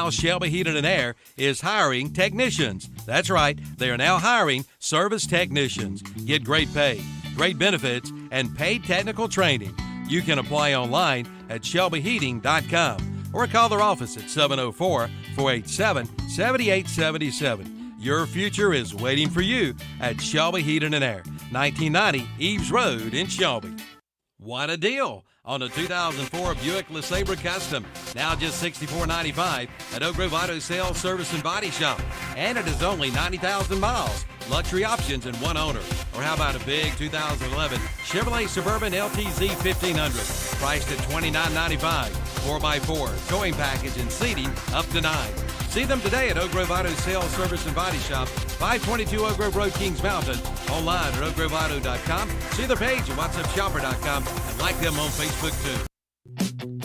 Now Shelby Heating and Air is hiring technicians. That's right, they are now hiring service technicians. Get great pay, great benefits, and paid technical training. You can apply online at shelbyheating.com or call their office at 704-487-7877. Your future is waiting for you at Shelby Heating and Air, 1990 Eves Road in Shelby. What a deal on a 2004 Buick LeSabre Custom. Now just $64.95 at Oak Grove Auto Sales, Service, and Body Shop. And it is only 90,000 miles. Luxury options and one owner. Or how about a big 2011 Chevrolet Suburban LTZ 1500, priced at $29.95. 4x4, towing package and seating up to 9. See them today at Oak Grove Auto Sales, Service, and Body Shop, 522 Oak Grove Road, Kings Mountain. Online at oakgroveauto.com. See their page at whatsupshopper.com and like them on Facebook too.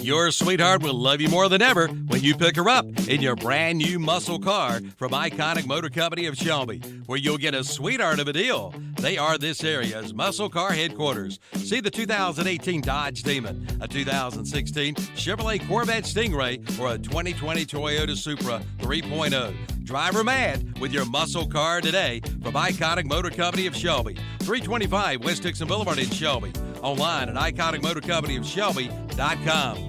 Your sweetheart will love you more than ever when you pick her up in your brand new muscle car from Iconic Motor Company of Shelby, where you'll get a sweetheart of a deal. They are this area's muscle car headquarters. See the 2018 Dodge Demon, a 2016 Chevrolet Corvette Stingray, or a 2020 Toyota Supra 3.0. Drive her mad with your muscle car today from Iconic Motor Company of Shelby, 325 West Dixon Boulevard in Shelby. Online at iconicmotorcompanyofshelby.com.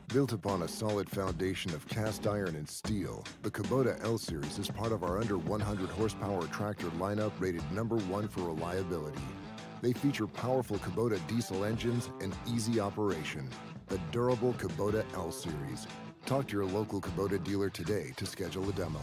Built upon a solid foundation of cast iron and steel, the Kubota L-Series is part of our under 100 horsepower tractor lineup rated #1 for reliability. They feature powerful Kubota diesel engines and easy operation. The durable Kubota L-Series. Talk to your local Kubota dealer today to schedule a demo.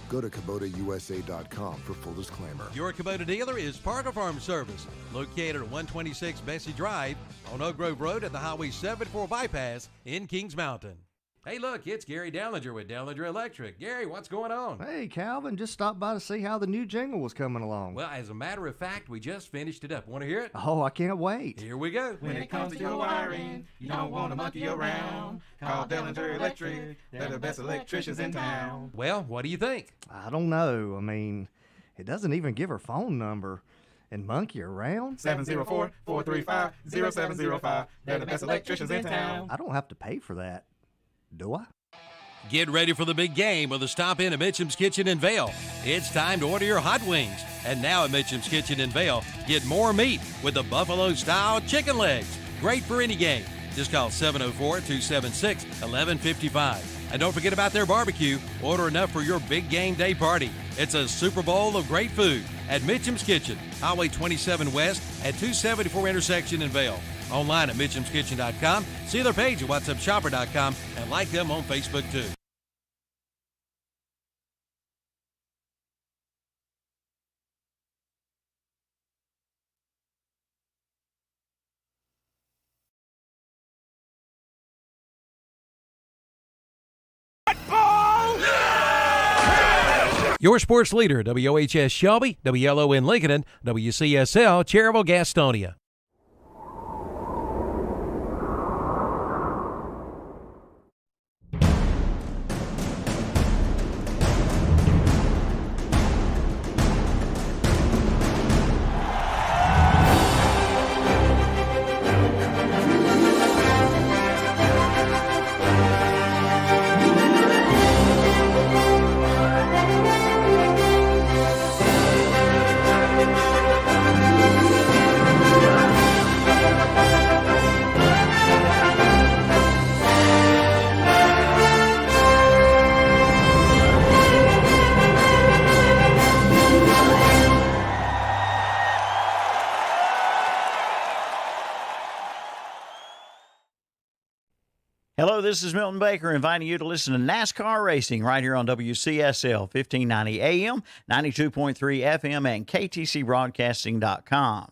Go to KubotaUSA.com for full disclaimer. Your Kubota dealer is Parker Farm Service, located at 126 Bessie Drive on Oak Grove Road at the Highway 74 bypass in Kings Mountain. Hey, look, it's Gary Dellinger with Dellinger Electric. Gary, what's going on? Hey, Calvin, just stopped by to see how the new jingle was coming along. Well, as a matter of fact, we just finished it up. Want to hear it? Oh, I can't wait. Here we go. When it comes to your wiring, you don't want to monkey around. Call Dellinger Electric. They're the best electricians in town. Well, what do you think? I don't know. I mean, it doesn't even give her phone number. And monkey around? 704-435-0705. They're the best electricians in town. I don't have to pay for that. Do I? Get ready for the big game with a stop in at Mitchum's Kitchen in Vale. It's time to order your hot wings. And now at Mitchum's Kitchen in Vale, get more meat with the buffalo-style chicken legs. Great for any game. Just call 704-276-1155. And don't forget about their barbecue. Order enough for your big game day party. It's a Super Bowl of great food at Mitchum's Kitchen, Highway 27 West at 274 intersection in Vale. Online at mitchumskitchen.com. See their page at whatsupshopper.com and like them on Facebook too. Your sports leader, WOHS Shelby, WLON Lincoln, and WCSL Cherryville Gastonia. Hello, this is Milton Baker inviting you to listen to NASCAR Racing right here on WCSL 1590 AM, 92.3 FM, and KTCBroadcasting.com.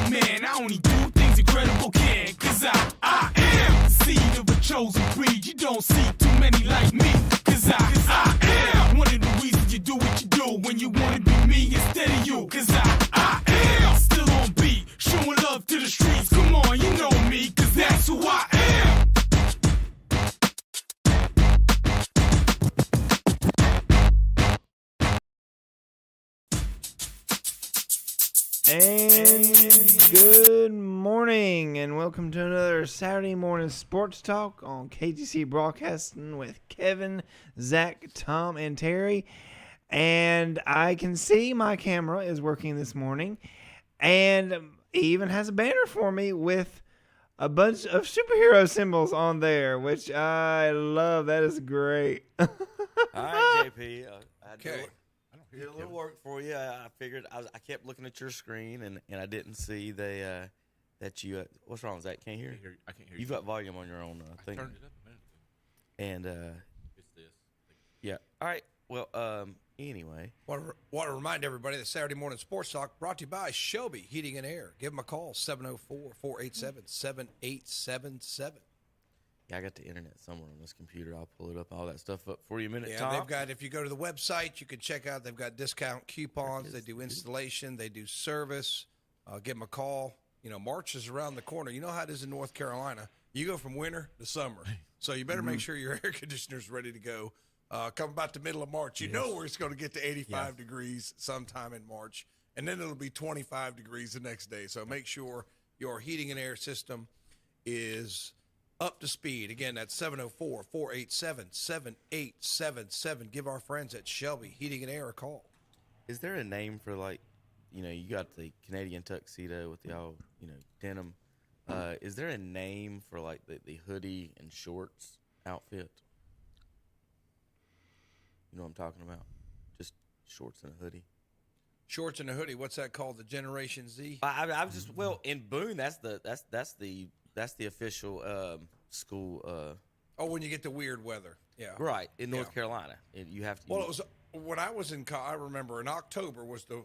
Man, I only do things incredible can, cause I am the seed of a chosen breed. You don't see too many like me, cause And good morning, and welcome to another Saturday morning sports talk on KTC Broadcasting with Kevin, Zach, Tom, and Terry. And I can see my camera is working this morning, and he even has a banner for me with a bunch of superhero symbols on there, which I love. That is great. All right, JP. I Okay. did a little work for you. I figured I kept looking at your screen and I didn't see that you. What's wrong, Zach? Can't hear you. I can't hear you. You've got volume on your own thing. Turned it up a minute ago. And It's this. yeah. All right. Well, anyway. Want to remind everybody that Saturday Morning Sports Talk brought to you by Shelby Heating and Air. Give them a call, 704-487-7877. Yeah, I got the internet somewhere on this computer. I'll pull it up, all that stuff up for you in a minute. Yeah, Tom. they've got, if you go to the website, you can check out, they've got discount coupons. They do installation. They do service. Give them a call. You know, March is around the corner. You know how it is in North Carolina. You go from winter to summer. So you better make sure your air conditioner's ready to go. Come about the middle of March. You know where it's going to get to 85 degrees sometime in March. And then it'll be 25 degrees the next day. So make sure your heating and air system is up to speed. Again, that's 704-487-7877. Give our friends at Shelby Heating and Air a call. Is there a name for, like, you know, you got the Canadian tuxedo with the all, you know, denim. Is there a name for, like, the hoodie and shorts outfit? You know what I'm talking about? Just shorts and a hoodie. Shorts and a hoodie. What's that called? The Generation Z? I just, well, in Boone, that's the official school. When you get the weird weather. Yeah. Right, in North Carolina. And you have to. Well, it was when I was in college. I remember in October was the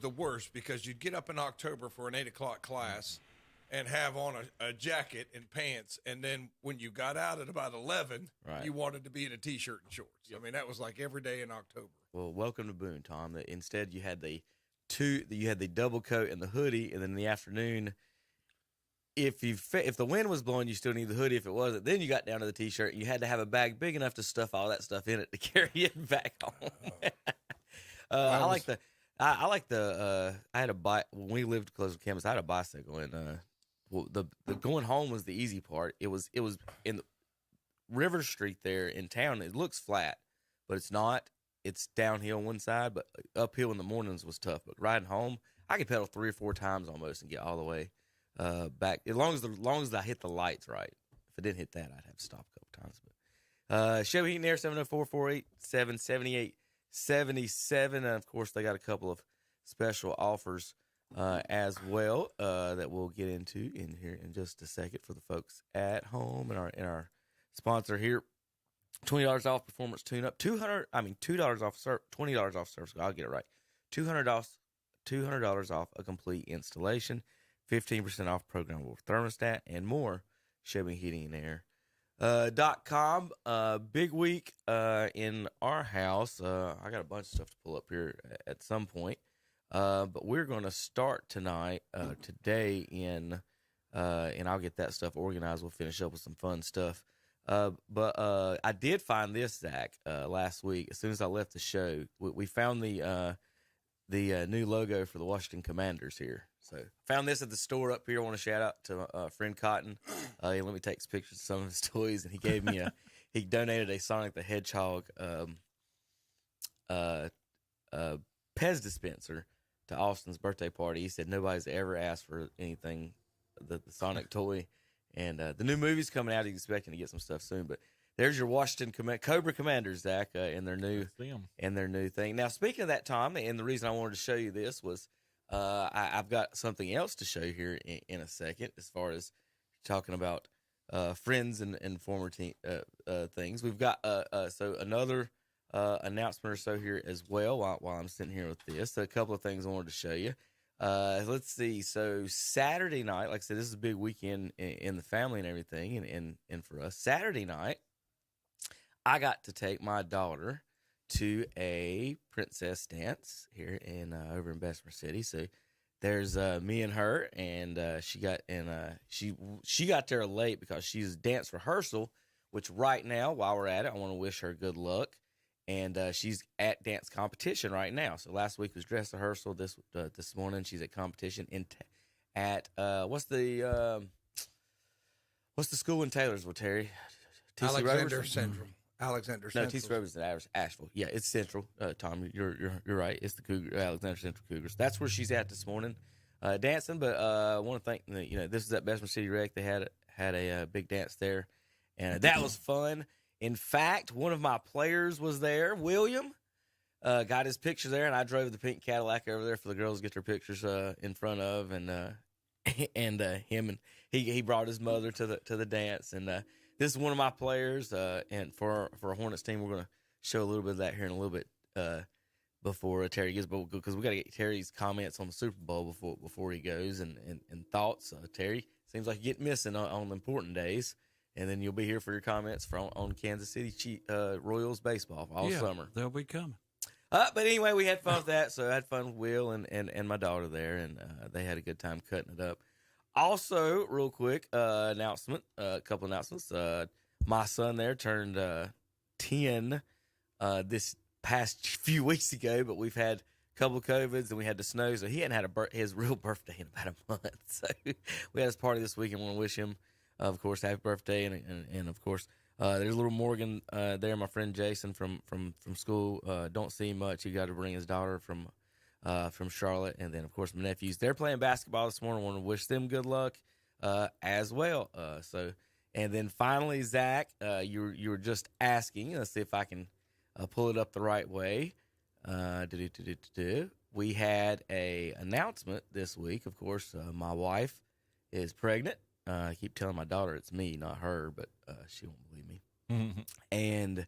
worst because you'd get up in October for an 8 o'clock class and have on a jacket and pants, and then when you got out at about 11, you wanted to be in a t-shirt and shorts. I mean, that was like every day in October. Well, welcome to Boone, Tom. Instead, you had the double coat and the hoodie, and then in the afternoon, if the wind was blowing, you still need the hoodie. If it wasn't, then you got down to the t-shirt, and you had to have a bag big enough to stuff all that stuff in it to carry it back home. I had a bike when we lived close to campus. I had a bicycle, and the going home was the easy part. It was in the River Street there in town. It looks flat, but it's not. It's downhill on one side, but uphill in the mornings was tough. But riding home, I could pedal 3 or 4 times almost and get all the way back. As long as I hit the lights right. If I didn't hit that, I'd have to stop a couple times. But Shelby Heating Air, 704-487-7777. And of course, they got a couple of special offers as well that we'll get into in here in just a second for the folks at home and our sponsor here. $20 off performance tune-up. $200 off $20 off service. I'll get it right. $200 off a complete installation. 15% off programmable thermostat and more. Shelby Heating and Air. .com. Big week in our house. I got a bunch of stuff to pull up here at some point. But we're going to start today and I'll get that stuff organized. We'll finish up with some fun stuff. But I did find this, Zach, last week. As soon as I left the show, we found the new logo for the Washington Commanders here. So found this at the store up here. I want to shout out to friend Cotton. He let me take some pictures of some of his toys, and he gave me he donated a Sonic the Hedgehog Pez dispenser to Austin's birthday party. He said nobody's ever asked for anything, the Sonic toy. And the new movie's coming out. He's expecting to get some stuff soon. But there's your Washington Cobra Commanders, Zach, and their new thing. Now, speaking of that, Tom, and the reason I wanted to show you this was I've got something else to show you here in a second as far as talking about friends and former team things. We've got so another announcement or so here as well while I'm sitting here with this. So a couple of things I wanted to show you. Let's see. So Saturday night, like I said, this is a big weekend in the family and everything, and for us, Saturday night, I got to take my daughter to a princess dance here in over in Bessemer City. So there's me and her, and she got there late because she's dance rehearsal. Which right now, while we're at it, I want to wish her good luck. and she's at dance competition right now. So last week was dress rehearsal. This morning she's at competition at what's the school in Taylorsville, Terry? Alexander Central. Alexander Central. No, TC Roberts at Asheville. Yeah, it's Central. Tom, you're right. It's the Alexander Central Cougars. That's where she's at this morning, dancing. But I want to thank this is at Bessemer City Rec. They had a big dance there, and that was fun. In fact, one of my players was there, William. Got his picture there, and I drove the pink Cadillac over there for the girls to get their pictures in front of, and him and he brought his mother to the dance, and this is one of my players, and for a Hornets team, we're going to show a little bit of that here in a little bit before Terry gets, because we got to get Terry's comments on the Super Bowl before he goes and thoughts. Terry, seems like you get missing on the important days, and then you'll be here for your comments on Kansas City Royals baseball all summer. They'll be coming. But anyway, we had fun with that. So I had fun with Will and my daughter there, and they had a good time cutting it up. Also, real quick, a couple announcements. My son there turned 10 this past few weeks ago, but we've had a couple of COVIDs and we had the snow, so he hadn't had his real birthday in about a month. So we had his party this week and want to wish him, of course, happy birthday. And of course, there's little Morgan there, my friend Jason from school. Don't see him much. He got to bring his daughter from Charlotte, and then of course my nephews. They're playing basketball this morning. I want to wish them good luck as well. And then finally, Zach, you were just asking. Let's see if I can pull it up the right way. We had a announcement this week. Of course, my wife is pregnant. I keep telling my daughter it's me, not her, but she won't believe me. Mm-hmm. And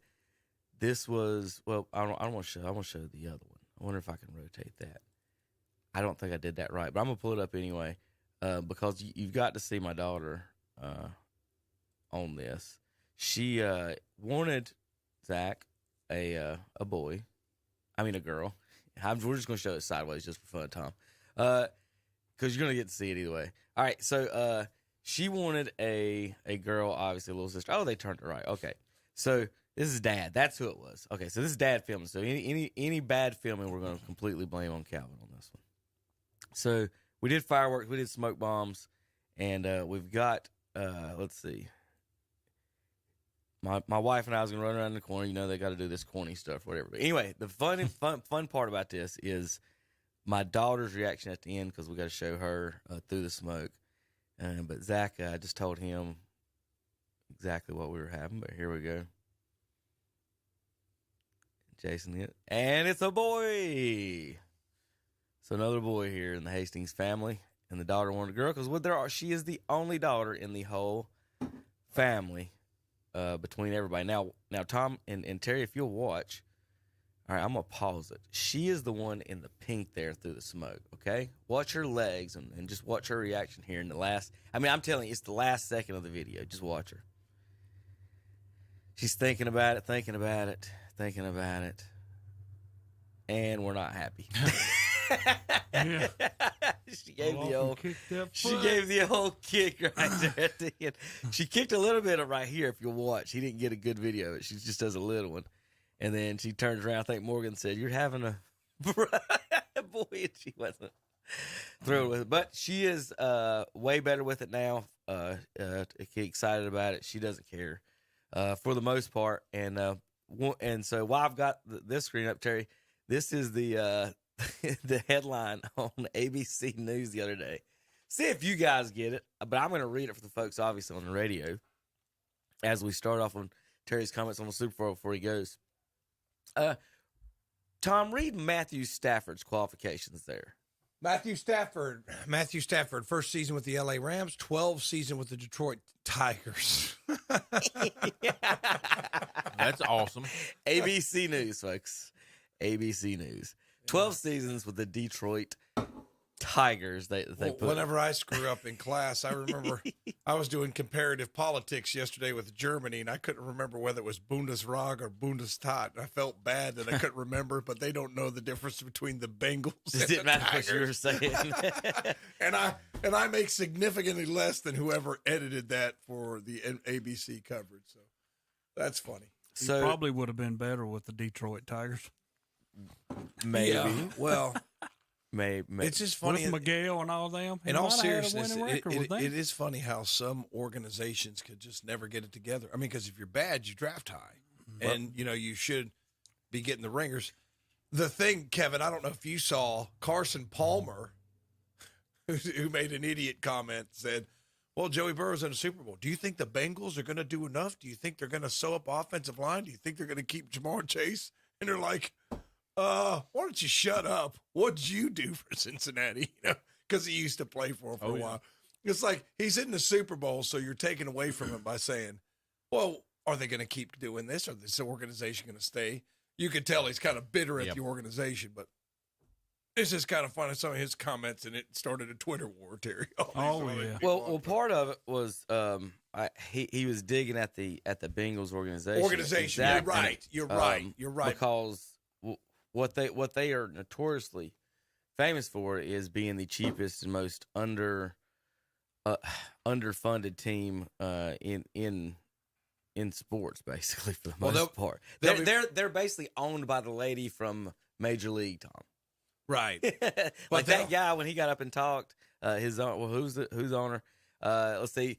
this was I don't want to show. I want to show the other one. I wonder if I can rotate that. I don't think I did that right, but I'm going to pull it up anyway because you've got to see my daughter on this. She wanted, Zach, a boy. I mean a girl. We're just going to show it sideways just for fun, Tom, because you're going to get to see it either way. All right, so she wanted a girl, obviously a little sister. Oh, they turned it right. Okay, so this is Dad. That's who it was. Okay, so this is Dad filming. So any bad filming, we're going to completely blame on Calvin on this one. So we did fireworks, we did smoke bombs, and we've got let's see. My wife and I was going to run around the corner. You know, they got to do this corny stuff, whatever. But anyway, the fun part about this is my daughter's reaction at the end, because we got to show her through the smoke. But Zach, I just told him exactly what we were having. But here we go. Jason, and it's a boy. So another boy here in the Hastings family, and the daughter wanted a girl because she is the only daughter in the whole family. Between everybody. Now, Tom and Terry, if you'll watch, all right, I'm going to pause it. She is the one in the pink there through the smoke, okay? Watch her legs and just watch her reaction here in the last, I'm telling you, it's the last second of the video. Just watch her. She's thinking about it, and we're not happy. Yeah. She gave the old kick right there at the end. She kicked a little bit right here if you'll watch. He didn't get a good video. She just does a little one. And then she turns around. I think Morgan said, "You're having a boy," and she wasn't thrilled with it. But she is way better with it now. Excited about it. She doesn't care for the most part. And so while I've got this screen up, Terry, this is the the headline on ABC News the other day. See if you guys get it, but I'm going to read it for the folks, obviously, on the radio as we start off on Terry's comments on the Super Bowl before he goes. Tom, read Matthew Stafford's qualifications there. Matthew Stafford, first season with the LA Rams, 12 season with the Detroit Tigers. That's awesome. ABC News, folks. ABC News. 12 seasons with the Detroit Tigers. They put. Whenever I screw up in class, I remember I was doing comparative politics yesterday with Germany, and I couldn't remember whether it was Bundesrat or Bundestat. I felt bad that I couldn't remember, but they don't know the difference between the Bengals and didn't the matter Tigers. what you were saying. and I make significantly less than whoever edited that for the ABC coverage. So that's funny. He So probably would have been better with the Detroit Tigers. maybe, Yeah, well, maybe. it's just funny. With Miguel and all them. He In all might have had a seriousness, winning record with them. it is funny how some organizations could just never get it together. I mean, because if you're bad, you draft high, and you should be getting the ringers. The thing, Kevin, I don't know if you saw Carson Palmer, who made an idiot comment, said, "Well, Joey Burrow's in a Super Bowl. Do you think the Bengals are going to do enough? Do you think they're going to sew up offensive line? Do you think they're going to keep Jamar Chase?" And they're like, why don't you shut up? What'd you do for Cincinnati? Because he used to play for him for a while. It's like he's in the Super Bowl, so you're taking away from him by saying, well, are they going to keep doing this? Or is this organization going to stay? You can tell he's kind of bitter at the organization, but it's just kind of funny, some of his comments, and it started a Twitter war, Terry. Yeah. Well, part of it was he was digging at the Bengals organization. Exactly. You're right. Because what they are notoriously famous for is being the cheapest and most underfunded team in sports, basically, for the most part. They're basically owned by the lady from Major League, Tom. Right. Like that guy when he got up and talked. Who's owner? Let's see.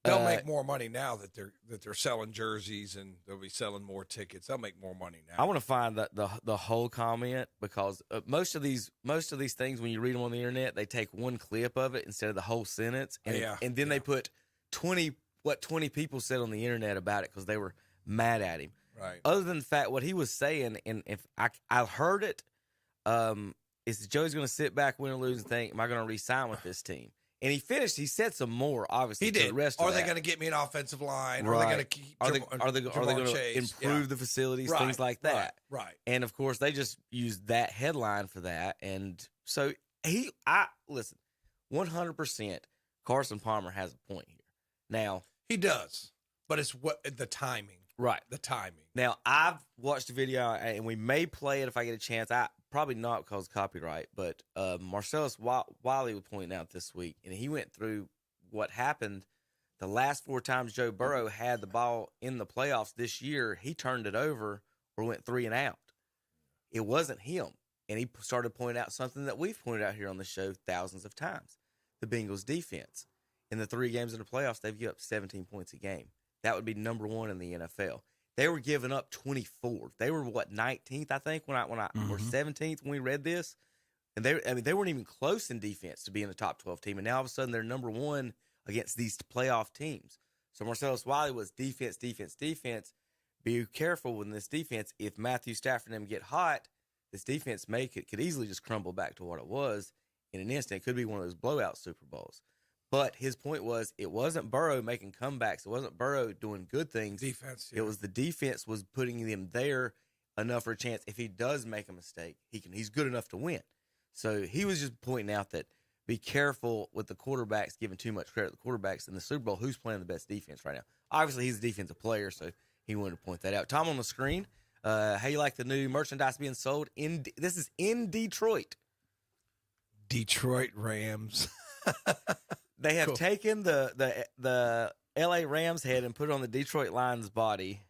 They'll make more money now that they're selling jerseys, and they'll be selling more tickets. They'll make more money now. I want to find the whole comment, because most of these things, when you read them on the internet, they take one clip of it instead of the whole sentence, and then they put 20 people said on the internet about it because they were mad at him. Right. Other than the fact what he was saying, and if I heard it, is Joey's going to sit back, win or lose, and think, am I going to re-sign with this team? And he finished. He said some more. Obviously, he did. The rest are they going to get me an offensive line? Right. Are they going to keep? Are they going to improve the facilities? Things like that. Right. And of course, they just used that headline for that. And so listen, 100%. Carson Palmer has a point here. Now he does, but it's the timing. Right. The timing. Now, I've watched the video, and we may play it if I get a chance. Probably not because of copyright, but Marcellus Wiley was pointing out this week, and he went through what happened the last 4 times Joe Burrow had the ball in the playoffs this year. He turned it over or went 3 and out. It wasn't him. And he started pointing out something that we've pointed out here on the show thousands of times. The Bengals defense. In the 3 games in the playoffs, they've given up 17 points a game. That would be number 1 in the NFL. They were giving up 24. They were 19th, I think, or 17th when we read this, and they weren't even close in defense to be in the top 12 team. And now all of a sudden they're number 1 against these playoff teams. So Marcellus Wiley was defense. Be careful with this defense. If Matthew Stafford and them get hot, this defense could easily just crumble back to what it was in an instant. It could be one of those blowout Super Bowls. But his point was, it wasn't Burrow making comebacks. It wasn't Burrow doing good things. Defense. Yeah. It was the defense was putting them there enough for a chance. If he does make a mistake, he's good enough to win. So he was just pointing out that be careful with the quarterbacks, giving too much credit to the quarterbacks in the Super Bowl. Who's playing the best defense right now? Obviously, he's a defensive player, so he wanted to point that out. Tom, on the screen, how you like the new merchandise being sold? This is in Detroit. Detroit Rams. They have taken the L.A. Rams head and put it on the Detroit Lions body,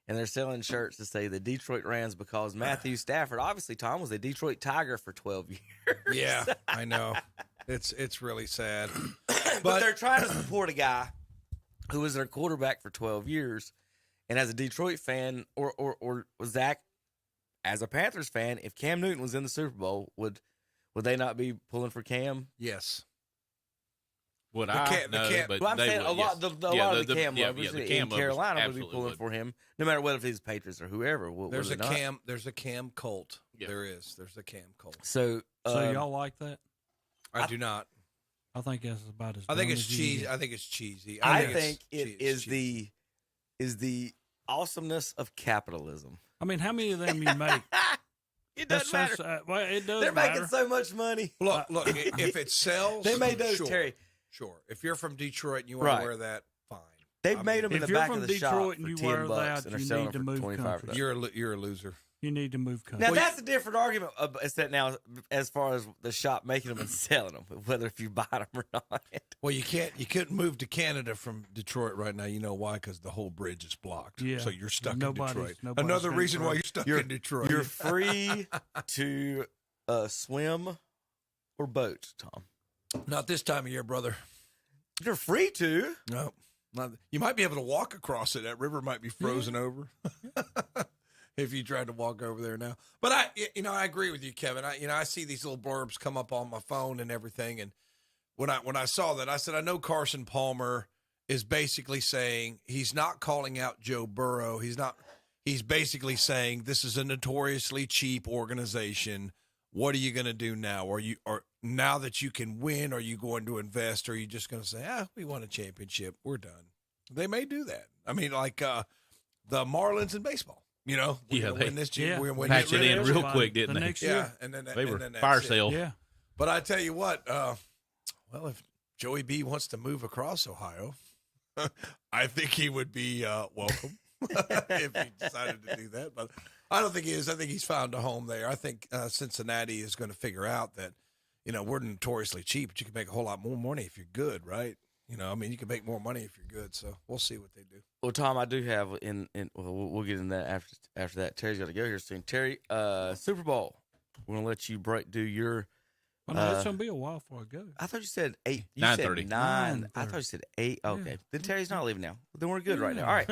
and they're selling shirts to say the Detroit Rams because Matthew Stafford, obviously, Tom, was a Detroit Tiger for 12 years. Yeah, I know. It's really sad. But they're trying to support a guy who was their quarterback for 12 years, and as a Detroit fan, or Zach, as a Panthers fan, if Cam Newton was in the Super Bowl, would they not be pulling for Cam? Yes. But I'm saying a lot of the Cam lovers in Carolina would be pulling for him, no matter whether it's Patriots or whoever. There's a Cam cult. Yeah. There's a Cam cult. So y'all like that? I do not. I think that's about as. I think it's cheesy. I think it's cheesy. I think it is the awesomeness of capitalism. I mean, how many of them you make? It doesn't matter. It does. They're making so much money. Look, if it sells, they made those, sure, Terry. Sure. If you're from Detroit and you want to wear that, fine. They've made them in the back of the shop and you wear that, you need to move country. You're a loser. You need to move country. Now, that's a different argument. Is that now, as far as the shop making them and selling them, whether if you buy them or not. Well, you couldn't move to Canada from Detroit right now. You know why? Because the whole bridge is blocked. Yeah. So you're stuck in Detroit. Nobody's Another reason why you're stuck in Detroit. You're free to swim or boat, Tom. Not this time of year, brother. You're free to. No. You might be able to walk across it. That river might be frozen over. If you tried to walk over there now. But I agree with you, Kevin. I see these little blurbs come up on my phone and everything. And when I saw that, I said, I know Carson Palmer is basically saying he's not calling out Joe Burrow. He's basically saying this is a notoriously cheap organization. What are you going to do now? Or now that you can win, are you going to invest? Or are you just going to say, we won a championship, we're done? They may do that. I mean, like the Marlins in baseball. We're going to win this year. We're going to patch it in real quick, didn't they? Next year. Yeah, and then they were and then fire sale. Yeah. But I tell you what, if Joey B wants to move across Ohio, I think he would be welcome if he decided to do that. But I don't think he is. I think he's found a home there. I think Cincinnati is going to figure out that, we're notoriously cheap, but you can make a whole lot more money if you're good, right? You can make more money if you're good. So we'll see what they do. Well, Tom, I do have we'll get in that after that. Terry's got to go here soon. Terry, Super Bowl. We're gonna let you do your. Well, no, it's gonna be a while before I go. I thought you said 8. You 9:30. said 9. I thought you said 8. Okay, then Terry's not leaving now. Then we're good right now. All right.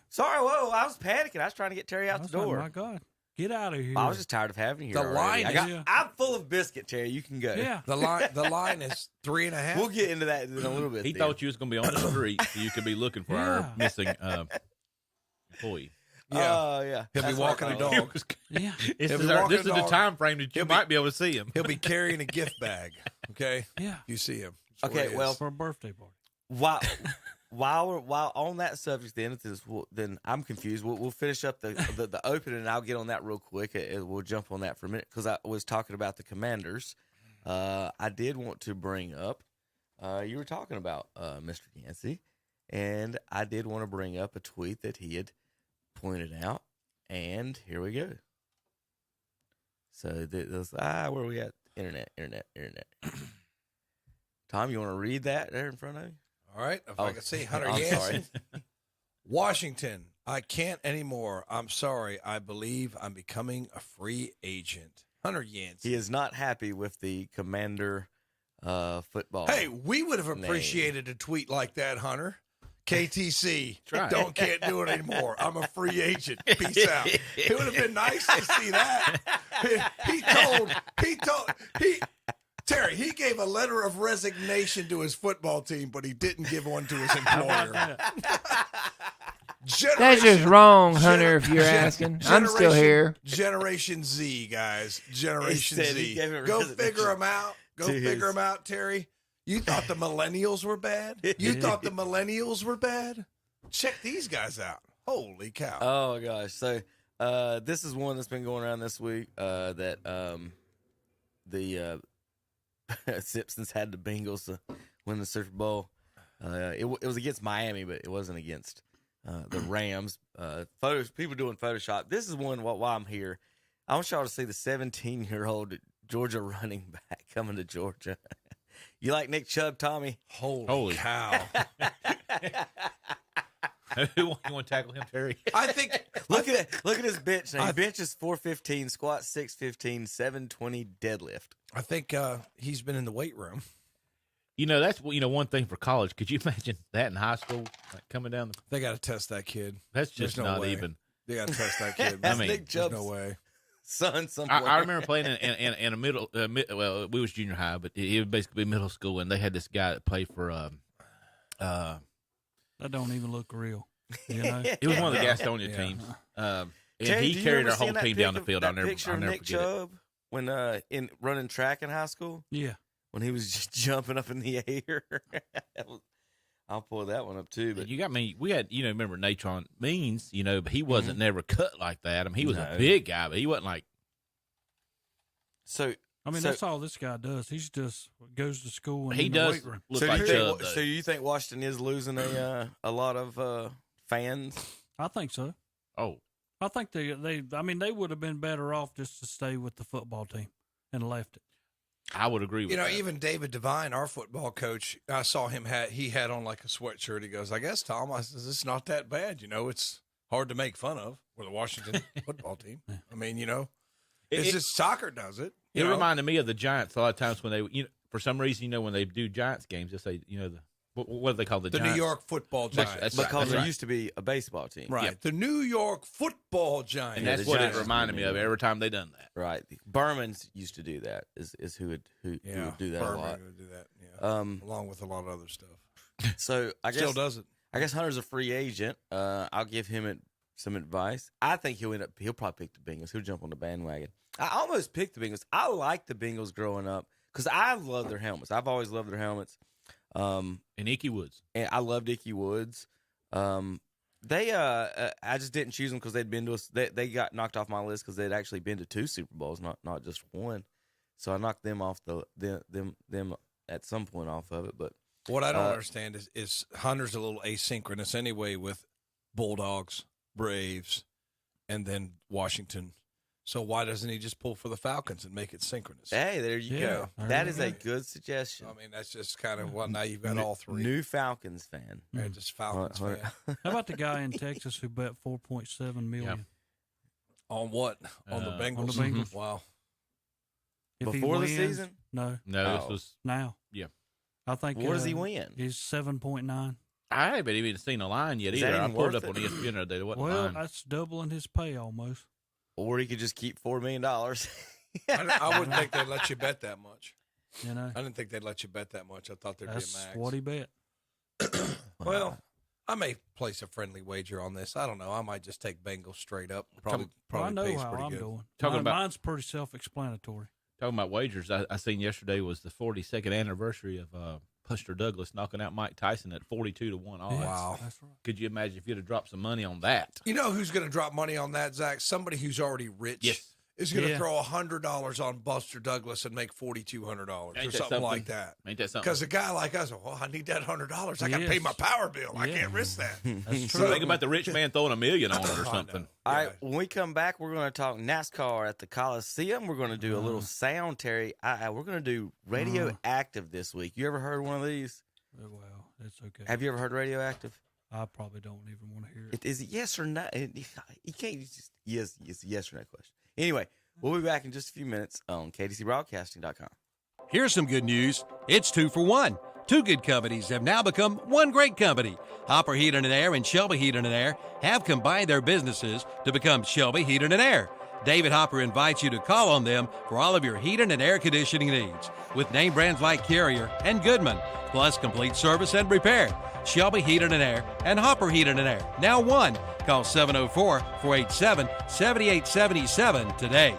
Sorry, whoa, I was panicking. I was trying to get Terry out the door. Like, my God, get out of here! I was just tired of having you here. The line I'm full of biscuit, Terry. You can go. Yeah. The line is 3.5. We'll get into that in a little bit. He thought you was going to be on the street, so you could be looking for our missing employee. Yeah. He'll be walking a dog. Yeah. This is the time frame that you might be able to see him. He'll be carrying a gift bag. Okay. Yeah. You see him. Okay. Well, for a birthday party. While on that subject, then I'm confused. We'll finish up the opening, and I'll get on that real quick. We'll jump on that for a minute because I was talking about the Commanders. I did want to bring up. You were talking about Mr. Yancey, and I did want to bring up a tweet that he had pointed out, and here we go. So where are we at? Internet. Tom, you want to read that there in front of you? All right. If I can see Hunter Yancey. Washington, I can't anymore. I'm sorry. I believe I'm becoming a free agent. Hunter Yancey. He is not happy with the Commander football. Hey, we would have appreciated a tweet like that, Hunter. KTC, can't do it anymore. I'm a free agent. Peace out. It would have been nice to see that. Terry, he gave a letter of resignation to his football team, but he didn't give one to his employer. That's just wrong, Hunter, if you're asking. I'm still here. Generation Z, guys. Generation Z. Go figure them out. Go figure them out, Terry. You thought the millennials were bad? Check these guys out. Holy cow. Oh, my gosh. So this is one that's been going around this week that the Simpsons had the Bengals win the Super Bowl. It was against Miami, but it wasn't against the Rams. People doing Photoshop. This is one while I'm here. I want y'all to see the 17-year-old Georgia running back coming to Georgia. You like Nick Chubb, Tommy? Holy cow. You want to tackle him, Terry? I think look at his bench. Now, he benches 415, squat 615, 720 deadlift. I think he's been in the weight room. That's one thing for college. Could you imagine that in high school, like coming down? They got to test that kid. That's just There's no not way. even. They got to test that kid. That's there's Nick Chubb's no way. Son, I remember playing in a middle. Well, we was junior high, but it would basically be middle school, and they had this guy that played for. That don't even look real. It was one of the Gastonia teams, and he carried our whole team down the field. I'll never picture of Nick Chubb when in running track in high school. Yeah, when he was just jumping up in the air. I'll pull that one up too. But you got me. We had remember Natron Means, but he wasn't never cut like that. I mean, he was a big guy, but he wasn't like. So that's all this guy does. He's just goes to school and he does the weight room. look like Chubb. So you think Washington is losing a lot of fans? I think so. Oh, I think they would have been better off just to stay with the football team and left it. I would agree with that. Even David Devine, our football coach, I saw him he had on like a sweatshirt. He goes, I guess, Tom, it's not that bad. It's hard to make fun of for the Washington football team. I mean, it's just soccer does it. It reminded me of the Giants a lot of times when they, for some reason, when they do Giants games, they say, what do they call the Giants? New York Football Giants. Because there used to be a baseball team. Right. Yep. The New York Football Giants. And that's what it reminded me of every time they done that. Right. Berman's used to do that, is who would do that Berman a lot. would do that, yeah. Along with a lot of other stuff. So I guess Still does it. I guess Hunter's a free agent. I'll give him some advice. I think he'll probably pick the Bengals. He'll jump on the bandwagon. I almost picked the Bengals. I liked the Bengals growing up because I love their helmets. I've always loved their helmets. And Ickey Woods. And I loved Ickey Woods. I just didn't choose them because they'd been to us. They got knocked off my list because they'd actually been to 2 Super Bowls, not just one. So I knocked them off them at some point off of it. But what I don't understand is Hunter's a little asynchronous anyway with Bulldogs, Braves, and then Washington. So why doesn't he just pull for the Falcons and make it synchronous? Hey, there you go. That is a good suggestion. I mean, that's just kind of, now you've got all three. New Falcons fan. Yeah, just Falcons fan. How about the guy in Texas who bet $4.7 million? Yeah. On what? On the Bengals? On the Bengals. Wow. If Before wins, the season? No. This was now. Yeah. I think. What does he win? He's 7.9. I haven't even seen a line yet either. I pulled up on ESPN the other day. Well, that's doubling his pay almost. Or he could just keep $4 million. I wouldn't think they'd let you bet that much. I didn't think they'd let you bet that much. I thought there'd be a max. That's what he bet. Well, I may place a friendly wager on this. I don't know. I might just take Bengals straight up. Probably I know pays how pretty I'm good. doing. Mine's pretty self-explanatory. Talking about wagers, I seen yesterday was the 42nd anniversary of Buster Douglas knocking out Mike Tyson at 42-1 odds. Wow. That's right. Could you imagine if you'd have dropped some money on that? You know who's going to drop money on that, Zach? Somebody who's already rich is going to throw $100 on Buster Douglas and make $4,200 or something like that. Ain't that something? Because a guy like us, I need that $100. I got to pay my power bill. I can't risk that. That's true. Think about the rich man throwing $1 million on it or something. All right, when we come back, we're going to talk NASCAR at the Coliseum. We're going to do a little sound, Terry. We're going to do Radioactive this week. You ever heard one of these? Well, it's okay. Have you ever heard Radioactive? I probably don't even want to hear it. Is it yes or no? You can't just yes or no question. Anyway, we'll be back in just a few minutes on KTCBroadcasting.com. Here's some good news. It's 2 for 1. 2 good companies have now become one great company. Hopper Heating and Air and Shelby Heating and Air have combined their businesses to become Shelby Heating and Air. David Hopper invites you to call on them for all of your heating and air conditioning needs with name brands like Carrier and Goodman, plus complete service and repair. Shelby Heating and Air and Hopper Heating and Air. Now one. Call 704-487-7877 today.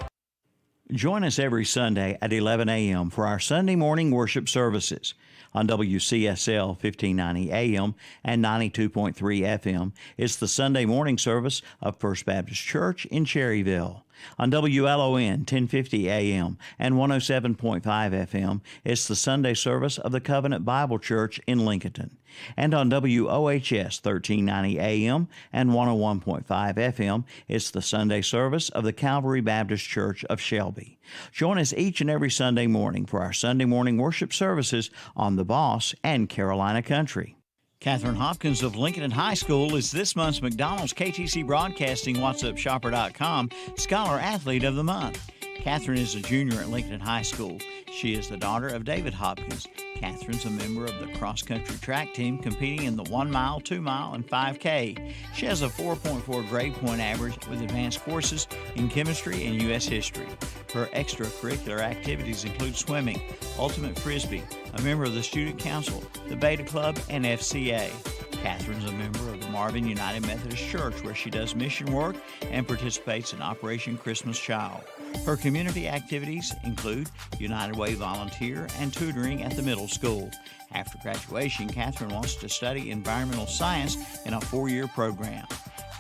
Join us every Sunday at 11 a.m. for our Sunday morning worship services. On WCSL 1590 AM and 92.3 FM, it's the Sunday morning service of First Baptist Church in Cherryville. On WLON 1050 AM and 107.5 FM, it's the Sunday service of the Covenant Bible Church in Lincolnton. And on WOHS 1390 AM and 101.5 FM, it's the Sunday service of the Calvary Baptist Church of Shelby. Join us each and every Sunday morning for our Sunday morning worship services on The Boss and Carolina Country. Catherine Hopkins of Lincoln High School is this month's McDonald's KTC Broadcasting WhatsUpShopper.com Scholar Athlete of the Month. Catherine is a junior at Lincoln High School. She is the daughter of David Hopkins. Catherine's a member of the cross-country track team competing in the 1 mile, 2 mile, and 5K. She has a 4.4 grade point average with advanced courses in chemistry and U.S. history. Her extracurricular activities include swimming, ultimate frisbee, a member of the student council, the Beta Club, and FCA. Catherine's a member of the Marvin United Methodist Church, where she does mission work and participates in Operation Christmas Child. Her community activities include United Way volunteer and tutoring at the middle school. After graduation, Catherine wants to study environmental science in a 4-year program.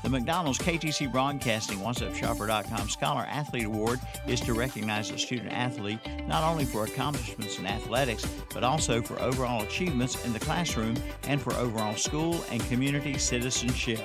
The McDonald's KTC Broadcasting WhatsUpShopper.com Scholar Athlete Award is to recognize a student athlete not only for accomplishments in athletics, but also for overall achievements in the classroom and for overall school and community citizenship.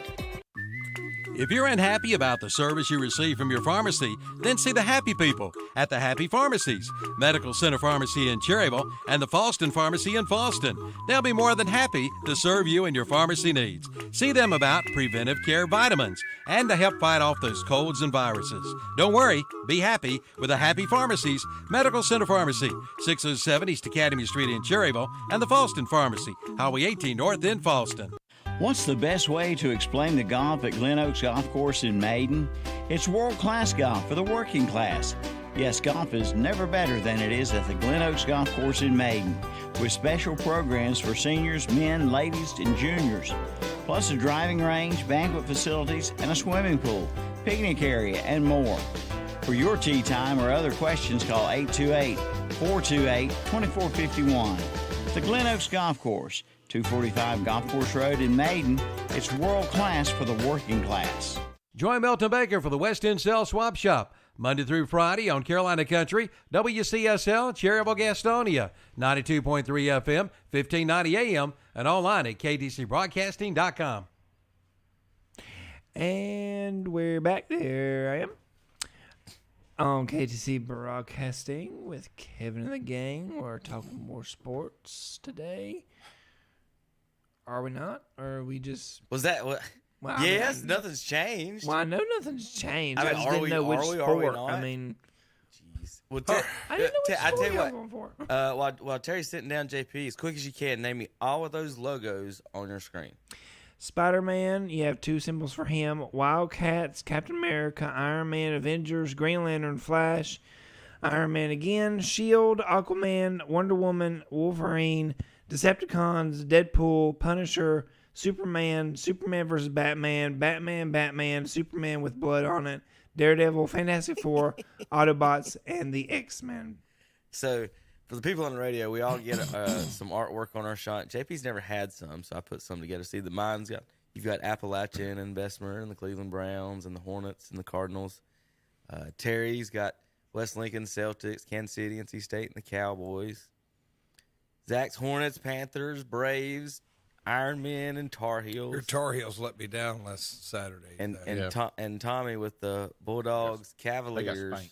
If you're unhappy about the service you receive from your pharmacy, then see the happy people at the Happy Pharmacies, Medical Center Pharmacy in Cherryville and the Falston Pharmacy in Falston. They'll be more than happy to serve you and your pharmacy needs. See them about preventive care vitamins and to help fight off those colds and viruses. Don't worry, be happy with the Happy Pharmacies, Medical Center Pharmacy, 607 East Academy Street in Cherryville, and the Falston Pharmacy, Highway 18 North in Falston. What's the best way to explain the golf at Glen Oaks Golf Course in Maiden? It's world-class golf for the working class. Yes, golf is never better than it is at the Glen Oaks Golf Course in Maiden, with special programs for seniors, men, ladies, and juniors, plus a driving range, banquet facilities, and a swimming pool, picnic area, and more. For your tee time or other questions, call 828-428-2451. The Glen Oaks Golf Course, 245 Golf Course Road in Maiden. It's world class for the working class. Join Milton Baker for the West End Cell Swap Shop, Monday through Friday on Carolina Country, WCSL, Cherryville, Gastonia, 92.3 FM, 1590 AM, and online at ktcbroadcasting.com. And we're back. There I am on KTC Broadcasting with Kevin and the gang. We're talking more sports today. Are we not? Or are we just... Was that what? Well, yes, nothing's changed. Well, I know nothing's changed. I mean, I just didn't know which sport. Are we not? I mean... Jeez. Well, I didn't know which I tell you sport you were going for. While Terry's sitting down, JP, as quick as you can, name me all of those logos on your screen. Spider-Man, you have two symbols for him. Wildcats, Captain America, Iron Man, Avengers, Green Lantern, Flash, Iron Man again, Shield, Aquaman, Wonder Woman, Wolverine, Decepticons, Deadpool, Punisher, Superman, Superman vs. Batman, Batman, Superman with blood on it, Daredevil, Fantastic Four, Autobots, and the X-Men. So, for the people on the radio, we all get some artwork on our shot. JP's never had some, so I put some together. See, you've got Appalachian and Bessemer and the Cleveland Browns and the Hornets and the Cardinals. Terry's got West Lincoln, Celtics, Kansas City, NC State, and the Cowboys. Zach's Hornets, Panthers, Braves, Iron Men, and Tar Heels. Your Tar Heels let me down last Saturday. And Tommy with the Bulldogs, Cavaliers,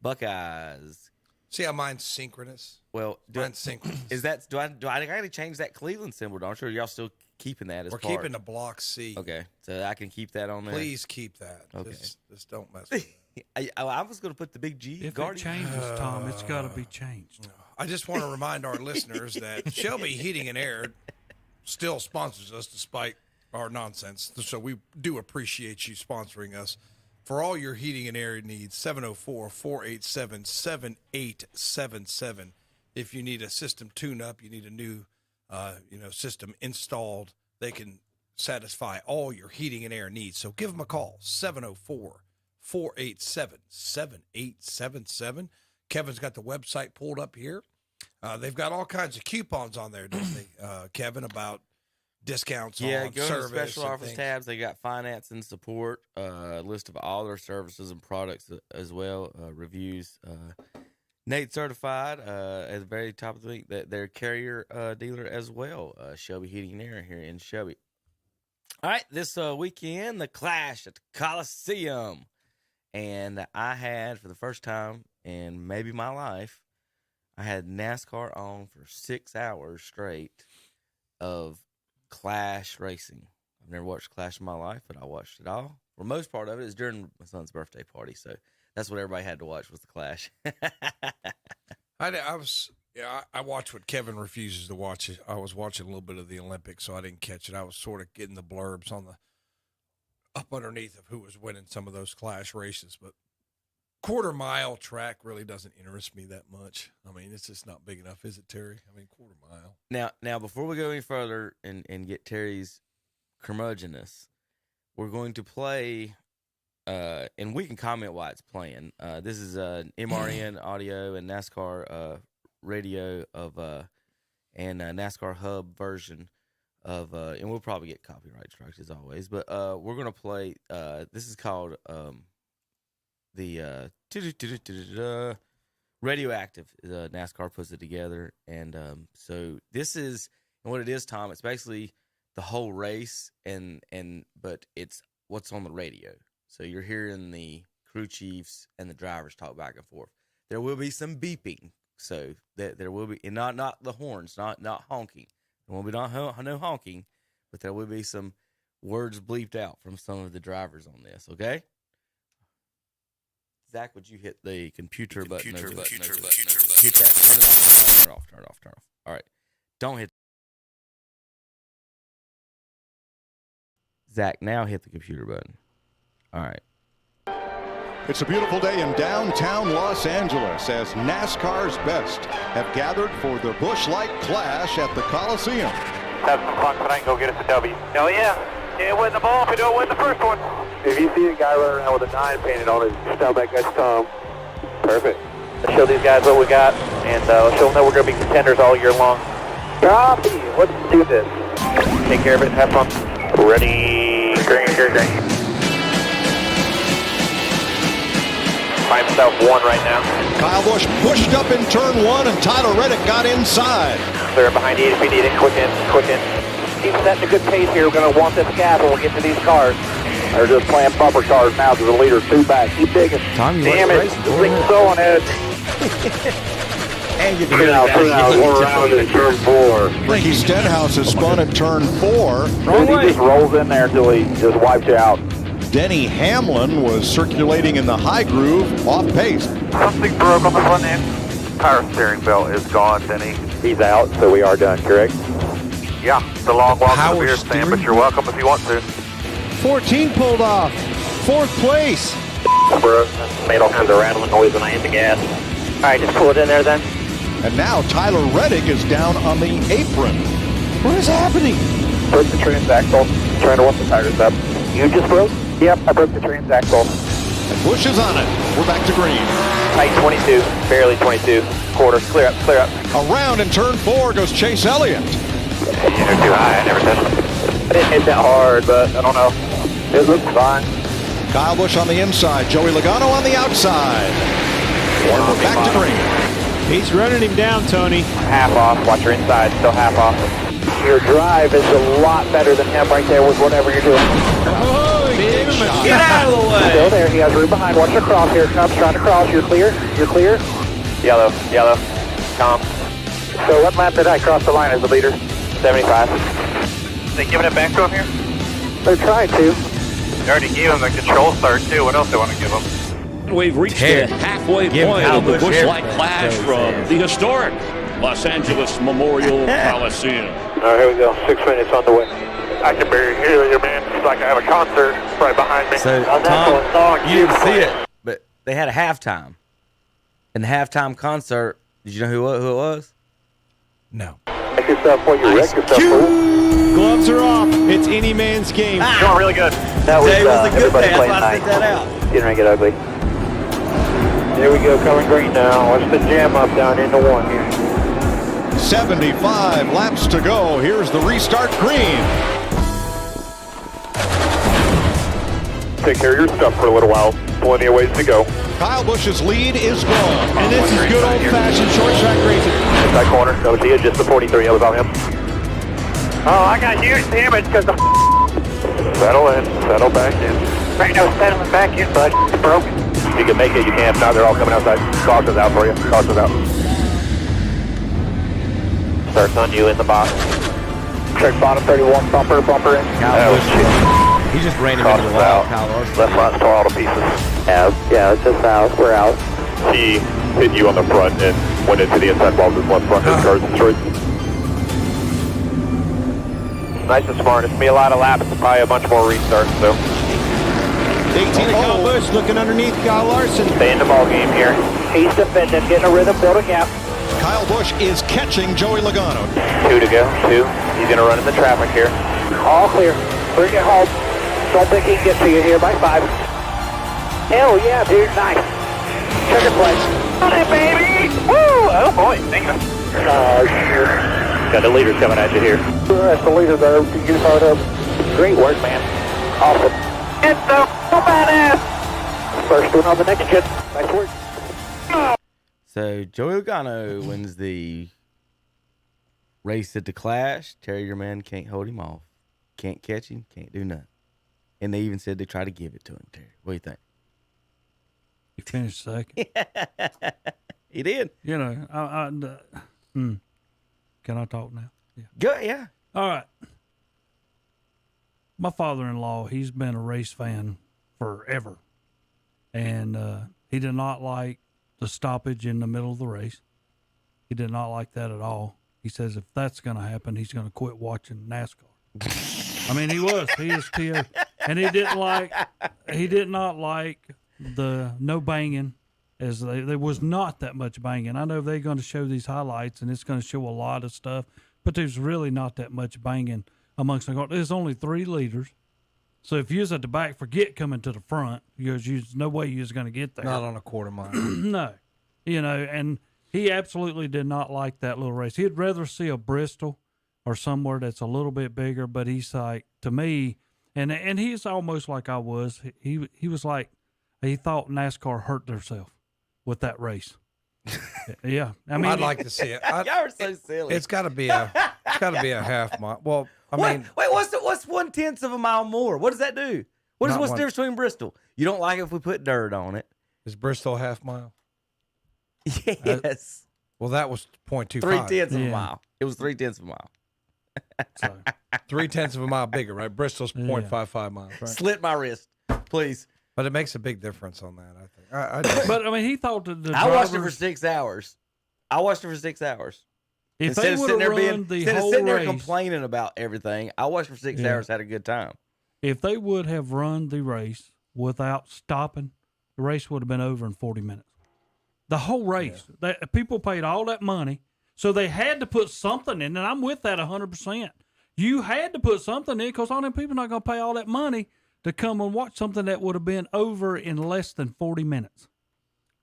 Buckeyes. See how mine's synchronous? Well, mine's synchronous. Is that do I got to change that Cleveland symbol? I'm sure y'all still keeping that as We're part. keeping the block C. Okay, so I can keep that on there. Please keep that. Okay, just don't mess with it. I was going to put the big G. If Guardian. it changes, Tom, it's got to be changed. I just want to remind our listeners that Shelby Heating and Air still sponsors us despite our nonsense. So we do appreciate you sponsoring us. For all your heating and air needs, 704-487-7877. If you need a system tune-up, you need a new system installed, they can satisfy all your heating and air needs. So give them a call, 704-487-7877. Kevin's got the website pulled up here. They've got all kinds of coupons on there, don't they, Kevin, about discounts on go service. To special offers things. tabs. They got finance and support, list of all their services and products as well, reviews. Nate certified at the very top of the link. They're carrier dealer as well, Shelby Heating and Air here in Shelby. All right, this weekend, the Clash at the Coliseum. And I had, for the first time in maybe my life, I had NASCAR on for 6 hours straight of Clash racing. I've never watched Clash in my life, but I watched it all. For most part of it is during my son's birthday party, so that's what everybody had to watch was the Clash. I watched what Kevin refuses to watch. I was watching a little bit of the Olympics, so I didn't catch it. I was sort of getting the blurbs on the up underneath of who was winning some of those Clash races, but quarter mile track really doesn't interest me that much. I mean, it's just not big enough, is it, Terry? I mean, quarter mile. Now, before we go any further and get Terry's curmudgeonness, we're going to play, and we can comment why it's playing. This is an MRN audio and NASCAR radio of and NASCAR hub version of, and we'll probably get copyright strikes as always, but we're going to play, this is called the Radioactive. NASCAR puts it together, and so this is, and what it is, Tom, it's basically the whole race, but it's what's on the radio. So you're hearing the crew chiefs and the drivers talk back and forth. There will be some beeping, so that there will be, and not the horns, not honking. There won't be no honking, but there will be some words bleeped out from some of the drivers on this. Okay. Zach, would you hit the computer button? Hit that. Turn it off. All right. Don't hit. Zach, now hit the computer button. All right. It's a beautiful day in downtown Los Angeles as NASCAR's best have gathered for the Busch Light Clash at the Coliseum. Have some fun tonight and go get us a W. Hell yeah. Can't win the ball if you don't win the first one. If you see a guy running around with a 9 painted on it, just tell that guy's Tom. Perfect. Let's show these guys what we got, and let's show them that we're going to be contenders all year long. Copy. Let's do this. Take care of it. Have fun. Ready. Green. By himself 1 right now. Kyle Busch pushed up in turn 1 and Tyler Reddick got inside. Clear behind you if we need it. Quick in. Keep setting a good pace here. We're going to want this gas when we get to these cars. They're just playing bumper cars now because the leader's 2 back. Keep digging. Damn it. This thing's so on edge. And you can we're around in turn 4. Ricky Stenhouse has spun at turn 4. He just rolls in there until he just wipes you out. Denny Hamlin was circulating in the high groove, off pace. Something broke on the front end. Power steering belt is gone, Denny. He's out, so we are done, correct? Yeah, it's a long walk to the beer stand, but you're welcome if you want to. 14 pulled off. 4th place. Bro, made all kinds of rattling noise when I hit the gas. All right, just pull it in there then. And now Tyler Reddick is down on the apron. What is happening? Broke the transaxle. Trying to warm the tires up. You just broke? Yep, I broke the transaxle. And Busch is on it. We're back to green. Tight 22, barely 22. Quarter, clear up. Around in turn 4 goes Chase Elliott. You're too high, I never touched it. I didn't hit that hard, but I don't know. It looks fine. Kyle Busch on the inside, Joey Logano on the outside. And we're back to green. He's running him down, Tony. Half off, watch your inside, still half off. Your drive is a lot better than him right there with whatever you're doing. Get out of the way. Still there, he has room behind. Watch the cross here. Comes trying to cross. You're clear. Yellow. Calm. So what lap did I cross the line as the leader? 75. They giving it back to him here? They're trying to. They already gave him the control start too. What else they want to give him? We've reached the halfway point of the Busch Light Clash from the historic Los Angeles Memorial Coliseum. All right, here we go. 6 minutes on the way. I can barely hear you, man. It's like I have a concert right behind me. So, Tom, you didn't see it, but they had a halftime. In the halftime concert, did you know who it was? No. Wreck yourself before you wreck yourself, fool. Gloves are off. It's any man's game. Doing really good. That was a good day. That's why I nice. sent that out. Didn't make it ugly. There we go, coming green now. Watch the jam up down into 1 here. 75 laps to go. Here's the restart green. Take care of your stuff for a little while. Plenty of ways to go. Kyle Busch's lead is gone. And this is good old-fashioned short track racing. That corner. That was just the 43. That was on him. Oh, I got huge damage because the settle in. Settle back in. Right now, settling back in, bud. It's broken. If you can make it, you can. If not, they're all coming outside. Caution's out for you. Caution's out. Starts on you in the box. Check bottom 31. Bumper in. He just ran him into the wall. Left line's tore all to pieces. Yeah, it's just out. We're out. He hit you on the front and went into the inside wall of his left front. His car's destroyed. Nice and smart. It's me a lot of laps. Probably a bunch more restarts, so. 18 of Kyle Busch looking underneath Kyle Larson. Stay in the ball game here. He's defending, getting a rhythm, building gap. Kyle Busch is catching Joey Logano. 2 to go. 2. He's going to run in the traffic here. All clear. Bring it home. Don't think he can get to you here by 5. Hell yeah, dude. Nice. Checker play. On it, baby. Woo! Oh, boy. Thank you. Got the leaders coming at you here. That's the leader there. You get fired up. Great work, man. Awesome. It's so badass. First one on the next gen. Nice work. So Joey Logano wins the race at the Clash. Terry, your man, can't hold him off. Can't catch him. Can't do nothing. And they even said they tried to give it to him, Terry. What do you think? He finished second. He did. You know, can I talk now? Yeah. Good, yeah. All right. My father-in-law, he's been a race fan forever. And he did not like the stoppage in the middle of the race. He did not like that at all. He says if that's going to happen, he's going to quit watching NASCAR. I mean, he was. He is TO. And he did not like the no banging, as there was not that much banging. I know they're going to show these highlights, and it's going to show a lot of stuff, but there's really not that much banging amongst the cars. There's only 3 leaders. So if you was at the back, forget coming to the front, because there's no way you was going to get there. Not on a quarter mile. No. You know, and he absolutely did not like that little race. He'd rather see a Bristol or somewhere that's a little bit bigger, but he's like, to me, and he's almost like I was, he was like, he thought NASCAR hurt themselves with that race. Yeah. I mean, I'd like to see it. Y'all are so silly. It's got to be a half mile. Well, I mean, wait, what's 1/10 of a mile more? What does that do? What's the difference between Bristol? You don't like it if we put dirt on it? Is Bristol a half mile? Yes. Well, that was 0.25. 3/10 of a mile. It was 3/10 of a mile. So, 3/10 of a mile bigger, right? Bristol's 0.55 miles, right? Slit my wrist, please. But it makes a big difference on that, I think. but I mean, he thought that the I watched it for drivers- 6 hours. If Instead they of would sitting have there run the instead of whole sitting there race, complaining about everything, I watched for 6 hours, had a good time. if they would have run the race without stopping, the race would have been over in 40 minutes. The whole race. People paid all that money, so they had to put something in, and I'm with that 100%. You had to put something in, because all them people not going to pay all that money to come and watch something that would have been over in less than 40 minutes.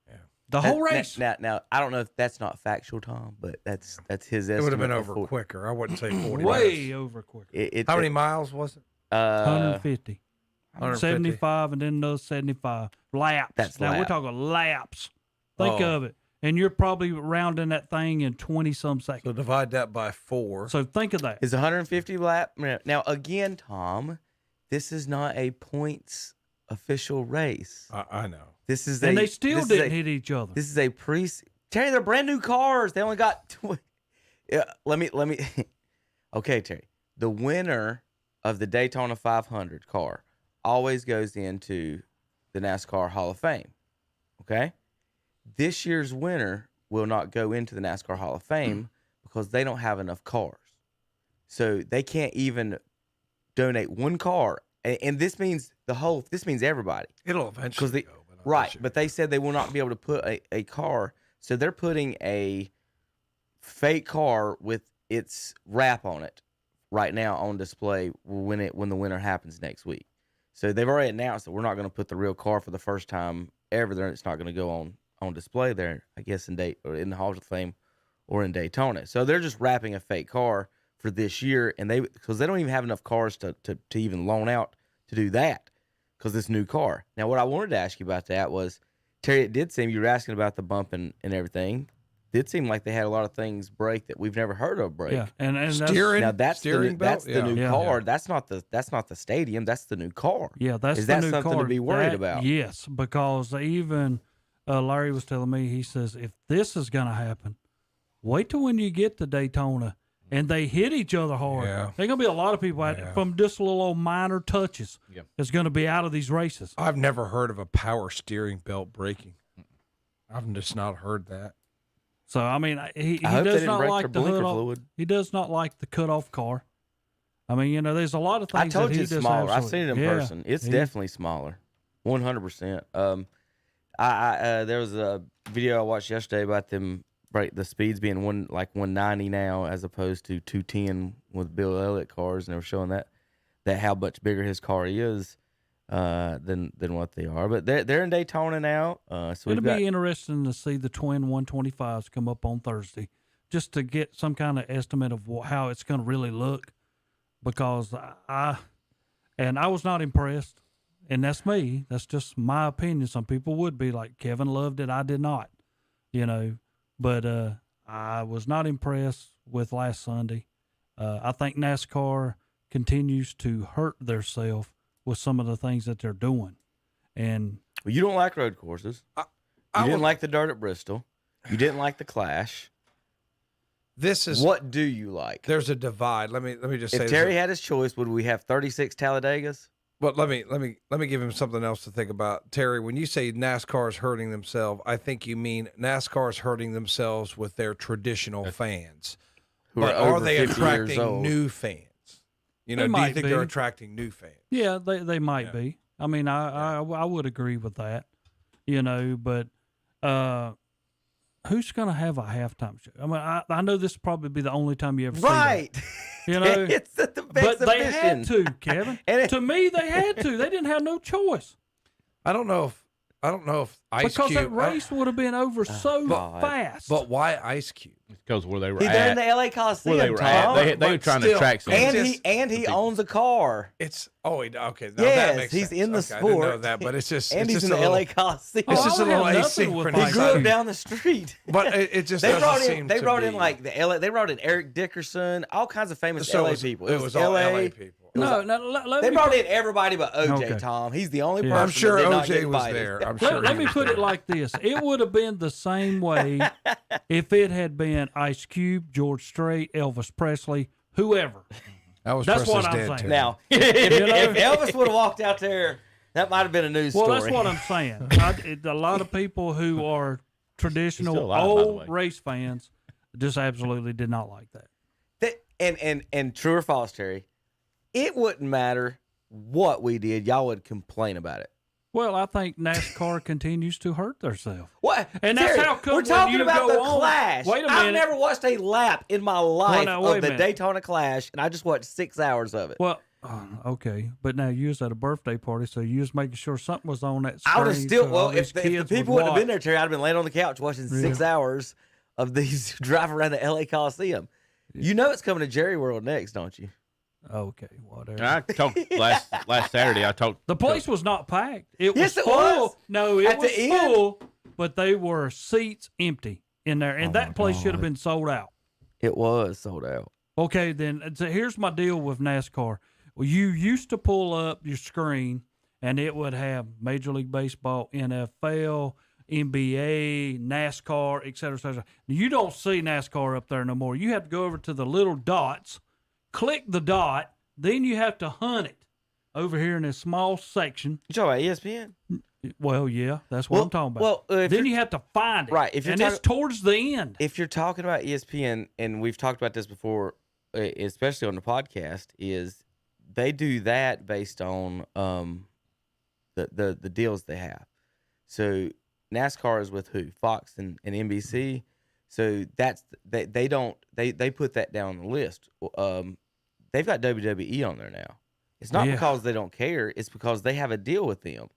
Yeah. The whole race. Now, I don't know if that's not factual, Tom, but that's his estimate. It would have been over quicker. I wouldn't say 40 Way minutes. over quicker. How many miles was it? 150. 150. 75 and then another 75 laps. That's now we're lap. talking laps. Think of it. And you're probably rounding that thing in 20-some seconds. So divide that by 4. So think of that. Is 150 lap. Now, again, Tom, this is not a points official race. I know. This is and they still didn't hit each other. This is a Terry, they're brand new cars. They only got let me Okay, Terry. The winner of the Daytona 500 car always goes into the NASCAR Hall of Fame. Okay? This year's winner will not go into the NASCAR Hall of Fame because they don't have enough cars. So they can't even donate one car. And this means everybody. It'll eventually go. Right, but they said they will not be able to put a car. So they're putting a fake car with its wrap on it right now on display when the winter happens next week. So they've already announced that we're not going to put the real car for the first time ever there. It's not going to go on display there, I guess, in the Hall of Fame or in Daytona. So they're just wrapping a fake car for this year, and because they don't even have enough cars to even loan out to do that because this new car. Now, what I wanted to ask you about that was, Terry, it did seem you were asking about the bump and everything. It did seem like they had a lot of things break that we've never heard of break. Yeah, and steering. That's, now that's steering belt? the new car. Yeah. That's not the stadium. That's the new car. Yeah, that's is the that new something car. to be worried about? Yes, because even Larry was telling me, he says, if this is going to happen, wait till when you get to Daytona and they hit each other hard. Yeah. There's going to be a lot of people from just little old minor touches that's going to be out of these races. I've never heard of a power steering belt breaking. I've just not heard that. So, I mean, he does not like the hood fluid. He does not like the cutoff car. I mean, there's a lot of things I told that you he it's does smaller. I've absolutely- seen it in Yeah. person. It's definitely smaller, 100%. There was a video I watched yesterday about them the speeds being 190 now as opposed to 210 with Bill Elliott cars, and they were showing that how much bigger his car is than what they are. But they're in Daytona now. So it'll be interesting to see the twin 125s come up on Thursday, just to get some kind of estimate of how it's going to really look. Because I was not impressed, and that's me. That's just my opinion. Some people would be like, Kevin loved it, I did not, But I was not impressed with last Sunday. I think NASCAR continues to hurt theirself with some of the things that they're doing. And well, you don't like road courses. You didn't like the dirt at Bristol. You didn't like the Clash. This is what do you like? There's a divide. Let me just say. If Terry had his choice, would we have 36 Talladegas? But let me give him something else to think about. Terry, when you say NASCAR is hurting themselves, I think you mean NASCAR is hurting themselves with their traditional fans. Who are they 50 years attracting old. new fans? You know, do you think they're attracting new fans? Yeah, they might be. I mean, I would agree with that. You know, but who's going to have a halftime show? I mean, I know this will probably be the only time you ever see that. You know, it's the but they had to, Kevin. To me, they had to. They didn't have no choice. I don't know if Ice because Cube, that race would have been over so fast. But why Ice Cube? Because where they were They're in the LA Coliseum. Where they were at. They were trying to attract some. And he owns a car. Okay. Now yes, that makes he's sense. in the okay, sport. I didn't know that, but it's just and it's he's just in the a LA little, Coliseum. It's just a little asynchronous. He grew up down the street. But it just they doesn't brought in. seem They to brought be. in like the LA. They brought in Eric Dickerson, all kinds of famous So LA it was- people. it was all LA people. No, let They me brought put- in everybody but OJ. Okay. Tom, he's the only Yeah. person. I'm sure that did not OJ get was invited. there. I'm sure. Let me put it like this: it would have been the same way if it had been Ice Cube, George Strait, Elvis Presley, whoever. That's what I'm saying. Now, You know? if Elvis would have walked out there, that might have been a news Well, story. that's what I'm saying. A lot of people who are He's traditional still alive, by the way. old race fans just absolutely did not like that. And true or false, Terry, it wouldn't matter what we did. Y'all would complain about it. Well, I think NASCAR continues to hurt themselves. What? And that's Terry, how come we're when talking you about go the on- Clash. Wait a I've minute. never watched a lap in my life no, wait a of the minute. Daytona Clash, and I just watched 6 hours of it. Well, okay, but now you was at a birthday party, so you was making sure something was on that screen. I would have still. so Well, all if these the kids people would wouldn't have been watch. there, Terry, I'd have been laying on the couch watching 6 hours of these drive around the LA Coliseum. You know it's coming to Jerry World next, don't you? Okay, whatever. I talked last Saturday. I talked. The place was not packed. It was Yes, it full. was. No, it At was the end? full, but they were seats empty in there, and that place should have been sold out. It was sold out. Okay, then so here's my deal with NASCAR. Well, you used to pull up your screen, and it would have Major League Baseball, NFL, NBA, NASCAR, et cetera, et cetera. You don't see NASCAR up there no more. You have to go over to the little dots, click the dot, then you have to hunt it over here in this small section. You talking about ESPN? Well, yeah, that's what I'm talking about. Well, if then you're- you have to find it. Right, if you're and it's talking- towards the end. If you're talking about ESPN, and we've talked about this before, especially on the podcast, is they do that based on the deals they have. So NASCAR is with who? Fox and NBC. So that's they put that down on the list. They've got WWE on there now. It's not Yeah. because they don't care. It's because they have a deal with them.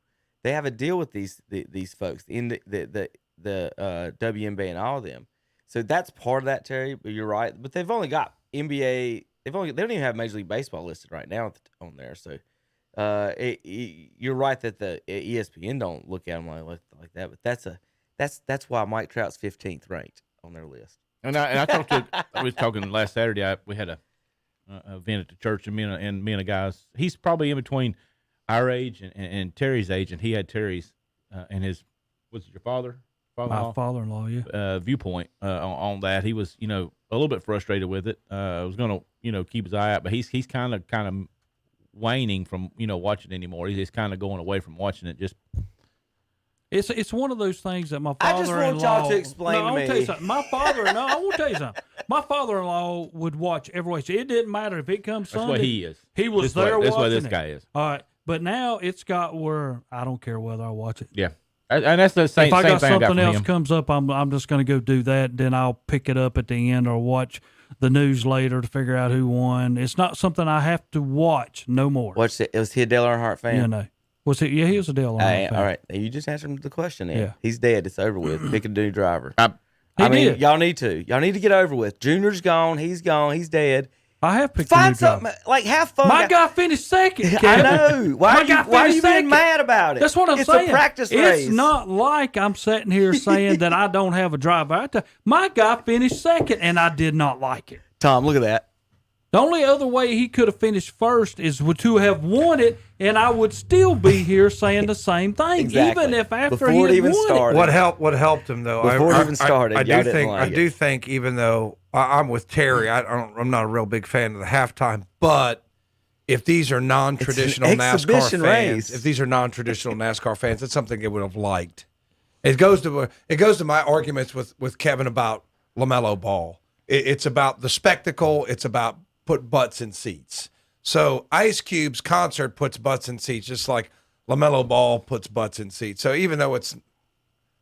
They have a deal with these folks in the WNBA and all of them. So that's part of that, Terry. But you're right. But they've only got NBA. They don't even have Major League Baseball listed right now on there. So you're right that the ESPN don't look at them like that. But that's why Mike Trout's 15th ranked on their list. And I talked to. I was talking last Saturday. We had a event at the church, and me and a guys. He's probably in between our age and Terry's age, and he had Terry's and his. Was it your father? My father-in-law, yeah. Viewpoint on that. He was, a little bit frustrated with it. Was going to, keep his eye out, but he's kind of waning from, watching anymore. He's just kind of going away from watching it. Just It's one of those things that my I just father-in-law. want y'all to explain I to want tell you me. something. My father. No, I want to tell you something. My father-in-law would watch every race. It didn't matter if it comes that's Sunday. what he is. He was That's there. That's why watching this it. guy is. All right, but now it's got where I don't care whether I watch it. Yeah, and that's the same. If I same got thing I got something from else him. comes up, I'm just going to go do that. Then I'll pick it up at the end or watch the news later to figure out who won. It's not something I have to watch no more. What's it? Was he a Dale Earnhardt fan? Was it? Yeah, he was a Dale Earnhardt fan. All right, you just answered the question. Then. Yeah. He's dead. It's over with. Pick a new driver. He I mean, did. y'all need to get over with. Junior's gone. He's dead. I have picked a Find new driver. something like have fun. My guy finished second. I Kevin. know. Why My are guy you finished being second. mad about it? That's what I'm it's saying. It's a practice race. It's not like I'm sitting here saying that I don't have a driver. My guy finished second, and I did not like it. Tom, look at that. The only other way he could have finished first is to have won it, and I would still be here saying the same thing, Exactly. even if after Before he it had even won started. What helped him though? Before it even started, I y'all do didn't think. like I it. do think, even though I'm with Terry, I'm not a real big fan of the halftime. But if these are non-traditional It's an NASCAR exhibition fans, race. if these are non-traditional NASCAR fans, it's something they would have liked. It goes to my arguments with Kevin about LaMelo Ball. It's about the spectacle. It's about put butts in seats. So Ice Cube's concert puts butts in seats, just like LaMelo Ball puts butts in seats. So even though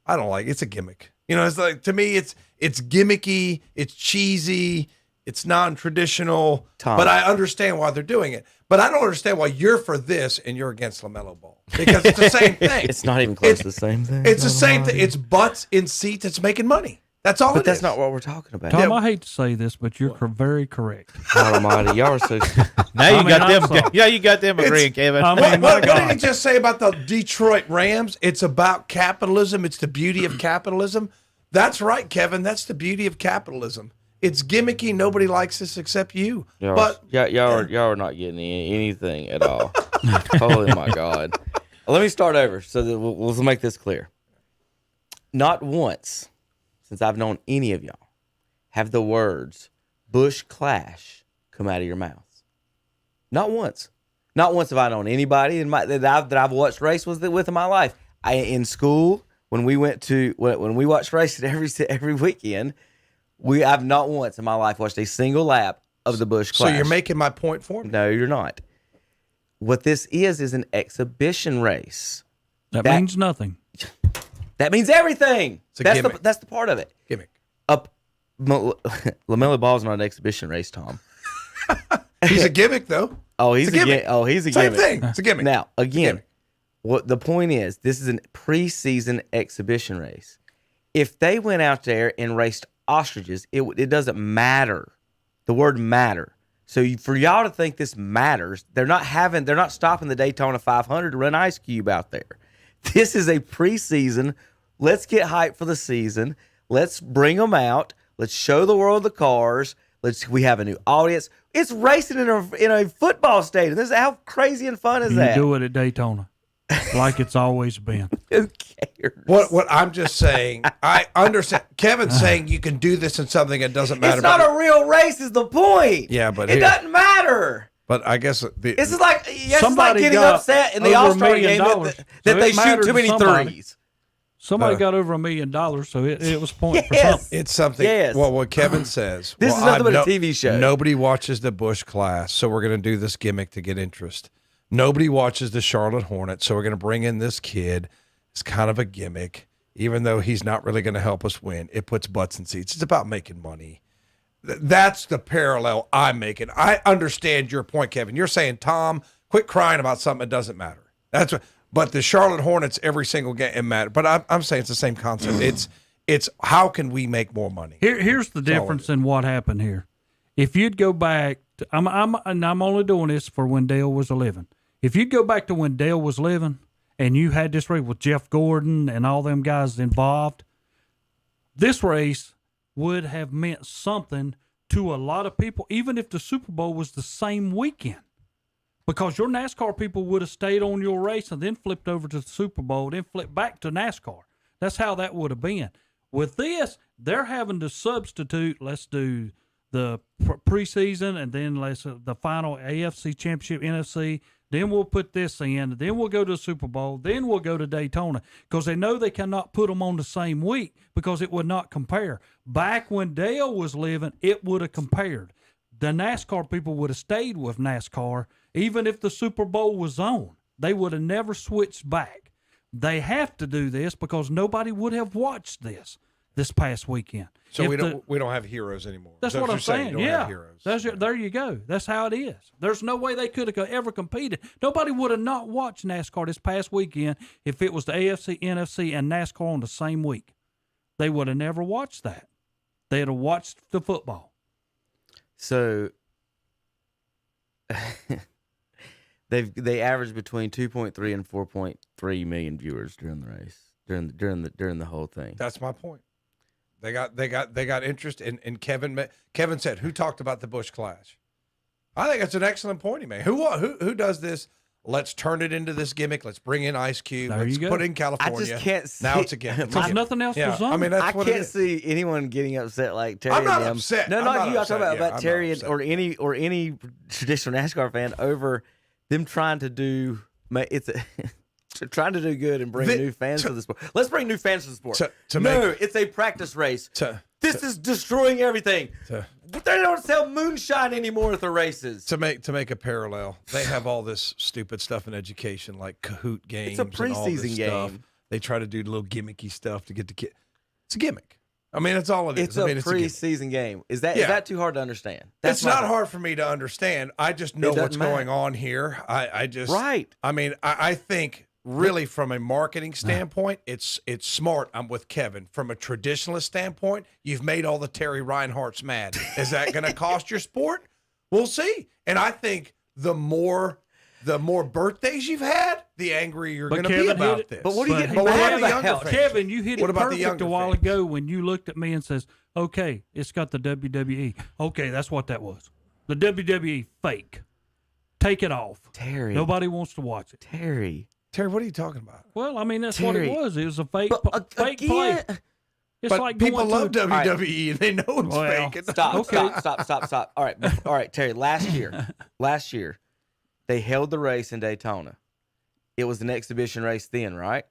I don't like it's a gimmick. It's like, to me, it's gimmicky, it's cheesy, it's non-traditional. Tom. But I understand why they're doing it. But I don't understand why you're for this and you're against LaMelo Ball, because it's the same thing. It's not even close to the same thing. It's the same thing. It's butts in seats. It's making money. That's all. But that's not what we're talking about. Tom, I hate to say this, but you're very correct. God Almighty, y'all are so. Now you got them agreeing, Kevin. What did he just say about the Detroit Rams? It's about capitalism. It's the beauty of capitalism. That's right, Kevin. That's the beauty of capitalism. It's gimmicky. Nobody likes this except you. Y'all are not getting anything at all. Holy my God! Let me start over so that we'll make this clear. Not once since I've known any of y'all have the words "Bush Clash" come out of your mouths. Not once. Not once have I known anybody that I've watched race with in my life. In school, when we watched races every weekend, I've not once in my life watched a single lap of the Bush Clash. So you're making my point for me? No, you're not. What this is an exhibition race. That means nothing. That means everything. It's a gimmick. That's the part of it. Gimmick. LaMelo Ball's not an exhibition race, Tom. He's a gimmick, though. Oh, he's It's a gimmick. He's a Same gimmick. thing. It's a gimmick. Now, again, what the point is, this is a preseason exhibition race. If they went out there and raced ostriches, it doesn't matter. The word matter. So for y'all to think this matters, they're not stopping the Daytona 500 to run Ice Cube out there. This is a preseason. Let's get hyped for the season. Let's bring them out. Let's show the world the cars. We have a new audience. It's racing in a football stadium. How crazy and fun is that? You do it at Daytona, like it's always been. Who cares? What I'm just saying, I understand. Kevin's saying you can do this in something that doesn't matter. It's not a real race is the point. Yeah, but it doesn't matter. But I guess This is like getting upset in the All-Star game that they shoot too many threes. Somebody got over $1 million, so it was pointing for Yes. something. It's something. Yes. Well, what Kevin says. This is nothing but a TV show. Nobody watches the Bush Clash, so we're going to do this gimmick to get interest. Nobody watches the Charlotte Hornets, so we're going to bring in this kid. It's kind of a gimmick, even though he's not really going to help us win. It puts butts in seats. It's about making money. That's the parallel I'm making. I understand your point, Kevin. You're saying, Tom, quit crying about something that doesn't matter. That's what. But the Charlotte Hornets, every single game, it matters. But I'm saying it's the same concept. It's how can we make more money? Here's the difference in what happened here. If you'd go back, I'm only doing this for when Dale was living. If you'd go back to when Dale was living, and you had this race with Jeff Gordon and all them guys involved, this race would have meant something to a lot of people, even if the Super Bowl was the same weekend. Because your NASCAR people would have stayed on your race and then flipped over to the Super Bowl, then flipped back to NASCAR. That's how that would have been. With this, they're having to substitute. Let's do the preseason and then the final AFC Championship, NFC. Then we'll put this in. Then we'll go to the Super Bowl. Then we'll go to Daytona because they know they cannot put them on the same week because it would not compare. Back when Dale was living, it would have compared. The NASCAR people would have stayed with NASCAR even if the Super Bowl was on. They would have never switched back. They have to do this because nobody would have watched this past weekend. So we don't have heroes anymore. That's what I'm saying. Yeah, there you go. That's how it is. There's no way they could have ever competed. Nobody would have not watched NASCAR this past weekend if it was the AFC, NFC, and NASCAR on the same week. They would have never watched that. They'd have watched the football. So they average between 2.3 and 4.3 million viewers during the race, during the whole thing. That's my point. They got interest, and Kevin said, who talked about the Bush Clash? I think that's an excellent point he made. Who does this? Let's turn it into this gimmick. Let's bring in Ice Cube. There Let's you go. put in California. I just can't see. Now it's a gimmick. There's nothing else Yeah, was on. I mean, that's I what it can't is. see anyone getting upset like Terry. I'm not and them. upset. No, I'm not not you. I'm upset. talking Yeah, about I'm Terry not or any traditional NASCAR fan over them trying to do. Trying to do good and bring new fans to the sport. Let's bring new fans to the sport. It's a practice race. This is destroying everything. But they don't sell moonshine anymore at the races. To make a parallel, they have all this stupid stuff in education, like Kahoot games. It's a and all this preseason stuff. game. They try to do little gimmicky stuff to get the kid. It's a gimmick. I mean, that's all it is. It's I mean, a preseason game. Is that too hard to understand? It's not hard for me to understand. I just know what's going on here. I just right. I mean, I think really from a marketing standpoint, it's smart. I'm with Kevin. From a traditionalist standpoint, you've made all the Terry Reinhardts mad. Is that going to cost your sport? We'll see. And I think the more birthdays you've had, the angrier you're going to be about this. But what are you getting what mad about the younger about? fans? Kevin, you hit What it about the perfect younger a while fans? ago when you looked at me and says, okay, it's got the WWE. Okay, that's what that was. The WWE fake. Take it off. Terry. Nobody wants to watch it. Terry, what are you talking about? Well, I mean, that's what Terry. it was. It was a fake, fake again- play. It's But like people going love to, WWE and they know it's Well, fake. Stop. All right, Terry. Last year, they held the race in Daytona. It was an exhibition race then, right?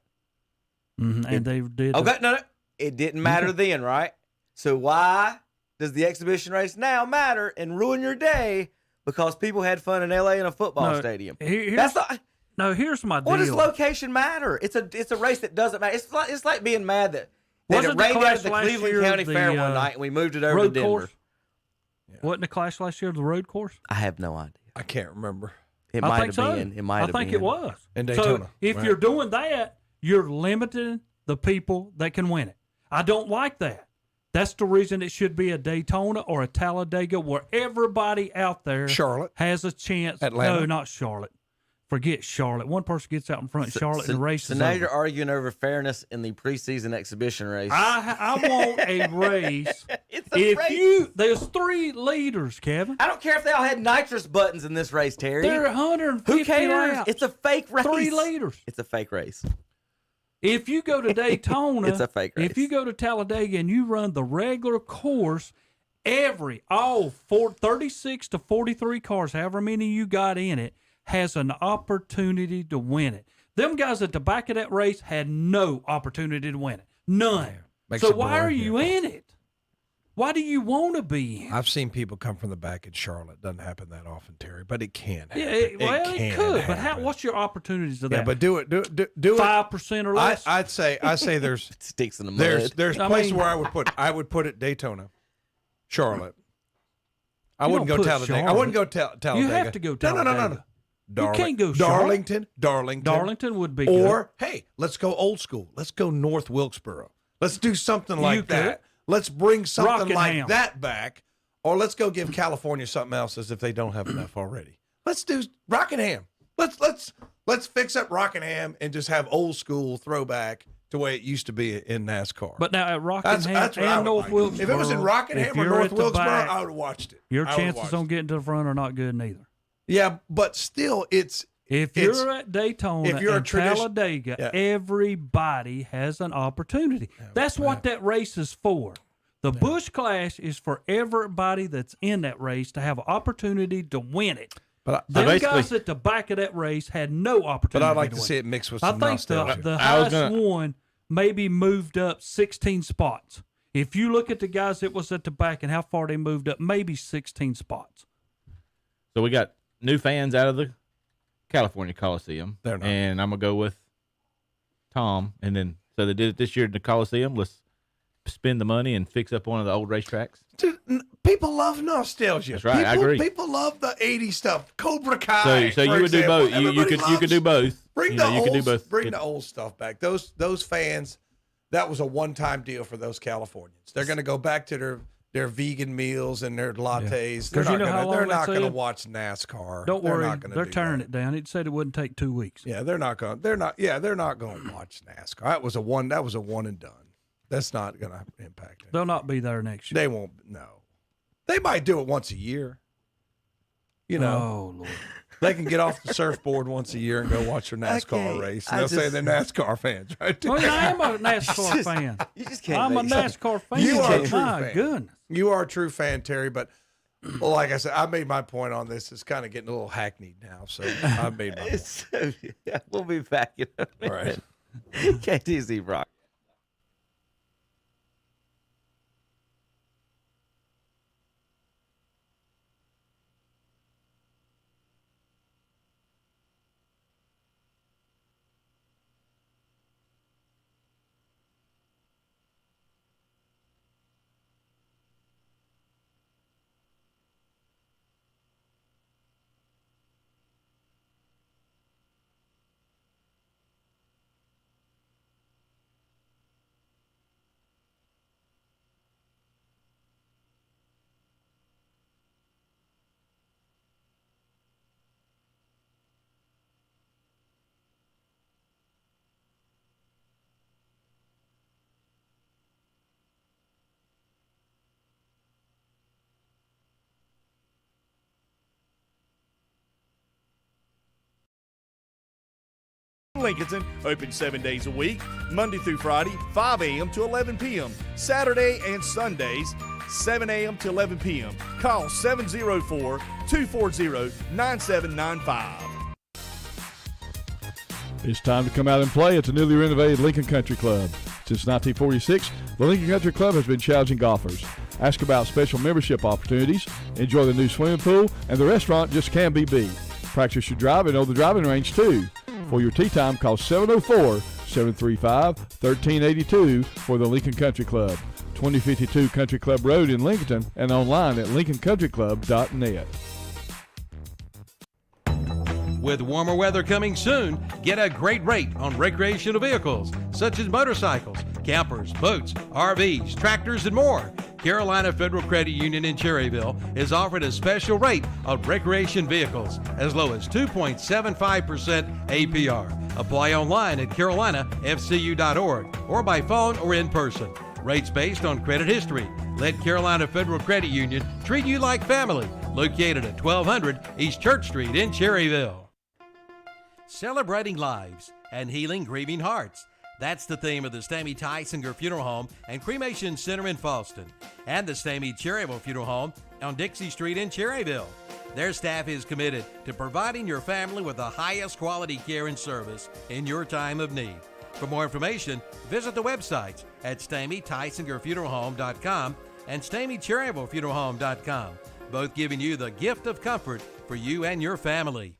And they did. Okay, no. It didn't matter then, right? So why does the exhibition race now matter and ruin your day? Because people had fun in LA in a football stadium. Here's my deal. What does location matter? It's a race that doesn't matter. It's like being mad that it Wasn't the rained out clash at the last Cleveland year County the, Fair one night and we moved it over road to Denver. course? Wasn't the clash last year the road course? I have no idea. I can't remember. It I might think have so. been. It might have been. I think it was. In Daytona. So if Right. you're doing that, you're limiting the people that can win it. I don't like that. That's the reason it should be a Daytona or a Talladega where everybody out there Charlotte. has a chance. Atlanta. No, not Charlotte. Forget Charlotte. One person gets out in front of Charlotte and the race So is now over. you're arguing over fairness in the preseason exhibition race. I want a race. It's a race. There's 3 leaders, Kevin. I don't care if they all had nitrous buttons in this race, Terry. There are 150 Who cares? laps. It's a fake race. 3 leaders. It's a fake race. If you go to Daytona, It's a fake race. If you go to Talladega and you run the regular course, all 36 to 43 cars, however many you got in it, has an opportunity to win it. Them guys at the back of that race had no opportunity to win it. None. Makes So it why are boring, you in it? Why do you want to be in? I've seen people come from the back in Charlotte. Doesn't happen that often, Terry, but it can happen. Yeah, it can could, but happen. what's your opportunities of that? Yeah, but do it. 5% or less. I say there's sticks in the mud. There's places where I would put it Daytona, Charlotte. I wouldn't go Talladega. I wouldn't go Talladega. You have to go Talladega. No. You can't go Charlotte. Darlington would be good. Or hey, let's go old school. Let's go North Wilkesboro. Let's do something like that. Let's bring something like that back. Or let's go give California something else as if they don't have enough already. Let's do Rockingham. Let's fix up Rockingham and just have old school throwback to the way it used to be in NASCAR. But now at Rockingham That's what I and would North like. Wilkesboro, If it was in Rockingham if or you're North at the Wilkesboro, back, I would have watched it. Your chances on getting to the front are not good neither. Yeah, but still, if you're at Daytona if you're and Talladega, everybody has an opportunity. That's what that race is for. The Busch Clash is for everybody that's in that race to have an opportunity to win it. But them guys at the back of that race had no opportunity. But I'd like to win see it mixed with I some think nostalgia. the highest one maybe moved up 16 spots. If you look at the guys that was at the back and how far they moved up, maybe 16 spots. So we got new fans out of the California Coliseum. They're not. And I'm going to go with Tom. And then, so they did it this year in the Coliseum. Let's spend the money and fix up one of the old racetracks. Dude, people love nostalgia. That's right. I agree. People love the '80s stuff. Cobra Kai. So you would do both. You could do both. Bring you could do both. Bring the old stuff back. Those fans. That was a one-time deal for those Californians. They're going to go back to their vegan meals and their lattes. Because you know how long they're not they going to said? watch NASCAR. Don't They're worry, not gonna they're do tearing that. it down. It said it wouldn't take 2 weeks. Yeah, they're not going to watch NASCAR. That was a one and done. That's not going to impact it. They'll not be there next year. They won't. No, they might do it once a year. you know, Oh, Lord. they can get off the surfboard once a year and go watch their NASCAR race. And they'll say they're NASCAR fans, right? Well, I am a NASCAR fan. You just can't. I'm a NASCAR fan. You are a true My fan. goodness. You are a true fan, Terry, but like I said, I made my point on this. It's kind of getting a little hackneyed now, so I made my point. We'll be back in a minute. All right. KTC Brock. Lincolnton, open 7 days a week, Monday through Friday, 5 a.m. to 11 p.m., Saturday and Sundays, 7 a.m. to 11 p.m. Call 704-240-9795. It's time to come out and play at the newly renovated Lincoln Country Club. Since 1946, the Lincoln Country Club has been challenging golfers. Ask about special membership opportunities, enjoy the new swimming pool, and the restaurant just can't be beat. Practice your drive and know the driving range, too. For your tee time, call 704-735-1382 for the Lincoln Country Club. 2052 Country Club Road in Lincoln and online at lincolncountryclub.net. With warmer weather coming soon, get a great rate on recreational vehicles such as motorcycles, campers, boats, RVs, tractors, and more. Carolina Federal Credit Union in Cherryville is offered a special rate on recreation vehicles as low as 2.75% APR. Apply online at carolinafcu.org or by phone or in person. Rates based on credit history. Let Carolina Federal Credit Union treat you like family. Located at 1200 East Church Street in Cherryville. Celebrating lives and healing grieving hearts. That's the theme of the Stamey Tysinger Funeral Home and Cremation Center in Falston and the Stamey Cherryville Funeral Home on Dixie Street in Cherryville. Their staff is committed to providing your family with the highest quality care and service in your time of need. For more information, visit the websites at StameyTysingerFuneralHome.com and StameyCherryvilleFuneralHome.com, both giving you the gift of comfort for you and your family.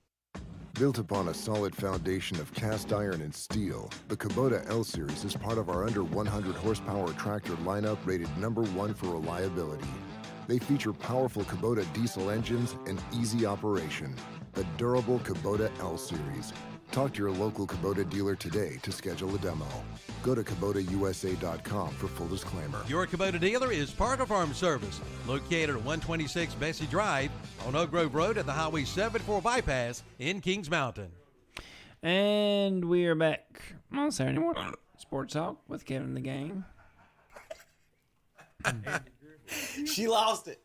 Built upon a solid foundation of cast iron and steel, the Kubota L Series is part of our under 100 horsepower tractor lineup rated #1 for reliability. They feature powerful Kubota diesel engines and easy operation. The durable Kubota L Series. Talk to your local Kubota dealer today to schedule a demo. Go to KubotaUSA.com for full disclaimer. Your Kubota dealer is Parker Farm Service, located at 126 Bessie Drive on Oak Grove Road at the Highway 74 bypass in Kings Mountain. And we are back on Saturday morning Sports Talk with Kevin the Gang. She lost it.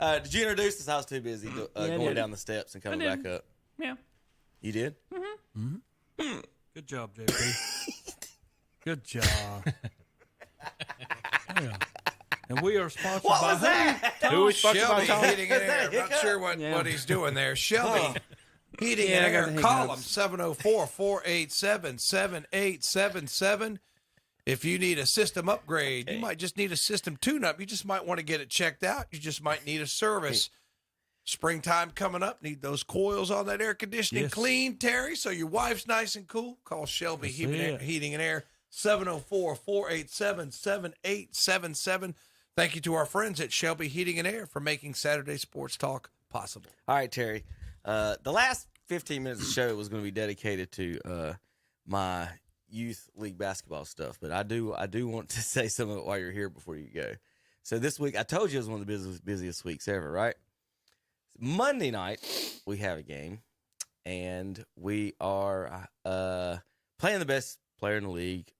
Did you introduce us? I was too busy going down the steps and coming back up. Yeah. You did? Mm-hmm. Good job, JP. Good job. Yeah. And we are sponsored What by was that? Who is Shelby sponsored by Heating and Air. I'm not sure what he's doing there. Shelby Heating Yeah, I and got Air. the Call them hiccups. 704-487-7877. If you need a system upgrade, you might just need a system tune-up. You just might want to get it checked out. You just might need a service. Springtime coming up. Need those coils on that air conditioning clean, Terry, so your wife's nice and cool. Call Shelby Heating and Air, 704-487-7877. Thank you to our friends at Shelby Heating and Air for making Saturday Sports Talk possible. All right, Terry. The last 15 minutes of the show was going to be dedicated to my youth league basketball stuff, but I do want to say some of it while you're here before you go. So this week, I told you it was one of the busiest weeks ever, right? Monday night, we have a game, and we are playing the best player in the league,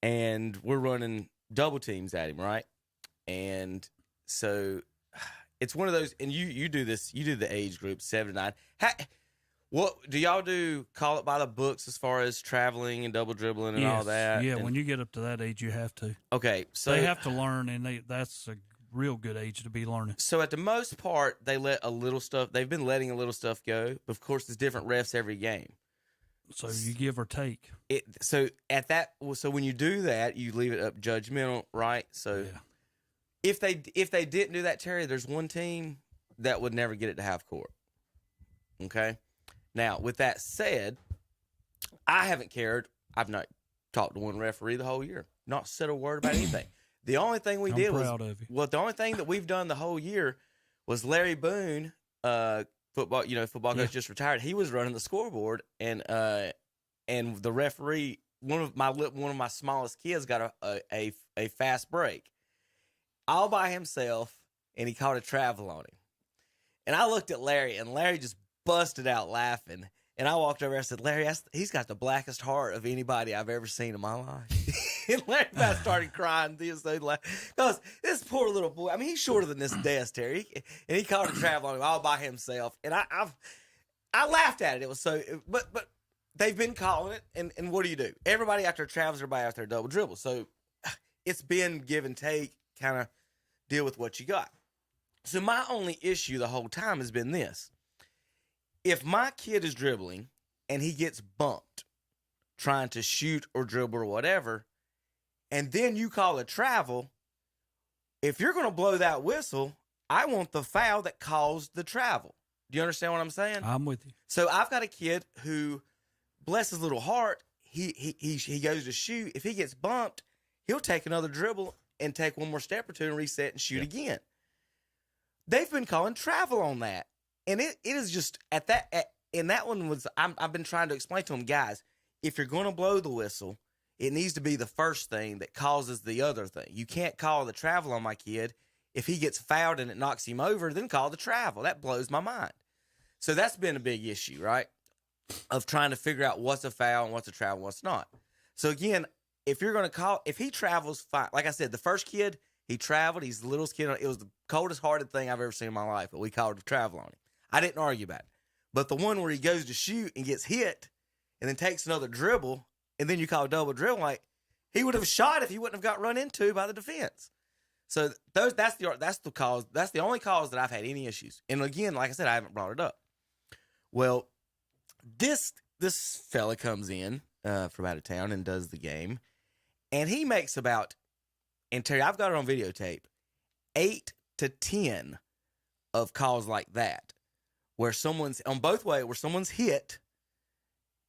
and we're running double teams at him, right? And so it's one of those, and you do this. You do the age group 7 to 9. What do y'all do? Call it by the books as far as traveling and double dribbling and all that. Yeah, and, when you get up to that age, you have to. Okay, so they have to learn, and that's a real good age to be learning. So at the most part, they let a little stuff. They've been letting a little stuff go. But of course, there's different refs every game. So you give or take. So when you do that, you leave it up judgmental, right? So if they didn't do that, Terry, there's one team that would never get it to half court. Okay. Now, with that said, I haven't cared. I've not talked to one referee the whole year. Not said a word about anything. The only thing we did was the only thing that we've done the whole year was Larry Boone, football coach, just retired. He was running the scoreboard, and the referee, one of my smallest kids got a fast break, all by himself, and he caught a travel on him. And I looked at Larry, and Larry just busted out laughing. And I walked over and said, Larry, he's got the blackest heart of anybody I've ever seen in my life. And Larry about started crying. Because this poor little boy, I mean, he's shorter than this desk, Terry. And he caught a travel on him all by himself. And I laughed at it. It was so, but they've been calling it. And what do? Everybody out there travels, everybody out there double dribble. So it's been give and take, kind of deal with what you got. So my only issue the whole time has been this. If my kid is dribbling and he gets bumped trying to shoot or dribble or whatever, and then you call a travel, if you're going to blow that whistle, I want the foul that caused the travel. Do you understand what I'm saying? I'm with you. So I've got a kid who, bless his little heart, he goes to shoot. If he gets bumped, he'll take another dribble and take one more step or two and reset and shoot again. They've been calling travel on that. And it is just I've been trying to explain to them, guys, if you're going to blow the whistle, it needs to be the first thing that causes the other thing. You can't call the travel on my kid. If he gets fouled and it knocks him over, then call the travel. That blows my mind. So that's been a big issue, right? Of trying to figure out what's a foul and what's a travel and what's not. So again, if you're going to if he travels, fine. Like I said, the first kid, he traveled. He's the littlest kid. It was the coldest hearted thing I've ever seen in my life, but we called a travel on him. I didn't argue about it. But the one where he goes to shoot and gets hit and then takes another dribble and then you call a double dribble, like he would have shot if he wouldn't have got run into by the defense. So that's the cause. That's the only cause that I've had any issues. And again, like I said, I haven't brought it up. Well, this fella comes in from out of town and does the game, and he makes about, and Terry, I've got it on videotape, 8 to 10 of calls like that. Where someone's on both ways, where someone's hit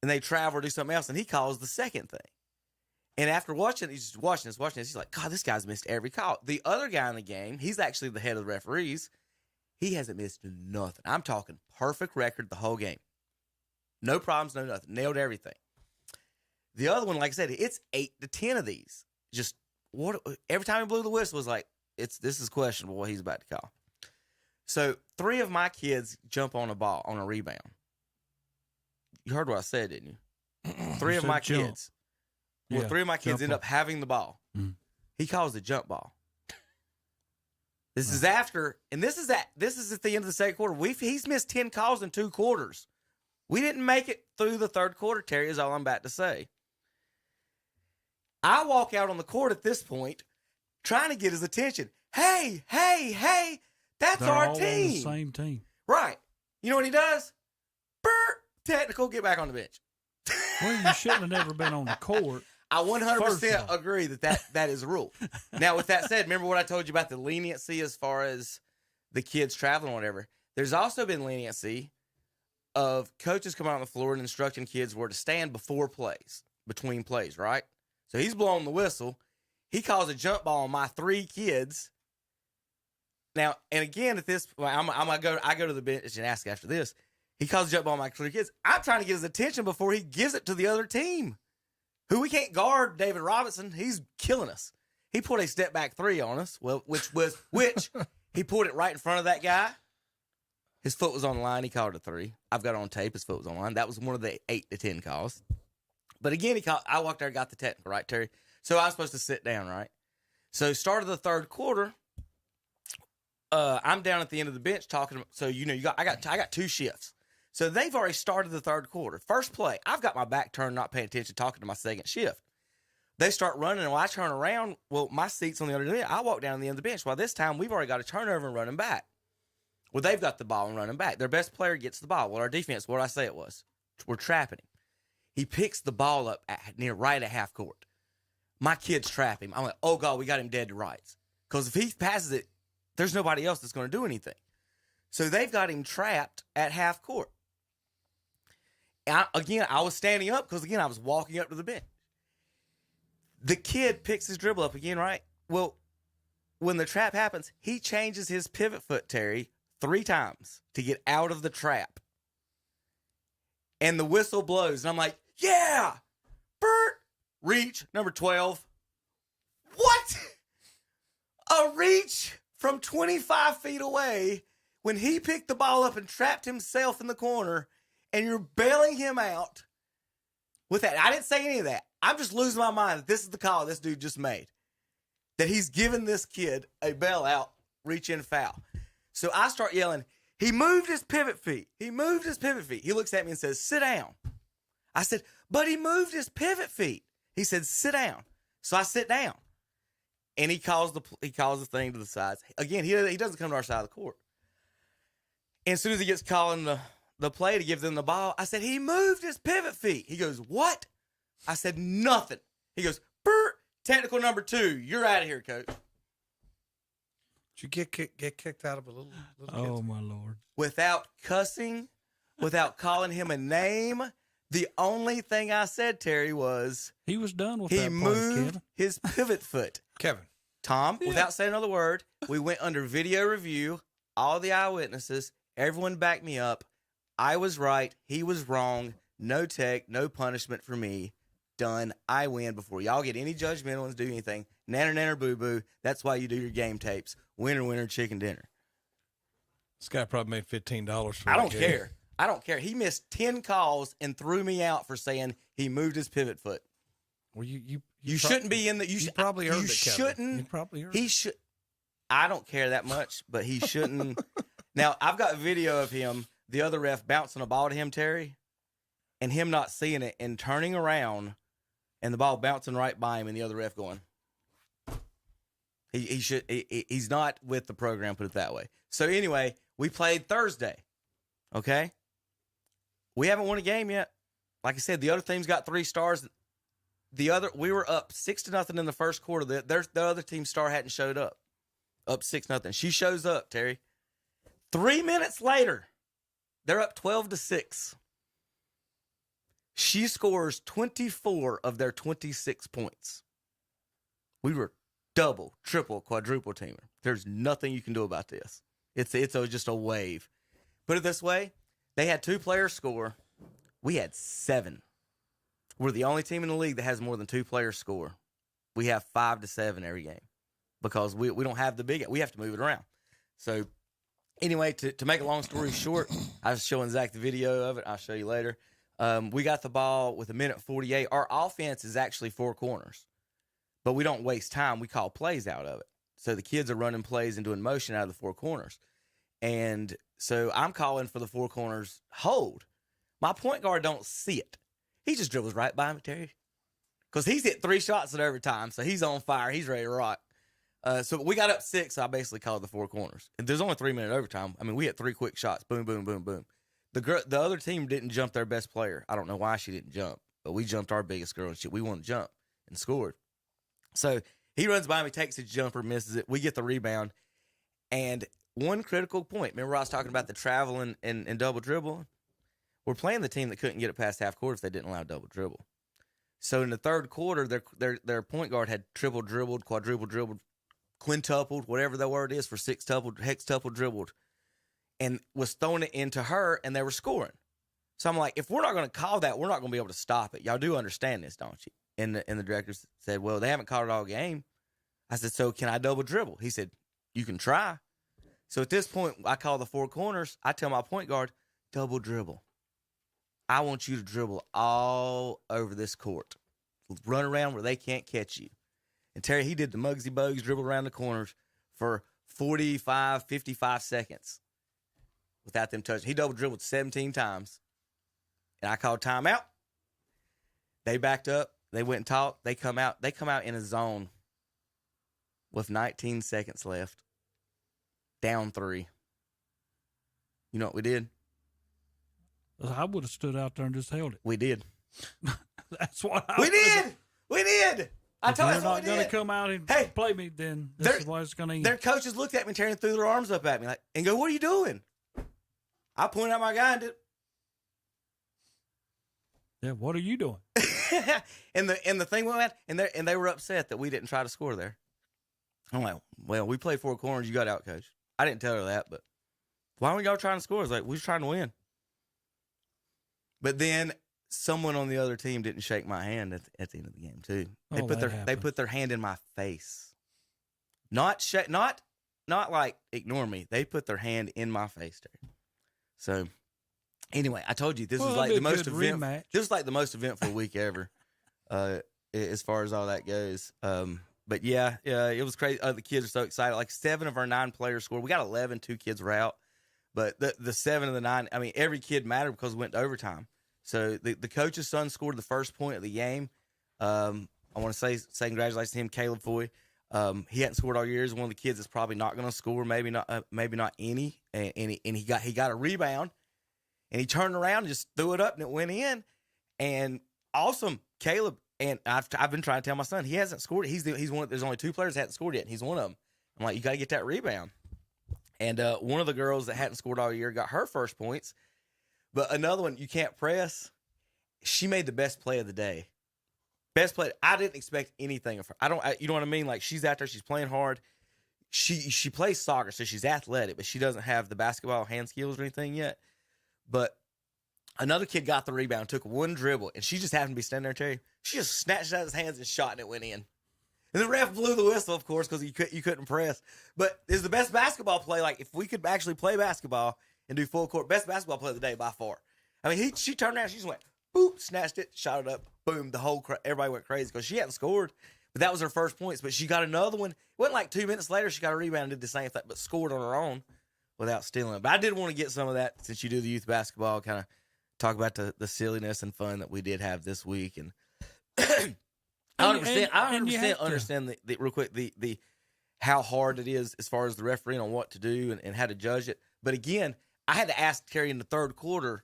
and they travel or do something else, and he calls the second thing. And after watching, he's just watching this. He's like, God, this guy's missed every call. The other guy in the game, he's actually the head of the referees. He hasn't missed nothing. I'm talking perfect record the whole game. No problems, no nothing. Nailed everything. The other one, like I said, it's 8 to 10 of these. Just every time he blew the whistle, was like, this is questionable what he's about to call. So 3 of my kids jump on a ball, on a rebound. You heard what I said, didn't you? 3 of my kids. Well, Yeah, 3 of my kids end up having the ball. Mm. He calls the jump ball. This is after, and this is at the end of the second quarter. He's missed 10 calls in 2 quarters. We didn't make it through the third quarter, Terry, is all I'm about to say. I walk out on the court at this point, trying to get his attention. Hey, that's They're our all team. on the same team. Right. You know what he does? Technical, get back on the bench. Well, you shouldn't have never been on the court. I 100% agree that is a rule. Now, with that said, remember what I told you about the leniency as far as the kids traveling or whatever? There's also been leniency of coaches coming out on the floor and instructing kids where to stand between plays, right? So he's blowing the whistle. He calls a jump ball on my 3 kids. Now, and again, at this point, I go to the bench and ask after this. He calls a jump ball on my 3 kids. I'm trying to get his attention before he gives it to the other team, who we can't guard. David Robinson, he's killing us. He pulled a step back 3 on us, which he pulled it right in front of that guy. His foot was on the line. He called it a 3. I've got it on tape. His foot was on the line. That was one of the 8 to 10 calls. But again, I walked there and got the technical, right, Terry? So I was supposed to sit down, right? So start of the third quarter, I'm down at the end of the bench talking. So I got 2 shifts. So they've already started the third quarter. First play, I've got my back turned, not paying attention, talking to my second shift. They start running, and when I turn around, well, my seat's on the other end. I walk down to the end of the bench. Well, this time we've already got a turnover and running back. Well, they've got the ball and running back. Their best player gets the ball. Well, our defense, what did I say it was? We're trapping him. He picks the ball up right at half court. My kids trap him. I'm like, oh, God, we got him dead to rights. Because if he passes it, there's nobody else that's going to do anything. So they've got him trapped at half court. I was standing up because, I was walking up to the bench. The kid picks his dribble up again, right? Well, when the trap happens, he changes his pivot foot, Terry, 3 times to get out of the trap. And the whistle blows, and I'm like, yeah, Bert, reach, number 12. What? A reach from 25 feet away when he picked the ball up and trapped himself in the corner, and you're bailing him out with that. I didn't say any of that. I'm just losing my mind that this is the call this dude just made. That he's giving this kid a bailout, reach-in foul. So I start yelling, he moved his pivot feet. He moved his pivot feet. He looks at me and says, sit down. I said, but he moved his pivot feet. He said, sit down. So I sit down. And he calls the thing to the sides. Again, he doesn't come to our side of the court. And as soon as he gets calling the play to give them the ball, I said, he moved his pivot feet. He goes, what? I said, nothing. He goes, Bert, technical number 2. You're out of here, coach. Did you get kicked out of a little Oh, my Lord. Without cussing, without calling him a name, the only thing I said, Terry, was he was done with he that moved his pivot foot. Kevin. Tom, without saying another word, we went under video review, all the eyewitnesses, everyone backed me up. I was right. He was wrong. No tech, no punishment for me. Done. I win before y'all get any judgmental ones do anything. Nanner, nanner, boo-boo. That's why you do your game tapes. Winner, winner, chicken dinner. This guy probably made $15 for I don't care. I don't care. He missed 10 calls and threw me out for saying he moved his pivot foot. Well, you shouldn't be in the. You probably heard you it, Kevin. shouldn't. You probably heard he should. I don't care that much, but he shouldn't. Now I've got video of him, the other ref bouncing a ball to him, Terry, and him not seeing it and turning around, and the ball bouncing right by him, and the other ref going. He should. He's not with the program. Put it that way. So anyway, we played Thursday. Okay. We haven't won a game yet. Like I said, the other team's got 3 stars. We were up 6-0 in the first quarter. The other team's star hadn't showed up. Up 6-0. She shows up, Terry. 3 minutes later, they're up 12-6. She scores 24 of their 26 points. We were double, triple, quadruple teamer. There's nothing you can do about this. It's just a wave. Put it this way, they had 2 players score. We had 7. We're the only team in the league that has more than 2 players score. We have 5 to 7 every game because we don't have the big. We have to move it around. So anyway, to make a long story short, I was showing Zach the video of it. I'll show you later. We got the ball with 1:48. Our offense is actually 4 corners, but we don't waste time. We call plays out of it. So the kids are running plays and doing motion out of the 4 corners. And so I'm calling for the 4 corners hold. My point guard don't see it. He just dribbles right by me, Terry. Because he's hit 3 shots at every time, so he's on fire. He's ready to rock. So we got up 6, so I basically called the 4 corners. And there's only 3-minute overtime. I mean, we had 3 quick shots. Boom, boom, boom, boom. The other team didn't jump their best player. I don't know why she didn't jump, but we jumped our biggest girl and shit. We wanted to jump and scored. So he runs by me, takes his jumper, misses it. We get the rebound. And one critical point. Remember I was talking about the travel and double dribble? We're playing the team that couldn't get it past half court if they didn't allow double dribble. So in the third quarter, their point guard had triple dribbled, quadruple dribbled, quintupled, whatever the word is for sextuple, hextuple dribbled, and was throwing it into her, and they were scoring. So I'm like, if we're not going to call that, we're not going to be able to stop it. Y'all do understand this, don't you? And the director said, well, they haven't called it all game. I said, so can I double dribble? He said, you can try. So at this point, I call the 4 corners. I tell my point guard, double dribble. I want you to dribble all over this court. Run around where they can't catch you. And Terry, he did the Muggsy Bogues, dribbled around the corners for 45, 55 seconds without them touching. He double dribbled 17 times. And I called timeout. They backed up. They went and talked. They come out in a zone with 19 seconds left. Down 3. You know what we did? I would have stood out there and just held it. We did. That's what We did. I If told you you're that's what not we going to did. come out and play me, then this is what it's going to end. Their coaches looked at me, and threw their arms up at me, and go, "What are you doing?" I pointed out my guy and did. Yeah, what are you doing? and the thing went, and they were upset that we didn't try to score there. I'm like, well, we played 4 corners. You got out coached. I didn't tell her that, but why weren't y'all trying to score? It's like, we was trying to win. But then someone on the other team didn't shake my hand at the end of the game too. They put their hand in my face. Not like ignore me. They put their hand in my face there. So anyway, I told you this was like the most eventful. This was like the most eventful week ever, as far as all that goes. But yeah, it was crazy. The kids are so excited. Like 7 of our 9 players scored. We got 11. 2 kids were out, but the 7 of the 9. I mean, every kid mattered because we went to overtime. So the coach's son scored the first point of the game. I want to say congratulations to him, Caleb Foy. He hadn't scored all year. He's one of the kids that's probably not going to score, maybe not any. And he got a rebound, and he turned around and just threw it up, and it went in. And awesome, Caleb. And I've been trying to tell my son he hasn't scored. He's one. There's only 2 players that hadn't scored yet, and he's one of them. I'm like, you got to get that rebound. And one of the girls that hadn't scored all year got her first points, but another one you can't press. She made the best play of the day. Best play. I didn't expect anything of her. You know what I mean? Like, she's out there, she's playing hard. She plays soccer, so she's athletic, but she doesn't have the basketball hand skills or anything yet. But another kid got the rebound, took one dribble, and she just happened to be standing there, Terry. She just snatched it out of his hands and shot, and it went in. And the ref blew the whistle, of course, because you couldn't press. But it's the best basketball play. Like, if we could actually play basketball and do full court, best basketball play of the day by far. I mean, she turned around, she just went, boop, snatched it, shot it up, boom. Everybody went crazy because she hadn't scored, but that was her first points. But she got another one. It wasn't like 2 minutes later, she got a rebound and did the same thing, but scored on her own without stealing it. But I did want to get some of that since you do the youth basketball, kind of talk about the silliness and fun that we did have this week. And I understand the real quick the how hard it is as far as the refereeing on what to do and how to judge it. But again, I had to ask Terry in the third quarter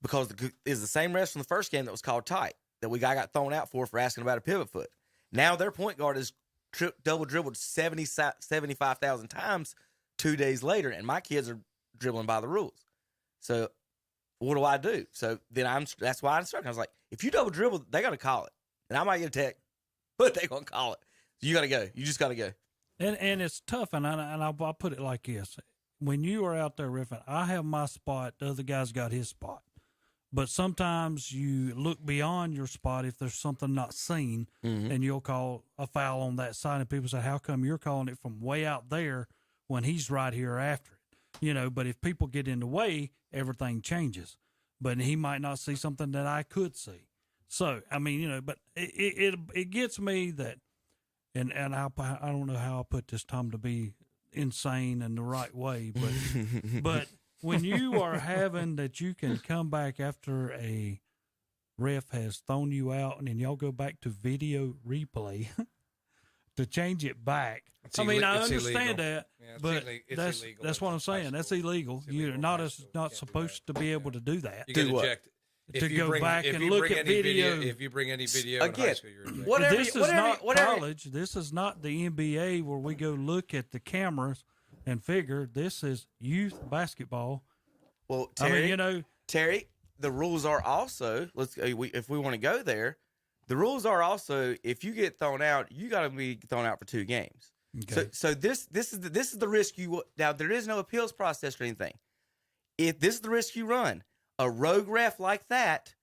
because it's the same refs from the first game that was called tight that we got thrown out for asking about a pivot foot. Now their point guard is double dribbled 75,000 times 2 days later, and my kids are dribbling by the rules. So what do I do? So then that's why I instructed. I was like, if you double dribble, they got to call it. And I might get a tech, but they going to call it. So you got to go. You just got to go. And it's tough, and I'll put it like this. When you are out there riffing, I have my spot, the other guy's got his spot. But sometimes you look beyond your spot if there's something not seen, and you'll call a foul on that side, and people say, how come you're calling it from way out there when he's right here after it? But if people get in the way, everything changes. But he might not see something that I could see. So, I mean, but it gets me that, and I don't know how I put this, Tom, to be insane in the right way, but when you are having that you can come back after a ref has thrown you out and then y'all go back to video replay to change it back. I understand that, but that's what I'm saying. That's illegal. You're not supposed to be able to do that. You get ejected. To go back and look at video. If you bring any video in high school, you're ejected. This is not college. This is not the NBA where we go look at the cameras and figure this is youth basketball. Well, Terry, Terry, the rules are also, if we want to go there, the rules are also, if you get thrown out, you got to be thrown out for 2 games. Okay. So this is the risk now there is no appeals process or anything. If this is the risk you run, a rogue ref like that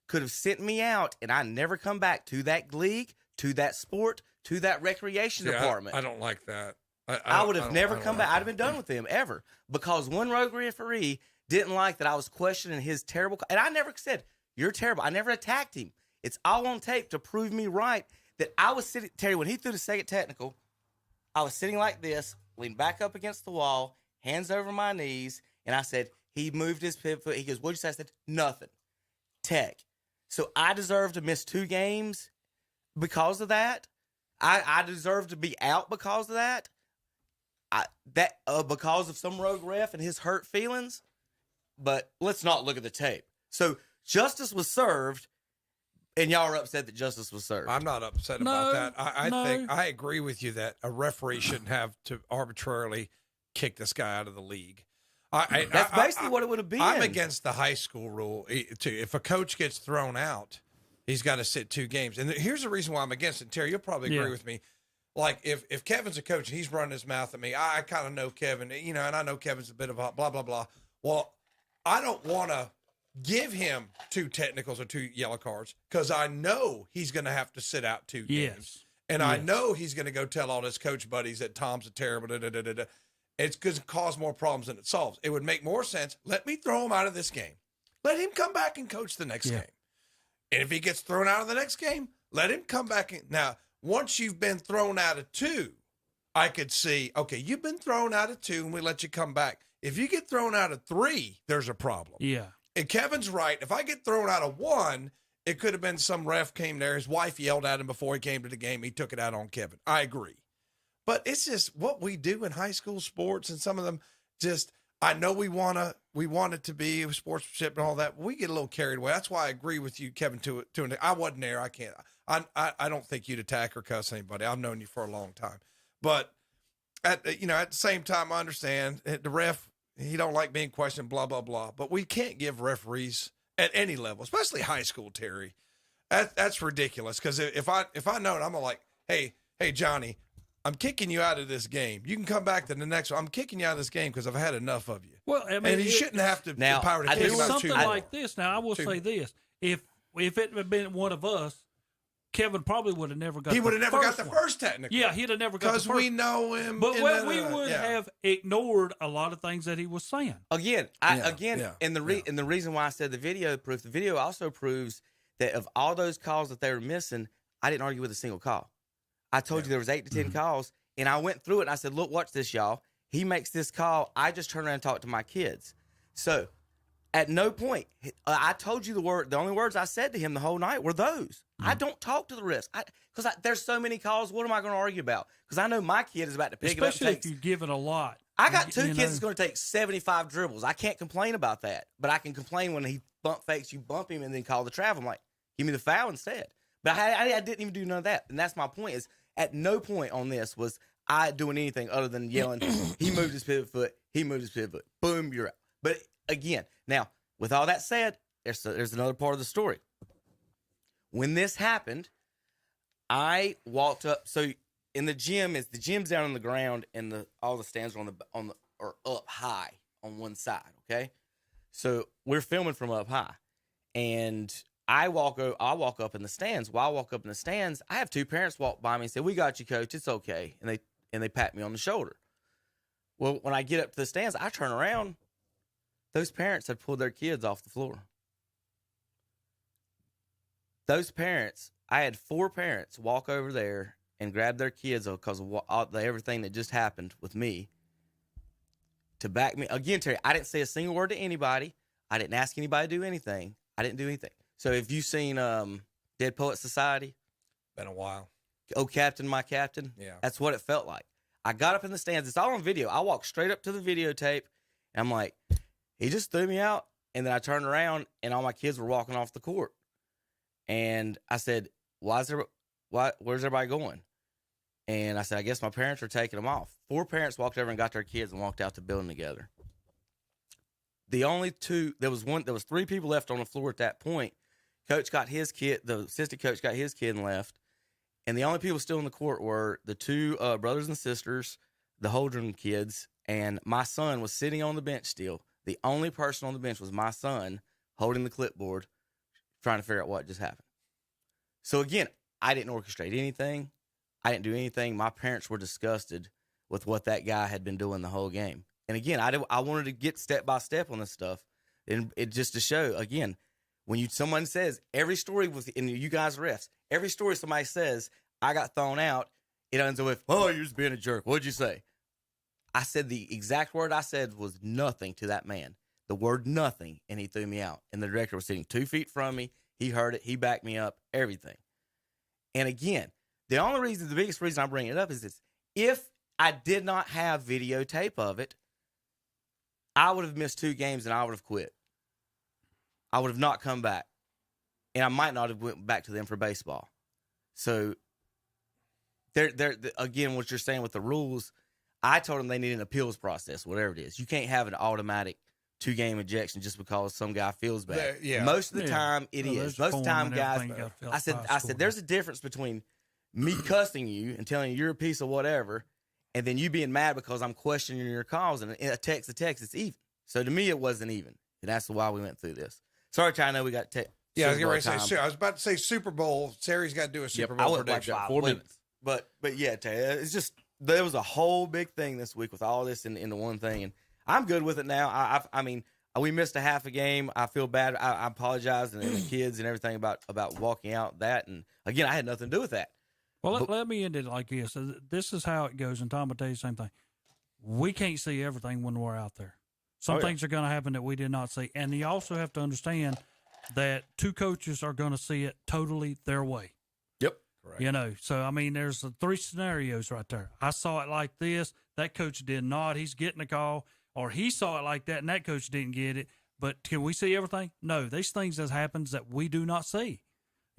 could have sent me out and I never come back to that league, to that sport, to that recreation department. I don't like that. I would have never come back. I'd have been done with him ever because one rogue referee didn't like that I was questioning his terrible. And I never said, you're terrible. I never attacked him. It's all on tape to prove me right that I was sitting. Terry, when he threw the second technical, I was sitting like this, leaned back up against the wall, hands over my knees, and I said, he moved his pivot foot. He goes, what'd you say? I said, nothing. Tech. So I deserve to miss 2 games because of that. I deserve to be out because of that. Because of some rogue ref and his hurt feelings. But let's not look at the tape. So justice was served, and y'all are upset that justice was served. I'm not upset about that. I think I agree with you that a referee shouldn't have to arbitrarily kick this guy out of the league. That's basically what it would have been. I'm against the high school rule too. If a coach gets thrown out, he's got to sit 2 games. And here's the reason why I'm against it. Terry, you'll probably agree with me. Like if Kevin's a coach and he's running his mouth at me, I kind of know Kevin, and I know Kevin's a bit of a blah blah blah. Well, I don't want to give him 2 technicals or 2 yellow cards because I know he's going to have to sit out 2 games. And I know he's going to go tell all his coach buddies that Tom's a terrible It's going to cause more problems than it solves. It would make more sense. Let me throw him out of this game. Let him come back and coach the next game. And if he gets thrown out of the next game, let him come back. Now, once you've been thrown out of 2, I could see, okay, you've been thrown out of 2 and we let you come back. If you get thrown out of 3, there's a problem. Yeah. And Kevin's right. If I get thrown out of 1, it could have been some ref came there. His wife yelled at him before he came to the game. He took it out on Kevin. I agree. But it's just what we do in high school sports, and some of them just, I know we want it to be sportsmanship and all that. We get a little carried away. That's why I agree with you, Kevin, to I wasn't there. I can't. I don't think you'd attack or cuss anybody. I've known you for a long time. But at the same time, I understand the ref, he don't like being questioned, blah, blah, blah. But we can't give referees at any level, especially high school, Terry. That's ridiculous. Because if I know it, I'm like, hey, Johnny, I'm kicking you out of this game. You can come back to the next one. I'm kicking you out of this game because I've had enough of you. Well, I mean, and you shouldn't have to the power to kick him out something like this. Now, I will say this: if it had been one of us, Kevin probably would have never got. He would have never got the one. first technical. Yeah, he'd have never got the first. Because we know him. But we would have ignored a lot of things that he was saying. And the reason why I said the video also proves that of all those calls that they were missing, I didn't argue with a single call. I told you there was 8 to 10 calls, and I went through it, and I said, look, watch this, y'all. He makes this call. I just turn around and talk to my kids. So at no point, I told you the only words I said to him the whole night were those. I don't talk to the rest. Because there's so many calls, what am I going to argue about? Because I know my kid is about to pick it up. Especially if you give it a lot. I got 2 kids that's going to take 75 dribbles. I can't complain about that. But I can complain when he bump fakes, you bump him, and then call the travel. I'm like, give me the foul instead. But I didn't even do none of that. And that's my point is, at no point on this was I doing anything other than yelling, he moved his pivot foot, he moved his pivot foot. Boom, you're out. But again, now, with all that said, there's another part of the story. When this happened, I walked up. So in the gym's down on the ground, and all the stands are are up high on one side. Okay, so we're filming from up high, and I walk up in the stands. While I walk up in the stands, I have 2 parents walk by me and say, "We got you, coach. It's okay." And they pat me on the shoulder. Well, when I get up to the stands, I turn around. Those parents had pulled their kids off the floor. Those parents, I had 4 parents walk over there and grab their kids because of everything that just happened with me to back me. Again, Terry, I didn't say a single word to anybody. I didn't ask anybody to do anything. I didn't do anything. So have you seen Dead Poet Society? Been a while. Oh, Captain, My Captain? Yeah. That's what it felt like. I got up in the stands. It's all on video. I walked straight up to the videotape, and I'm like, he just threw me out. And then I turned around, and all my kids were walking off the court. And I said, where's everybody going? And I said, I guess my parents are taking them off. 4 parents walked over and got their kids and walked out the building together. The only 2, there was 3 people left on the floor at that point. Coach got his kid, the assistant coach got his kid and left. And the only people still in the court were the 2 brothers and sisters, the Holdren kids, and my son was sitting on the bench still. The only person on the bench was my son holding the clipboard, trying to figure out what just happened. So again, I didn't orchestrate anything. I didn't do anything. My parents were disgusted with what that guy had been doing the whole game. And again, I wanted to get step by step on this stuff. And it just to show, again, when someone says every story and you guys refs, every story somebody says, I got thrown out, it ends up with, oh, you're just being a jerk. What'd you say? I said the exact word I said was nothing to that man. The word nothing, and he threw me out. And the director was sitting 2 feet from me. He heard it. He backed me up, everything. And again, the biggest reason I bring it up is this. If I did not have videotape of it, I would have missed 2 games and I would have quit. I would have not come back. And I might not have went back to them for baseball. So, again, what you're saying with the rules, I told them they need an appeals process, whatever it is. You can't have an automatic 2-game ejection just because some guy feels bad. Most of the time, it is. Most of the time, guys, I said, there's a difference between me cussing you and telling you you're a piece of whatever, and then you being mad because I'm questioning your calls, and a text, it's even. So to me, it wasn't even, and that's why we went through this. Sorry, Ty, I know we got I was about to say Super Bowl. Terry's got to do a Super Bowl prediction. Like 4 minutes. But yeah, Terry, it's just there was a whole big thing this week with all this in the one thing, and I'm good with it now. I mean, we missed a half a game. I feel bad. I apologize, and the kids and everything about walking out that. And again, I had nothing to do with that. Well, let me end it like this. This is how it goes, and Tom will tell you the same thing. We can't see everything when we're out there. Some things are going to happen that we did not see. And you also have to understand that 2 coaches are going to see it totally their way. Yep. Correct. So, I mean, there's 3 scenarios right there. I saw it like this. That coach did not. He's getting a call. Or he saw it like that, and that coach didn't get it. But can we see everything? No. There's things that happens that we do not see.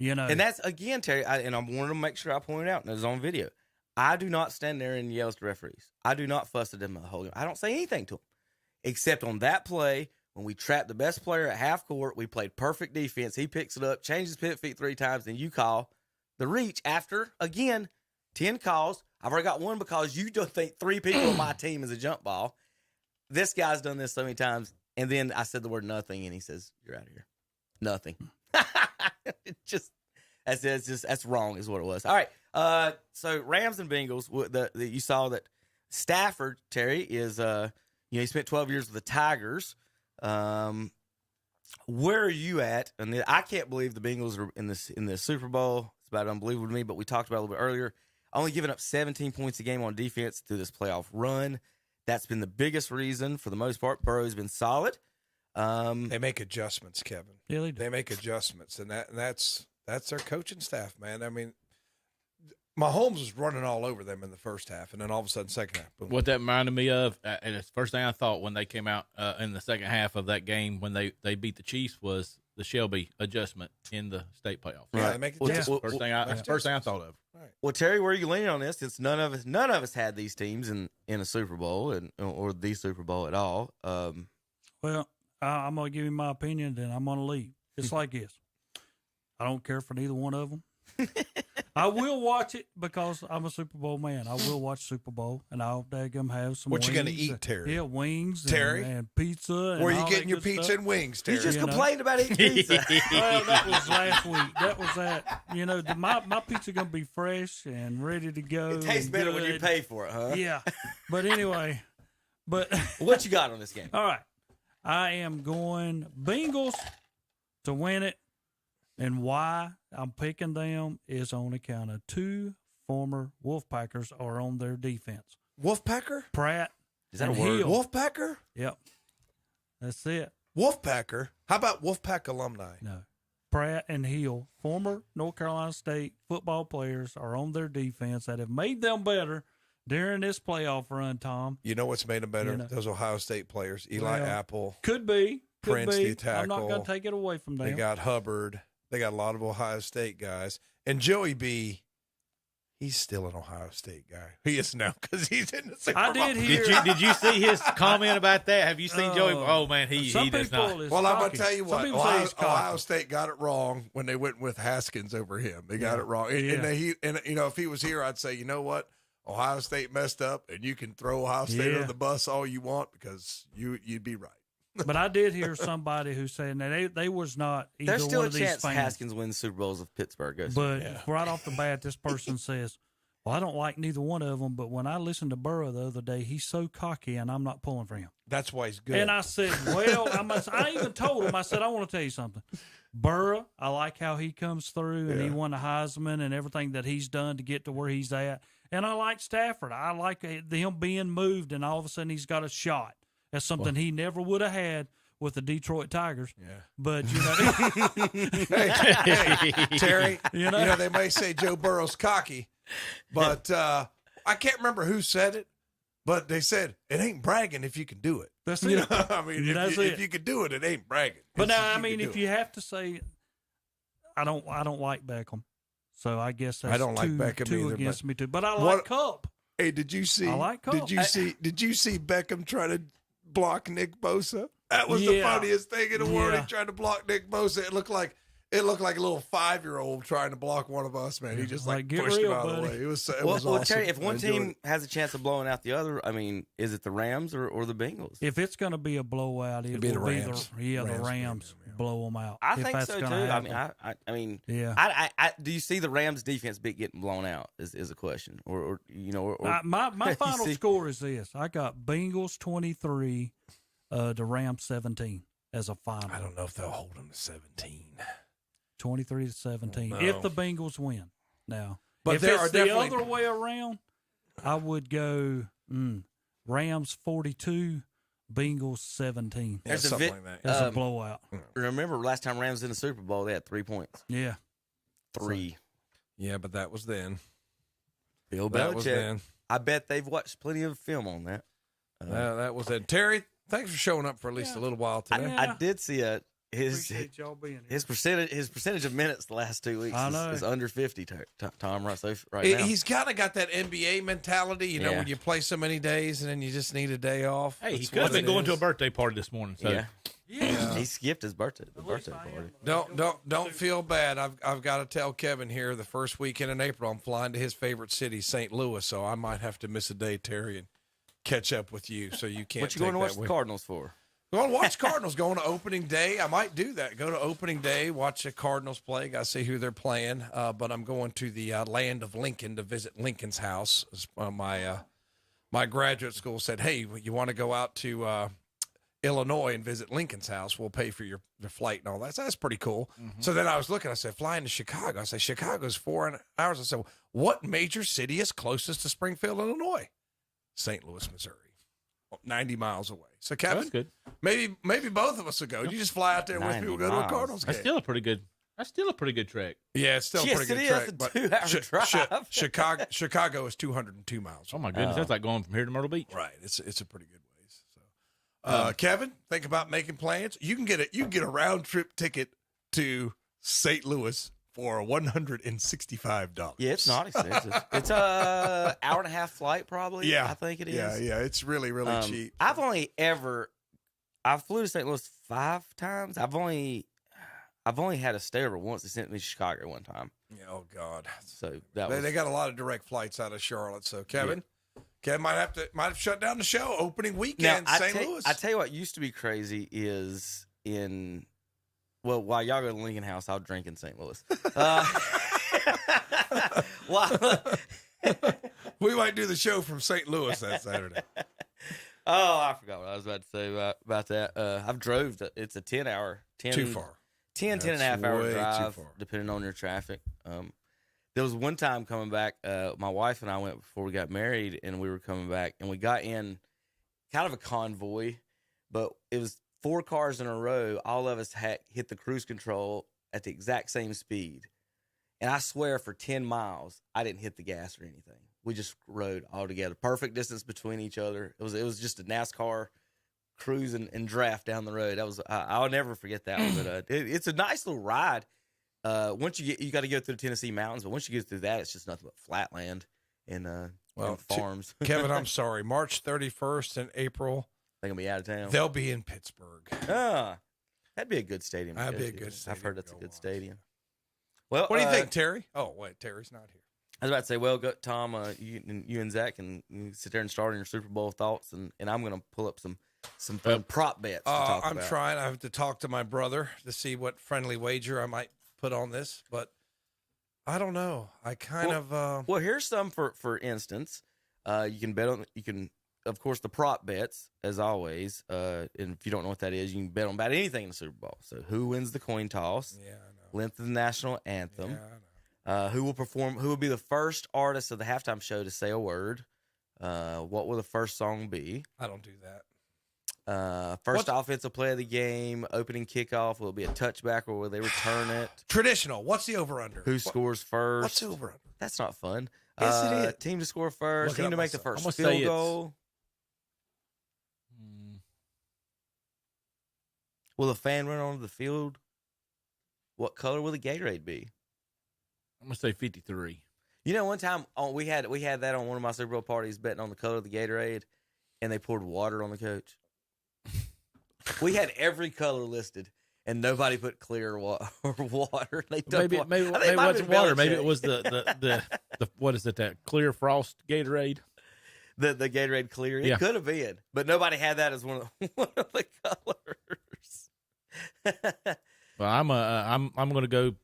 And that's, again, Terry, and I wanted to make sure I pointed out, and it's on video. I do not stand there and yell at the referees. I do not fuss at them the whole game. I don't say anything to them. Except on that play, when we trapped the best player at half court, we played perfect defense. He picks it up, changes pivot feet 3 times, and you call the reach after, again, 10 calls. I've already got 1 because you don't think 3 people on my team is a jump ball. This guy's done this so many times. And then I said the word nothing, and he says, "You're out of here." Nothing. That's wrong is what it was. All right. So Rams and Bengals, you saw that Stafford, Terry, is, he spent 12 years with the Tigers. Where are you at? And I can't believe the Bengals are in the Super Bowl. It's about unbelievable to me, but we talked about it a little bit earlier. Only giving up 17 points a game on defense through this playoff run. That's been the biggest reason for the most part. Burrow's been solid. They make adjustments, Kevin. Yeah, they do. They make adjustments, and that's their coaching staff, man. I mean, Mahomes was running all over them in the first half, and then all of a sudden, second half, boom. What that reminded me of, and it's the first thing I thought when they came out in the second half of that game when they beat the Chiefs was the Shelby adjustment in the state playoff. Right. They make adjustments. First thing I thought of. Right. Well, Terry, where are you leaning on this? Since none of us had these teams in a Super Bowl or the Super Bowl at all. Well, I'm going to give you my opinion, then I'm going to leave. It's like this. I don't care for neither one of them. I will watch it because I'm a Super Bowl man. I will watch Super Bowl, and I'll daggum have some What wings. you going to eat, Terry? Yeah, wings Terry? and pizza. And Where are you all getting that your good pizza stuff. and wings, Terry? He just complained about eating pizza. Well, that was last week. That was that. My pizza going to be fresh and ready to go. It tastes better when you pay for it, huh? Yeah. But anyway, what you got on this game? All right. I am going Bengals to win it. And why I'm picking them is on account of 2 former Wolfpackers are on their defense. Wolfpacker? Pratt. Is that and a word? Hill. Wolfpacker? Yep. That's it. Wolfpacker? How about Wolfpack alumni? No. Pratt and Hill, former North Carolina State football players, are on their defense that have made them better during this playoff run, Tom. You know what's made them better? Those Ohio State players. Eli Apple. Could be. Prince, the tackle. I'm not going to take it away from them. They got Hubbard. They got a lot of Ohio State guys. And Joey B., he's still an Ohio State guy. He is now because he's in the Super Bowl. I did hear. Did you see his comment about that? Have you seen Joey? Oh, man, he does not. Well, I'm going to tell you what. Ohio State got it wrong when they went with Haskins over him. They got it wrong. And if he was here, I'd say, you know what? Ohio State messed up, and you can throw Ohio State on the bus all you want because you'd be right. But I did hear somebody who said that they was not either There's still one a of these chance fans. Haskins wins Super Bowls if Pittsburgh goes. But right off the bat, this person says, well, I don't like neither one of them, but when I listened to Burrow the other day, he's so cocky, and I'm not pulling for him. That's why he's good. And I said, well, I even told him, I said, I want to tell you something. Burrow, I like how he comes through, and he won the Heisman and everything that he's done to get to where he's at. And I like Stafford. I like him being moved, and all of a sudden he's got a shot. That's something he never would have had with the Detroit Tigers. Yeah. But, you know. hey, Terry, you know, they may say Joe Burrow's cocky, but I can't remember who said it, but they said it ain't bragging if you can do it. That's you it. know, I mean, if you can do it, it ain't bragging. But now, I mean, if you have to say, I don't like Beckham, so I guess that's I don't like Beckham two either, against but me too. But I like Cup. Hey, did you see? I like Cup. Did you see Beckham try to block Nick Bosa? That was the funniest thing in the world. He tried to block Nick Bosa. It looked like a little 5-year-old trying to block one of us, man. He just pushed him out of the way. It was awesome. Terry, if one team has a chance of blowing out the other, I mean, is it the Rams or the Bengals? If it's going to be a blowout, it will be the Rams. The Rams blow them out. I think so too. Happen. I mean, yeah. I do you see the Rams defense getting blown out? Is a question, or you know, my final score is this: I got Bengals 23, the Rams 17 as a final. I don't know if they'll hold them to 17. 23-17. No. If the Bengals win, now. But if there it's are the definitely other way around, I would go Rams 42, Bengals 17. There's something like that. As a blowout. Remember last time Rams in the Super Bowl, they had 3 points. Yeah. 3. Yeah, but that was then. Bill That was Belichick. then. I bet they've watched plenty of film on that. That was then. Terry, thanks for showing up for at least a little while today. I did see Appreciate y'all being here. his percentage of minutes the last 2 weeks is under 50. Tom right now. He's kind of got that NBA mentality, you know, when you play so many days and then you just need a day off. Hey, he could have been going to a birthday party this morning. So. Yeah. He skipped his birthday party. Don't feel bad. I've got to tell Kevin here the first weekend in April I'm flying to his favorite city, St. Louis, so I might have to miss a day, Terry, and catch up with you. So you can't. What you going to watch the Cardinals for? Going to watch Cardinals. Going to opening day. I might do that. Go to opening day, watch the Cardinals play. Got to see who they're playing. But I'm going to the land of Lincoln to visit Lincoln's house. My graduate school said, "Hey, you want to go out to Illinois and visit Lincoln's house? We'll pay for your flight and all that." So that's pretty cool. Mm-hmm. So then I was looking. I said, flying to Chicago. I said, Chicago's 4 hours. I said, what major city is closest to Springfield, Illinois? St. Louis, Missouri. 90 miles away. So Kevin, that's good. Maybe both of us will go. You just fly out there with people, go to a Cardinals game. That's still a pretty good trek. Yeah, it's still a pretty good trek. But 2-hour drive. Chicago is 202 miles. Oh my goodness, that's like going from here to Myrtle Beach. Right. It's a pretty good ways. So, Kevin, think about making plans. You can get a round trip ticket to St. Louis for $165. Yeah, it's not expensive. It's a hour and a half flight, probably. Yeah, I think it is. Yeah, it's really cheap. I flew to St. Louis 5 times. I've only had a stayover once. They sent me to Chicago one time. Yeah, oh God. So they got a lot of direct flights out of Charlotte. So Kevin might have shut down the show opening weekend. St. Louis. I tell you what used to be crazy is while y'all go to Lincoln House, I'll drink in St. Louis. We might do the show from St. Louis that Saturday. Oh, I forgot what I was about to say about that. I've drove. It's a 10-hour. Too far. 10 and a half hour drive, depending on your traffic. There was one time coming back, my wife and I went before we got married, and we were coming back, and we got in kind of a convoy, but it was 4 cars in a row. All of us had hit the cruise control at the exact same speed. And I swear for 10 miles, I didn't hit the gas or anything. We just rode all together. Perfect distance between each other. It was just a NASCAR cruise and draft down the road. That was I'll never forget that one. But it's a nice little ride. Once you got to go through the Tennessee mountains, but once you get through that, it's just nothing but flatland and farms. Kevin, I'm sorry. March 31st in April. They're gonna be out of town. They'll be in Pittsburgh. That'd be a good stadium. That'd be a good stadium. I've heard that's a good stadium. Well, what do you think, Terry? Oh, wait, Terry's not here. I was about to say, well, Tom, you and Zach can sit there and start on your Super Bowl thoughts, and I'm going to pull up some fun prop bets to talk I'm about. trying. I have to talk to my brother to see what friendly wager I might put on this, but I don't know. I kind of. Well, here's some for instance. You can bet on. You can, of course, the prop bets as always. And if you don't know what that is, you can bet on about anything in the Super Bowl. So, who wins the coin toss? Yeah, I know. Length of the national anthem. Yeah, Who will perform? Who will be the first artist of the halftime show to say a word? What will the first song be? I don't do that. First offensive play of the game, opening kickoff. Will it be a touchback or will they return it? Traditional. What's the over-under? Who scores first? What's the over-under? That's not fun. Yes, it is. Team to score first. Team to make the first I'm field goal. Will a fan run onto the field? What color will the Gatorade be? I'm gonna say 53. You know, one time we had that on one of my Super Bowl parties, betting on the color of the Gatorade, and they poured water on the coach. We had every color listed, and nobody put clear or water. Maybe it wasn't water. Maybe it was the what is it? That clear frost Gatorade. The Gatorade clear. It could have been, but nobody had that as one of the colors. Well, I'm going to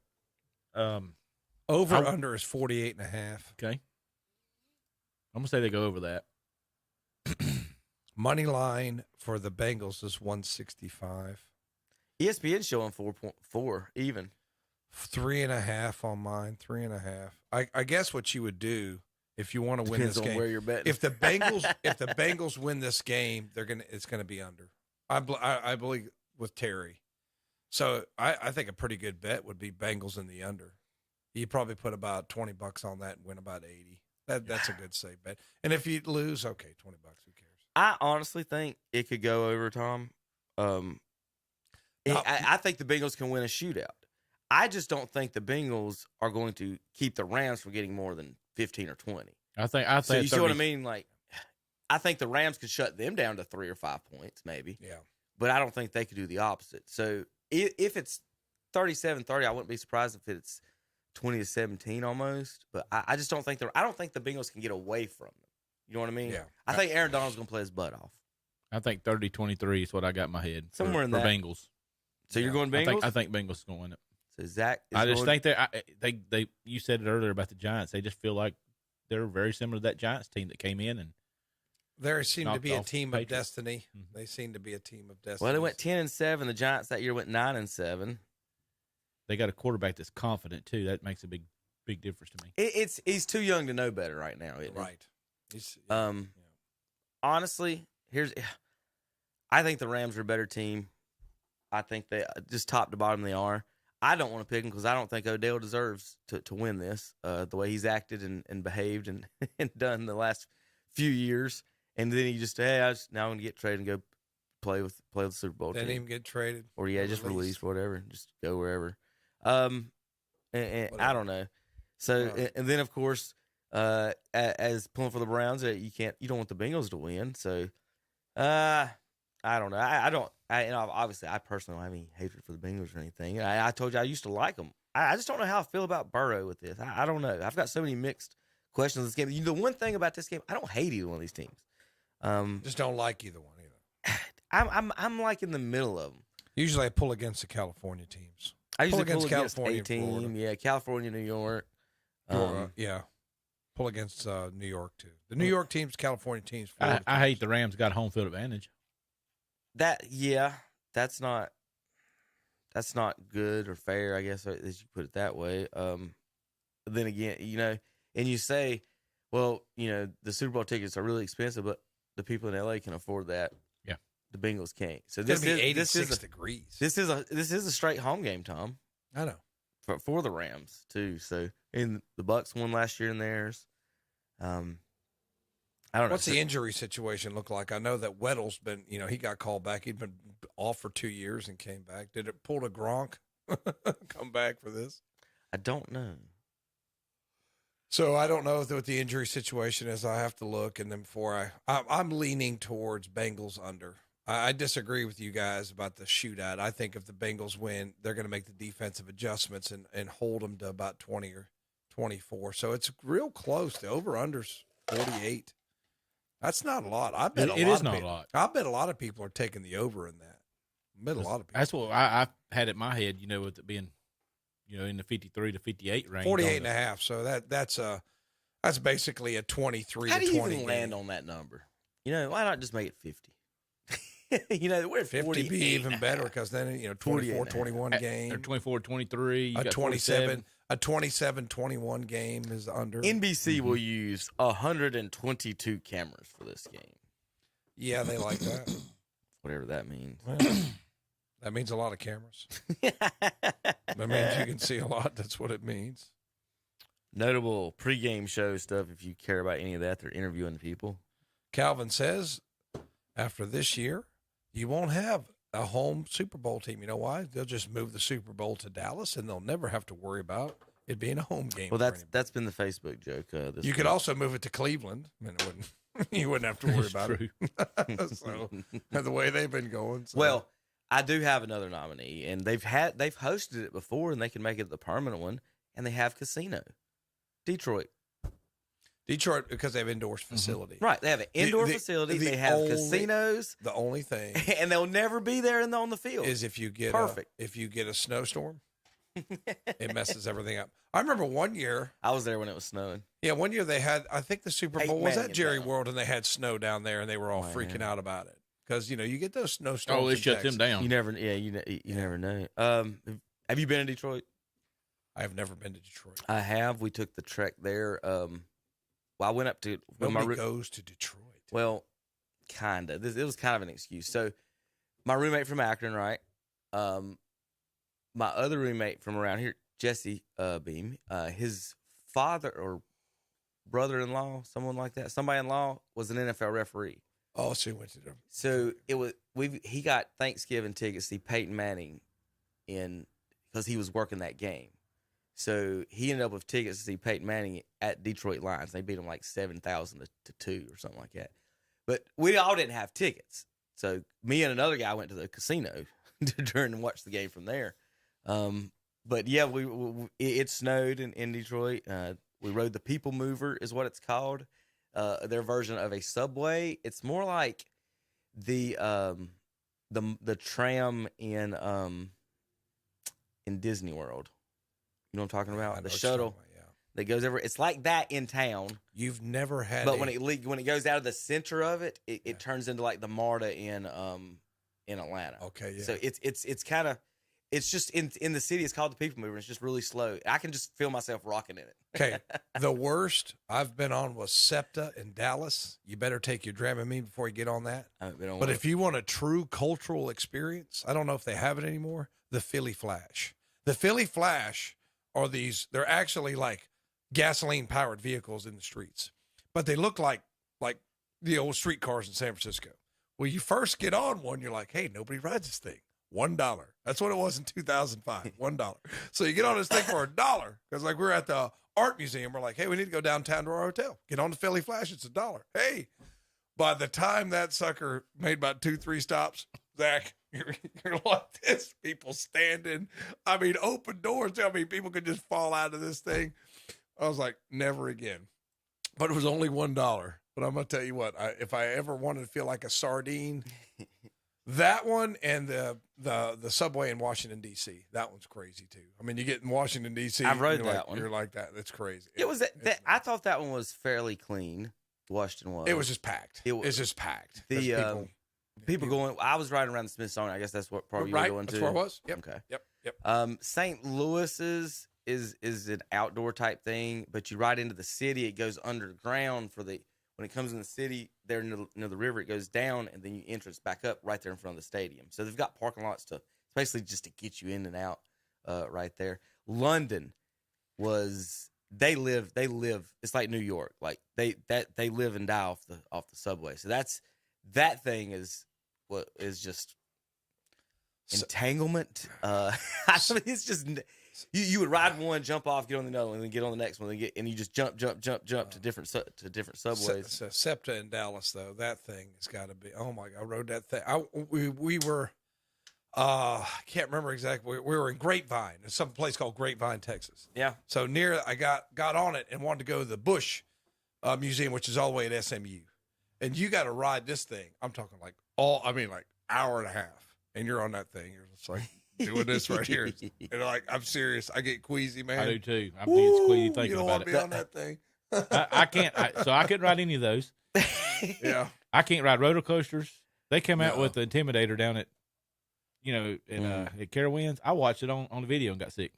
go. Over-under is 48.5. Okay. I'm going to say they go over that. Money line for the Bengals is 165. ESPN showing 4.4 even. 3.5 on mine. 3.5. I guess what you would do if you want to win this game. Where you're betting. If the Bengals win this game, it's gonna be under. I believe with Terry. So I think a pretty good bet would be Bengals in the under. You probably put about $20 on that and win about 80. That's a good safe bet. And if you lose, okay, $20. Who cares? I honestly think it could go over, Tom. I think the Bengals can win a shootout. I just don't think the Bengals are going to keep the Rams from getting more than 15 or 20. I think. So you see what I mean? Like, I think the Rams could shut them down to 3 or 5 points, maybe. Yeah. But I don't think they could do the opposite. So if it's 37-30, I wouldn't be surprised if it's 20-17 almost. But I just don't think I don't think the Bengals can get away from them. You know what I mean? Yeah. I think Aaron Donald's going to play his butt off. I think 30-23 is what I got in my head. Somewhere in for that. Bengals. So you're going Bengals? I think Bengals is going to win it. So Zach, I just think they. You said it earlier about the Giants. They just feel like they're very similar to that Giants team that came in and. They seem to be a team of destiny. Mm-hmm. They seem to be a team of destiny. Well, they went 10-7. The Giants that year went 9-7. They got a quarterback that's confident too. That makes a big difference to me. He's too young to know better right now, isn't he? Right. Honestly, I think the Rams are a better team. I think they just top to bottom they are. I don't want to pick him because I don't think Odell deserves to win this. The way he's acted and behaved and done the last few years, and then he just now I'm going to get traded and go play with the Super Bowl team. Didn't even get traded, or just released, whatever, just go wherever. And I don't know. So and then of course, as pulling for the Browns, you don't want the Bengals to win. So I don't know. Obviously, I personally don't have any hatred for the Bengals or anything. I told you I used to like them. I just don't know how I feel about Burrow with this. I don't know. I've got so many mixed questions this game. The one thing about this game, I don't hate either one of these teams. Just don't like either one either. I'm like in the middle of them. Usually, I pull against the California teams. I usually pull against California, a team. Yeah, California, New York. Yeah. Pull against New York too. The New York teams, California teams. I hate the Rams got home field advantage. That's not good or fair, I guess, as you put it that way. Then again, and you say, well, the Super Bowl tickets are really expensive, but the people in LA can afford that. Yeah, the Bengals can't. So this is 86 degrees. This is a straight home game, Tom. I know for the Rams too. So and the Bucks won last year in theirs. I don't know. What's the injury situation look like? I know that Weddle's been, he got called back. He'd been off for 2 years and came back. Did it pull to Gronk come back for this? I don't know. So I don't know what the injury situation is. I have to look, and then I'm leaning towards Bengals under. I disagree with you guys about the shootout. I think if the Bengals win, they're going to make the defensive adjustments and hold them to about 20 or 24. So it's real close. The over-under's 48. That's not a lot. I bet it is not a lot. I bet a lot of people are taking the over in that. I bet a lot of people. That's what I had in my head, with it being, in the 53 to 58 range. 48.5. So that's basically a 23 How to 20 do you even game. land on that number? Why not just make it 50? We're at 50 be even better because then 24-21 game or 24-23. You got 27. A 27-21 game is under. NBC will use 122 cameras for this game. Yeah, they like that. Whatever that means. Well, that means a lot of cameras. That means you can see a lot. That's what it means. Notable pregame show stuff, if you care about any of that, they're interviewing people. Calvin says, after this year, you won't have a home Super Bowl team. You know why? They'll just move the Super Bowl to Dallas, and they'll never have to worry about it being a home game. Well, that's been the Facebook joke. You could also move it to Cleveland. I mean, it wouldn't. You wouldn't have to worry about it. So the way they've been going. So. Well, I do have another nominee, and they've hosted it before, and they can make it the permanent one. And they have casino. Detroit, because they have indoor facility. Right, they have an indoor facility. They have casinos. The only thing, and they'll never be there on the field, is if you get perfect. If you get a snowstorm, it messes everything up. I remember one year I was there when it was snowing. Yeah, one year they had. I think the Super Bowl was at Jerry World, and they had snow down there, and they were all freaking out about it because you get those snowstorms. Oh, it shuts them down. You never, you never know. Have you been to Detroit? I have never been to Detroit. I have. We took the trek there. Well, I went up to. Nobody goes to Detroit. Well, kind of. It was kind of an excuse. So, my roommate from Akron, right? My other roommate from around here, Jesse Beam, his father or brother-in-law, someone like that, somebody-in-law was an NFL referee. Oh, so he went to them. So he got Thanksgiving tickets to see Peyton Manning because he was working that game. So he ended up with tickets to see Peyton Manning at Detroit Lions. They beat him like 7,000 to 2 or something like that. But we all didn't have tickets. So me and another guy went to the casino and watched the game from there. But yeah, it snowed in Detroit. We rode the People Mover is what it's called. Their version of a subway. It's more like the tram in Disney World. You know what I'm talking about? The shuttle that goes over. It's like that in town. You've never had, but when it goes out of the center of it, it turns into like the MARTA in Atlanta. Okay, yeah. So it's kind of. It's just in the city. It's called the People Mover. It's just really slow. I can just feel myself rocking in it. Okay. The worst I've been on was SEPTA in Dallas. You better take your Dramamine before you get on that. I haven't been on but if you want a true cultural experience, I don't know if they have it anymore, the Philly Flash. The Philly Flash are they're actually like gasoline-powered vehicles in the streets. But they look like the old street cars in San Francisco. Well, you first get on one, you're like, hey, nobody rides this thing. $1. That's what it was in 2005. $1. So you get on this thing for $1 because like we're at the art museum. We're like, hey, we need to go downtown to our hotel. Get on the Philly Flash. It's $1. Hey, by the time that sucker made about 2-3 stops, Zach, you're like this. People standing. I mean, open doors. I mean, people could just fall out of this thing. I was like, never again. But it was only $1. But I'm gonna tell you what. If I ever wanted to feel like a sardine. That one and the subway in Washington, D.C. That one's crazy, too. I mean, you get in Washington, D.C. I've rode that one. You're like that. That's crazy. It was that I thought that one was fairly clean. Washington was. It was just packed. It's just packed. The people going. I was riding around the Smithsonian. I guess that's what part you were going to. That's where it was. Yep. Okay. Yep. St. Louis's is an outdoor type thing, but you ride into the city. It goes underground when it comes in the city, there near the river, it goes down, and then you entrance back up right there in front of the stadium. So they've got parking lots it's basically just to get you in and out right there. London they live. It's like New York, like they live and die off the subway. So that thing is what is just entanglement. I mean, it's just. You would ride one, jump off, get on the other one, and then get on the next one, and you just jump to different subways. So SEPTA in Dallas, though, that thing has got to be. Oh my God, I rode that thing. We were, I can't remember exactly. We were in Grapevine, some place called Grapevine, Texas. Yeah. So I got on it and wanted to go to the Bush Museum, which is all the way at SMU, and you got to ride this thing. I'm talking like hour and a half, and you're on that thing. You're just like. Doing this right here, and I'm serious. I get queasy, man. I do too. I'm getting queasy thinking you don't about want to it. be on that thing. I can't. So I couldn't ride any of those. Yeah, I can't ride roller coasters. They came out with the Intimidator down at, at Carowinds. I watched it on the video and got sick.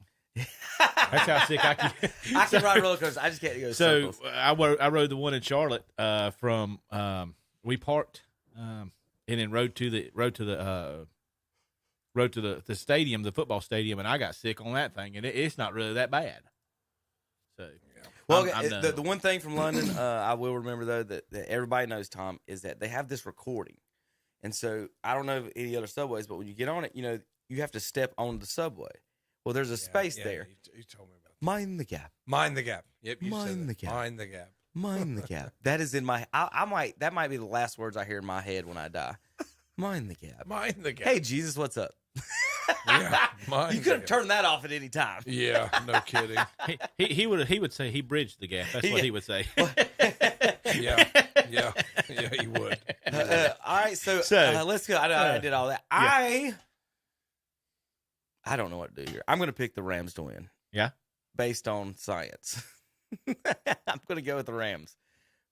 That's how sick I can. I can ride roller coasters. I just can't go So circles. I rode the one in Charlotte from we parked and then rode to the stadium, the football stadium, and I got sick on that thing, and it's not really that bad. So Well, I'm done. the one thing from London, I will remember though that everybody knows, Tom, is that they have this recording, and so I don't know of any other subways, but when you get on it, you have to step on the subway. Well, there's a space there. You told me about Mind the gap. Mind the gap. Yep. You Mind said the that. gap. Mind the gap. Mind the gap. That is in my. That might be the last words I hear in my head when I die. Mind the gap. Mind the gap. Hey Jesus, what's up? Yeah. Mind You could have turned that off at any time. Yeah. No kidding. he would say he bridged the gap. That's what he would say. Yeah. He would. All right, so let's go. I did all that. Yeah. I don't know what to do here. I'm going to pick the Rams to win. Yeah. Based on science. I'm going to go with the Rams.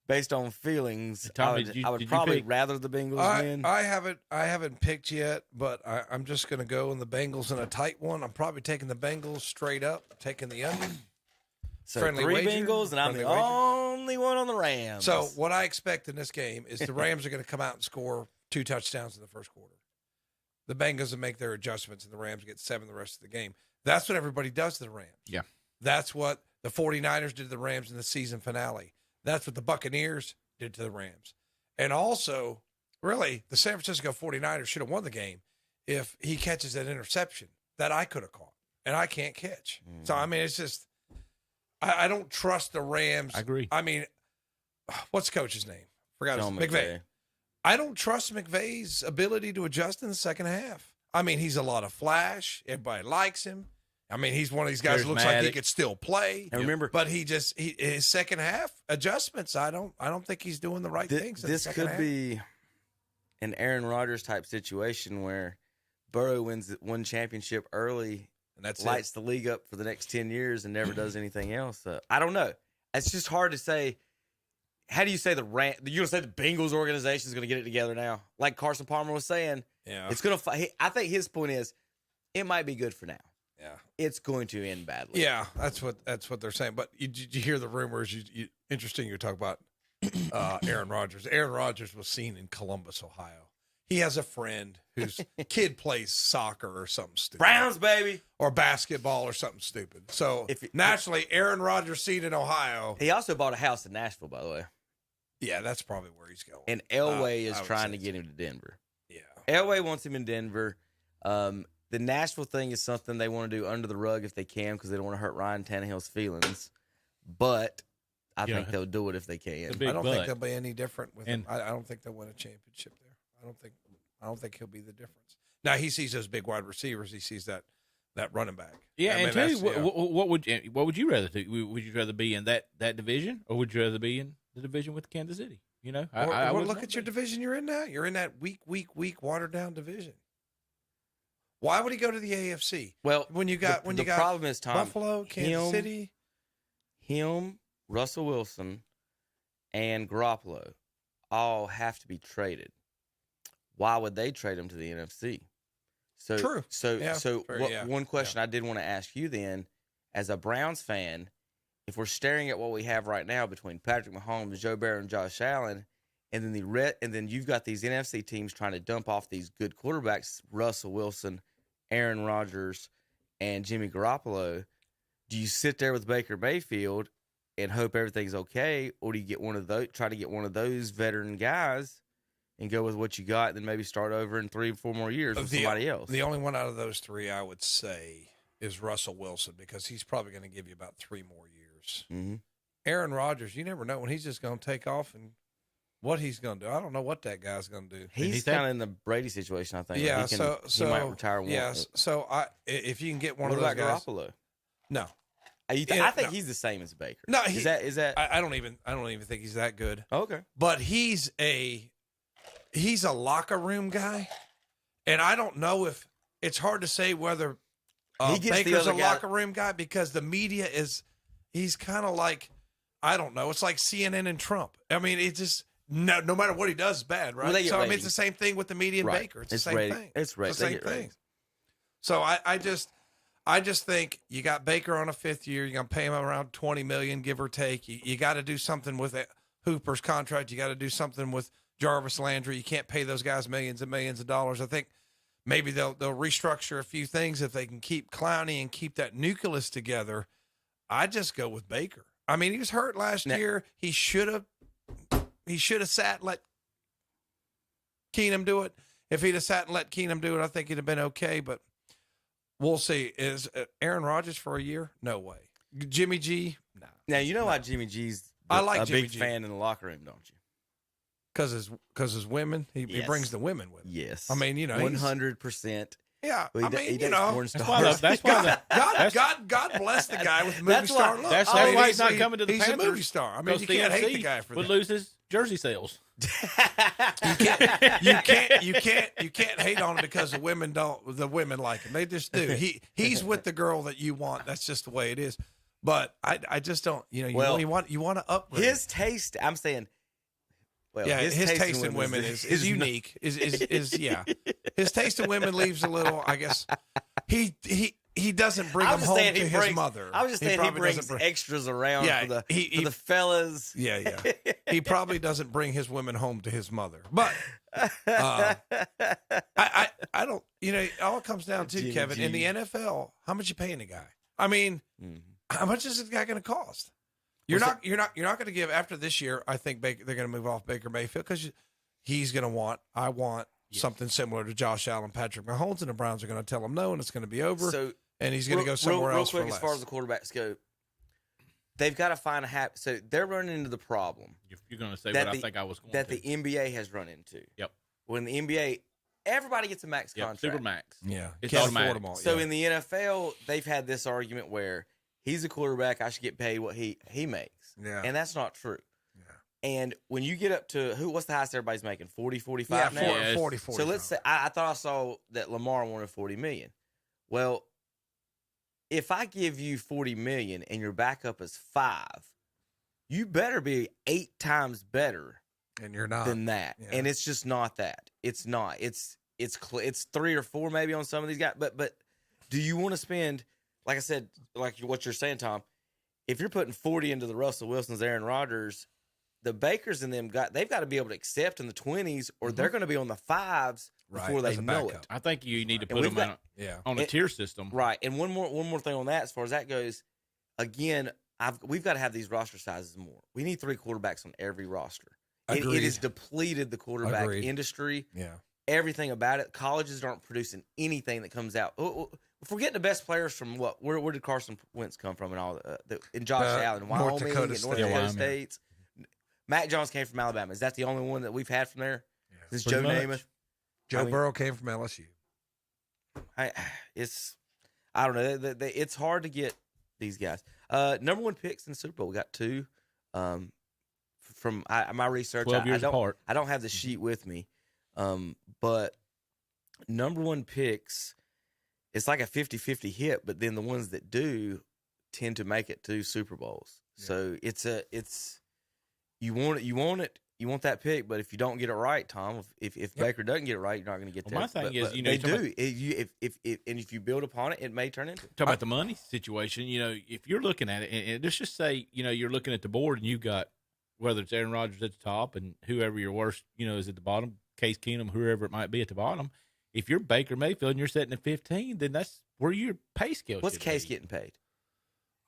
Based on feelings, Tommy, I would probably rather the Bengals win. I haven't picked yet, but I'm just going to go in the Bengals in a tight one. I'm probably taking the Bengals straight up, taking the under. So Friendly 3 wager, Bengals, and I'm the only one on the Rams. So what I expect in this game is the Rams are going to come out and score 2 touchdowns in the first quarter. The Bengals will make their adjustments, and the Rams get 7 the rest of the game. That's what everybody does to the Rams. Yeah. That's what the 49ers did to the Rams in the season finale. That's what the Buccaneers did to the Rams. And also, really, the San Francisco 49ers should have won the game if he catches that interception that I could have caught, and I can't catch. So, I mean, it's just I don't trust the Rams. I agree. I mean, what's the coach's name? Forgot his Sean McVay. McVay. I don't trust McVay's ability to adjust in the second half. I mean, he's a lot of flash. Everybody likes him. I mean, he's one of these guys who looks like he could still play. And remember, but his second half adjustments. I don't think he's doing the right things. This could be an Aaron Rodgers type situation where Burrow wins one championship early and that's lights the league up for the next 10 years and never does anything else. I don't know. It's just hard to say. How do you say you're going to say the Bengals organization is going to get it together now? Like Carson Palmer was saying, it's going to. I think his point is, it might be good for now. Yeah, it's going to end badly. Yeah, that's what they're saying. But did you hear the rumors? Interesting. You talk about Aaron Rodgers. Aaron Rodgers was seen in Columbus, Ohio. He has a friend whose kid plays soccer or something stupid. Browns, baby. Or basketball or something stupid. So naturally, Aaron Rodgers seen in Ohio. He also bought a house in Nashville, by the way. Yeah, that's probably where he's going. And Elway is trying to get him to Denver. Yeah. Elway wants him in Denver. The Nashville thing is something they want to do under the rug if they can because they don't want to hurt Ryan Tannehill's feelings. But I think they'll do it if they can. I don't think they'll be any different with him. I don't think they'll win a championship there. I don't think he'll be the difference. Now he sees those big wide receivers. He sees that running back. Yeah, and tell you what would you rather do? Would you rather be in that division, or would you rather be in the division with Kansas City? You know, I would look at your division you're in now. You're in that weak, watered down division. Why would he go to the AFC? Well, the problem is, Tom, Buffalo, Kansas City, Russell Wilson, and Garoppolo all have to be traded. Why would they trade them to the NFC? So true. One question I did want to ask you then, as a Browns fan, if we're staring at what we have right now between Patrick Mahomes, Joe Burrow, and Josh Allen, and then you've got these NFC teams trying to dump off these good quarterbacks, Russell Wilson, Aaron Rodgers, and Jimmy Garoppolo, do you sit there with Baker Mayfield and hope everything's okay, or do you try to get one of those veteran guys and go with what you got, and then maybe start over in 3 or 4 more years with somebody else? The only one out of those 3 I would say is Russell Wilson, because he's probably going to give you about 3 more years. Mm-hmm. Aaron Rodgers, you never know when he's just going to take off and what he's going to do. I don't know what that guy's going to do. He's kind of in the Brady situation, I think. Yeah, he might retire. Yes. So if you can get one what of those about guys, Garoppolo? No. I think he's the same as Baker. No, is that? I don't even think he's that good. Okay, but he's a locker room guy, and I don't know if it's hard to say whether Baker's a locker room guy because the media he's kind of like, I don't know. It's like CNN and Trump. I mean, it just no matter what he does is bad, right? Well, so I mean, it's the same thing with the media and Baker. It's the same thing. It's right. It's the same thing. So I just I just think you got Baker on a 5th year. You're going to pay him around $20 million, give or take. You got to do something with Hooper's contract. You got to do something with Jarvis Landry. You can't pay those guys millions and millions of dollars. I think maybe they'll restructure a few things if they can keep Clowney and keep that nucleus together. I just go with Baker. I mean, he was hurt last year. He should have sat and let Keenum do it. If he'd have sat and let Keenum do it, I think he'd have been okay. But we'll see. Is Aaron Rodgers for a year? No way. Jimmy G? No. Now, you know why Jimmy G's a big fan in the locker room, don't you? Because his women, he brings the women with him. Yes. I mean, 100%. Yeah, Well, I mean, he dates porn That's why God bless the guy with movie star look. That's why he's not coming to the He's Panthers. a movie star. I mean, you can't hate the guy for would that. lose his jersey sales. You can't hate on him because the women like him. They just do. He's with the girl that you want. That's just the way it is. But I just don't. You want to upgrade his taste. I'm saying. Well, yeah, his taste in women is unique. Is yeah. His taste in women leaves a little. I guess he doesn't bring them home to his mother. I was just saying he brings extras around for the fellas. Yeah. He probably doesn't bring his women home to his mother. But I don't. It all comes down to Jimmy Kevin G. in the NFL. How much you paying a guy? I mean, how much is this guy going to cost? You're not going to give after this year. I think they're going to move off Baker Mayfield because he's going to want. I want something similar to Josh Allen, Patrick Mahomes, and the Browns are going to tell him no, and it's going to be over. So, and he's going to go somewhere else real quick, for less. as far as the quarterbacks go, they've got to find a habit. So they're running into the problem. You're going to say what I think I was going that to. the NBA has run into. Yep. When the NBA, everybody gets a max contract. Super max. Yeah, it's can't automatic. afford them all. So in the NFL, they've had this argument where he's a quarterback, I should get paid what he makes. Yeah. And that's not true. Yeah. And when you get up to what's the highest everybody's making? 40, 45 now? Yeah, 40. So let's say I thought I saw that Lamar wanted $40 million. Well, if I give you $40 million and your backup is 5, you better be 8 times better and you're not than that. Yeah. And it's just not that. It's not. It's 3 or 4 maybe on some of these guys. But do you want to spend, like I said, like what you're saying, Tom, if you're putting 40 into the Russell Wilsons, Aaron Rodgers, the Bakers and them they've got to be able to accept in the 20s, or they're going to be on the 5s before they know it. I think you need to put them on a tier system, right? And one more thing on that, as far as that goes, again, we've got to have these roster sizes more. We need 3 quarterbacks on every roster. It has depleted the quarterback industry. Yeah, everything about it. Colleges aren't producing anything that comes out. If we're getting the best players from what? Where did Carson Wentz come from? And all in Josh Allen, Wyoming, and North Dakota State. Mac Jones came from Alabama. Is that the only one that we've had from there? Yeah, is Joe Namath? Joe Burrow came from LSU. I don't know. It's hard to get these guys. Number 1 picks in the Super Bowl. We got 2. From my research, 12 years apart. I don't have the sheet with me, but number 1 picks. It's like a 50-50 hit, but then the ones that do tend to make it to Super Bowls. Yeah. So it's you want that pick, but if you don't get it right, Tom, if Baker doesn't get it right, you're not going to get there. My thing is, they do. If you build upon it, it may turn into. Talk about the money situation. If you're looking at it, and let's just say, you're looking at the board and you've got whether it's Aaron Rodgers at the top and whoever your worst, is at the bottom, Case Keenum, whoever it might be at the bottom. If you're Baker Mayfield and you're sitting at 15, then that's where your pay scale. What's Case getting paid?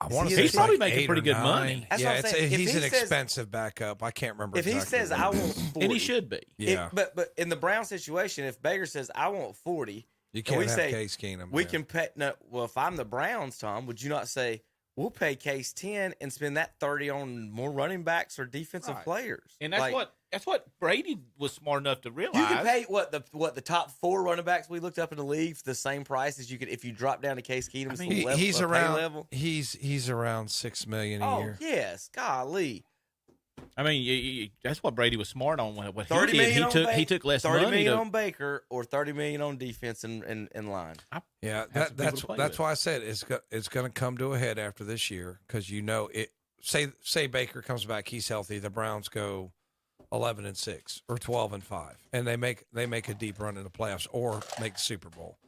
I want to say he's probably making 8 pretty or good 9. money. Yeah, he's an expensive backup. I can't remember. If he says I want 40, and he should be. Yeah. But in the Brown situation, if Baker says I want 40, you can't have Case Keenum. We can pay. No, well, if I'm the Browns, Tom, would you not say we'll pay Case 10 and spend that 30 on more running backs or defensive players? And that's what Brady was smart enough to realize. You can pay what the top 4 running backs we looked up in the league for the same price as you could if you drop down to Case Keenum's he's around level. He's around $6 million a year. Oh yes, golly. I mean, that's what Brady was smart on. What $30 he million he took less $30 money. $30 million on Baker or $30 million on defense and line. Yeah, that's why I said it's going to come to a head after this year because it. Say Baker comes back, he's healthy. The Browns go 11-6 or 12-5, and they make a deep run in the playoffs or make the Super Bowl.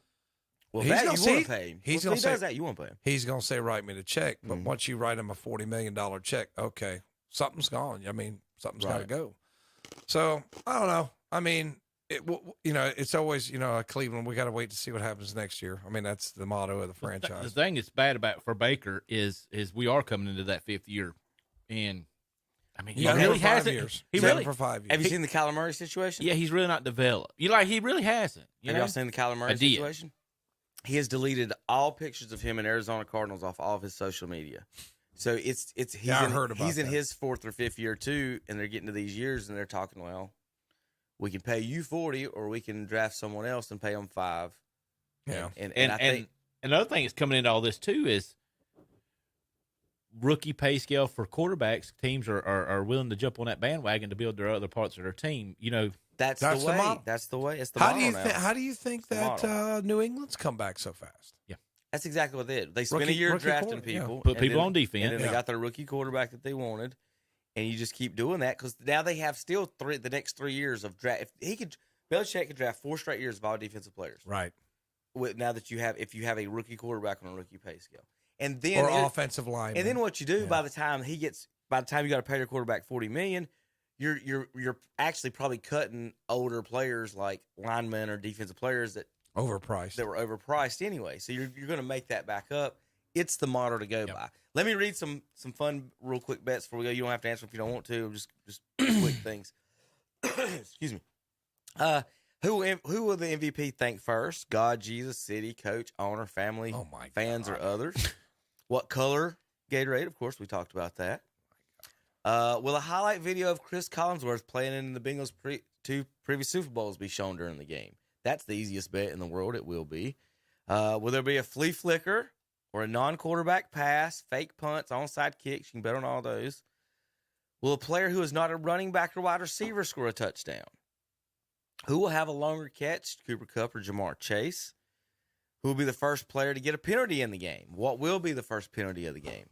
Well, he's that gonna you want see. to pay him. He's Well, gonna if he say does that, you want to pay him. He's gonna say, "Write me the check." But once you write him a $40 million check, okay, something's gone. I mean, something's got to Right. go. So I don't know. I mean, it's always Cleveland. We got to wait to see what happens next year. I mean, that's the motto of the franchise. The thing that's bad for Baker is we are coming into that 5th year, and I mean, he really hasn't. He really for 5 years. Have you seen the Kyler Murray situation? Yeah, he's really not developed. He really hasn't. Have y'all seen the Kyler Murray situation? He has deleted all pictures of him and Arizona Cardinals off all of his social media. So he's in his 4th or 5th year too, and they're getting to these years and they're talking, well, we can pay you 40 or we can draft someone else and pay them 5. Yeah. And I think another thing that's coming into all this too is rookie pay scale for quarterbacks. Teams are willing to jump on that bandwagon to build their other parts of their team. that's the way. model. That's the way. It's the How model now. how do you think that New England's come back so fast? Yeah, That's exactly what they did. They spent a year drafting people. Put people on defense. And then they got their rookie quarterback that they wanted. And you just keep doing that because now they have still the next 3 years of draft. Belichick could draft 4 straight years of all defensive players. Right. Now that if you have a rookie quarterback on a rookie pay scale, and then offensive line, and then what you do by the time you got to pay your quarterback $40 million, you're actually probably cutting older players like linemen or defensive players that were overpriced anyway. So you're going to make that back up. It's the model to go by. Let me read some fun, real quick bets before we go. You don't have to answer if you don't want to. Just quick things. Excuse me. Who will the MVP thank first? God, Jesus, city, coach, owner, family, fans, or others? What color Gatorade? Of course, we talked about that. Will a highlight video of Chris Collinsworth playing in the Bengals' 2 previous Super Bowls be shown during the game? That's the easiest bet in the world. It will be. Will there be a flea flicker or a non-quarterback pass, fake punts, onside kicks? You can bet on all those. Will a player who is not a running back or wide receiver score a touchdown? Who will have a longer catch, Cooper Kupp or Jamar Chase? Who will be the first player to get a penalty in the game? What will be the first penalty of the game?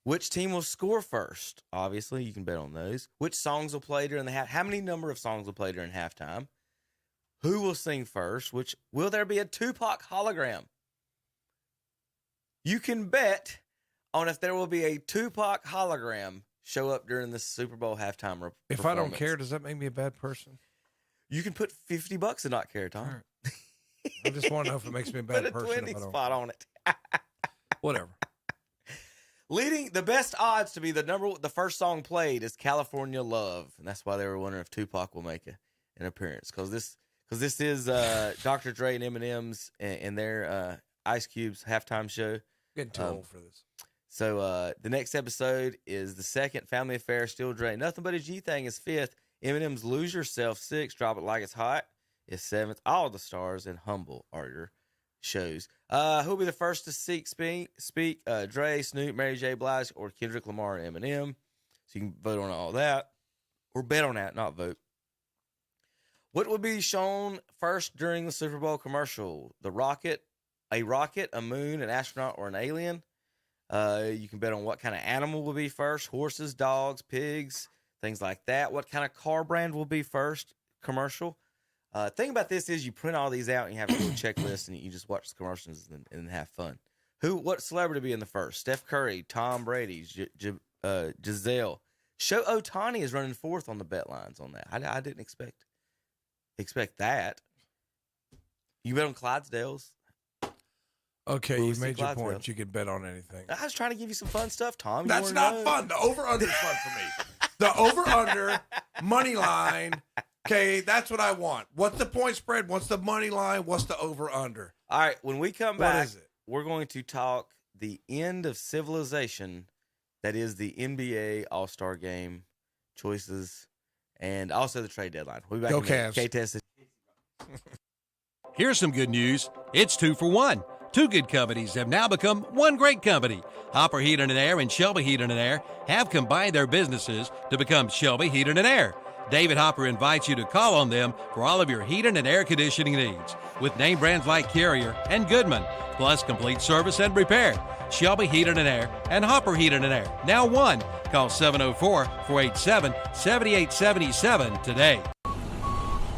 Which team will score first? Obviously, you can bet on those. Which songs will play during the half? How many number of songs will play during halftime? Who will sing first? Will there be a Tupac hologram? You can bet on if there will be a Tupac hologram show up during the Super Bowl halftime. If I don't care, does that make me a bad person? You can put $50 and not care, Tom. Right. I just want to know if it makes me a bad put person. Put a 20 spot on it. Whatever. Leading the best odds to be the first song played is California Love, and that's why they were wondering if Tupac will make an appearance because this is Dr. Dre and Eminem's and their Ice Cube's halftime show. Getting too old for this. So the next episode is the 2nd, Family Affair, Still Dre. Nothing But a G Thing is 5th. Eminem's Lose Yourself 6th. Drop It Like It's Hot is 7th. All the Stars and Humble are your shows. Who'll be the first to speak? Dre, Snoop, Mary J. Blige, or Kendrick Lamar and Eminem. So you can vote on all that. Or bet on that, not vote. What will be shown first during the Super Bowl commercial? A rocket, a moon, an astronaut, or an alien? You can bet on what kind of animal will be first. Horses, dogs, pigs, things like that. What kind of car brand will be first commercial? Thing about this is you print all these out and you have a little checklist and you just watch the commercials and have fun. What celebrity be in the first? Steph Curry, Tom Brady, Giselle. Show Ohtani is running 4th on the bet lines on that. I didn't expect that. You bet on Clydesdales. Okay, you made your point. You can bet on anything. I was trying to give you some fun stuff, Tom. That's not fun. The over-under is fun for me. The over-under, money line. Okay, that's what I want. What's the point spread? What's the money line? What's the over-under? All right, when we come back, what is it? We're going to talk the end of civilization. That is the NBA All-Star Game choices and also the trade deadline. We'll be back Go in a minute. Cavs. K-Test. Here's some good news. It's 2 for 1. 2 good companies have now become one great company. Hopper Heating and Air and Shelby Heating and Air have combined their businesses to become Shelby Heating and Air. David Hopper invites you to call on them for all of your heating and air conditioning needs with name brands like Carrier and Goodman, plus complete service and repair. Shelby Heating and Air and Hopper Heating and Air. Now one. Call 704-487-7877 today.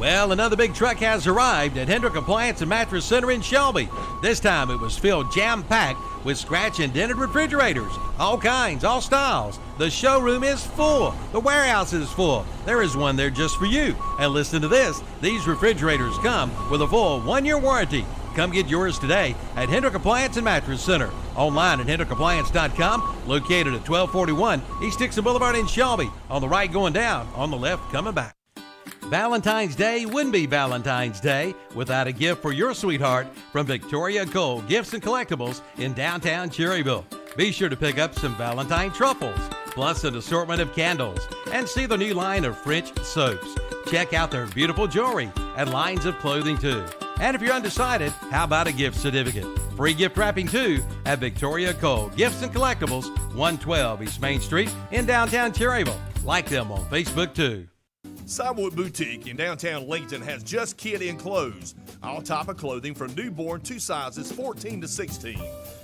Well, another big truck has arrived at Hendrick Appliance and Mattress Center in Shelby. This time it was filled jam-packed with scratch and dented refrigerators. All kinds, all styles. The showroom is full. The warehouse is full. There is one there just for you. And listen to this. These refrigerators come with a full 1-year warranty. Come get yours today at Hendrick Appliance and Mattress Center. Online at HendrickAppliance.com. Located at 1241 East Dixon Boulevard in Shelby. On the right going down, on the left coming back. Valentine's Day wouldn't be Valentine's Day without a gift for your sweetheart from Victoria Cole Gifts and Collectibles in downtown Cherryville. Be sure to pick up some Valentine truffles, plus an assortment of candles, and see the new line of French soaps. Check out their beautiful jewelry and lines of clothing too. And if you're undecided, how about a gift certificate? Free gift wrapping too at Victoria Cole Gifts and Collectibles, 112 East Main Street in downtown Cherryville. Like them on Facebook too. Sidewalk Boutique in downtown Lincoln has Just Kid in clothes. All type of clothing from newborn to sizes 14 to 16.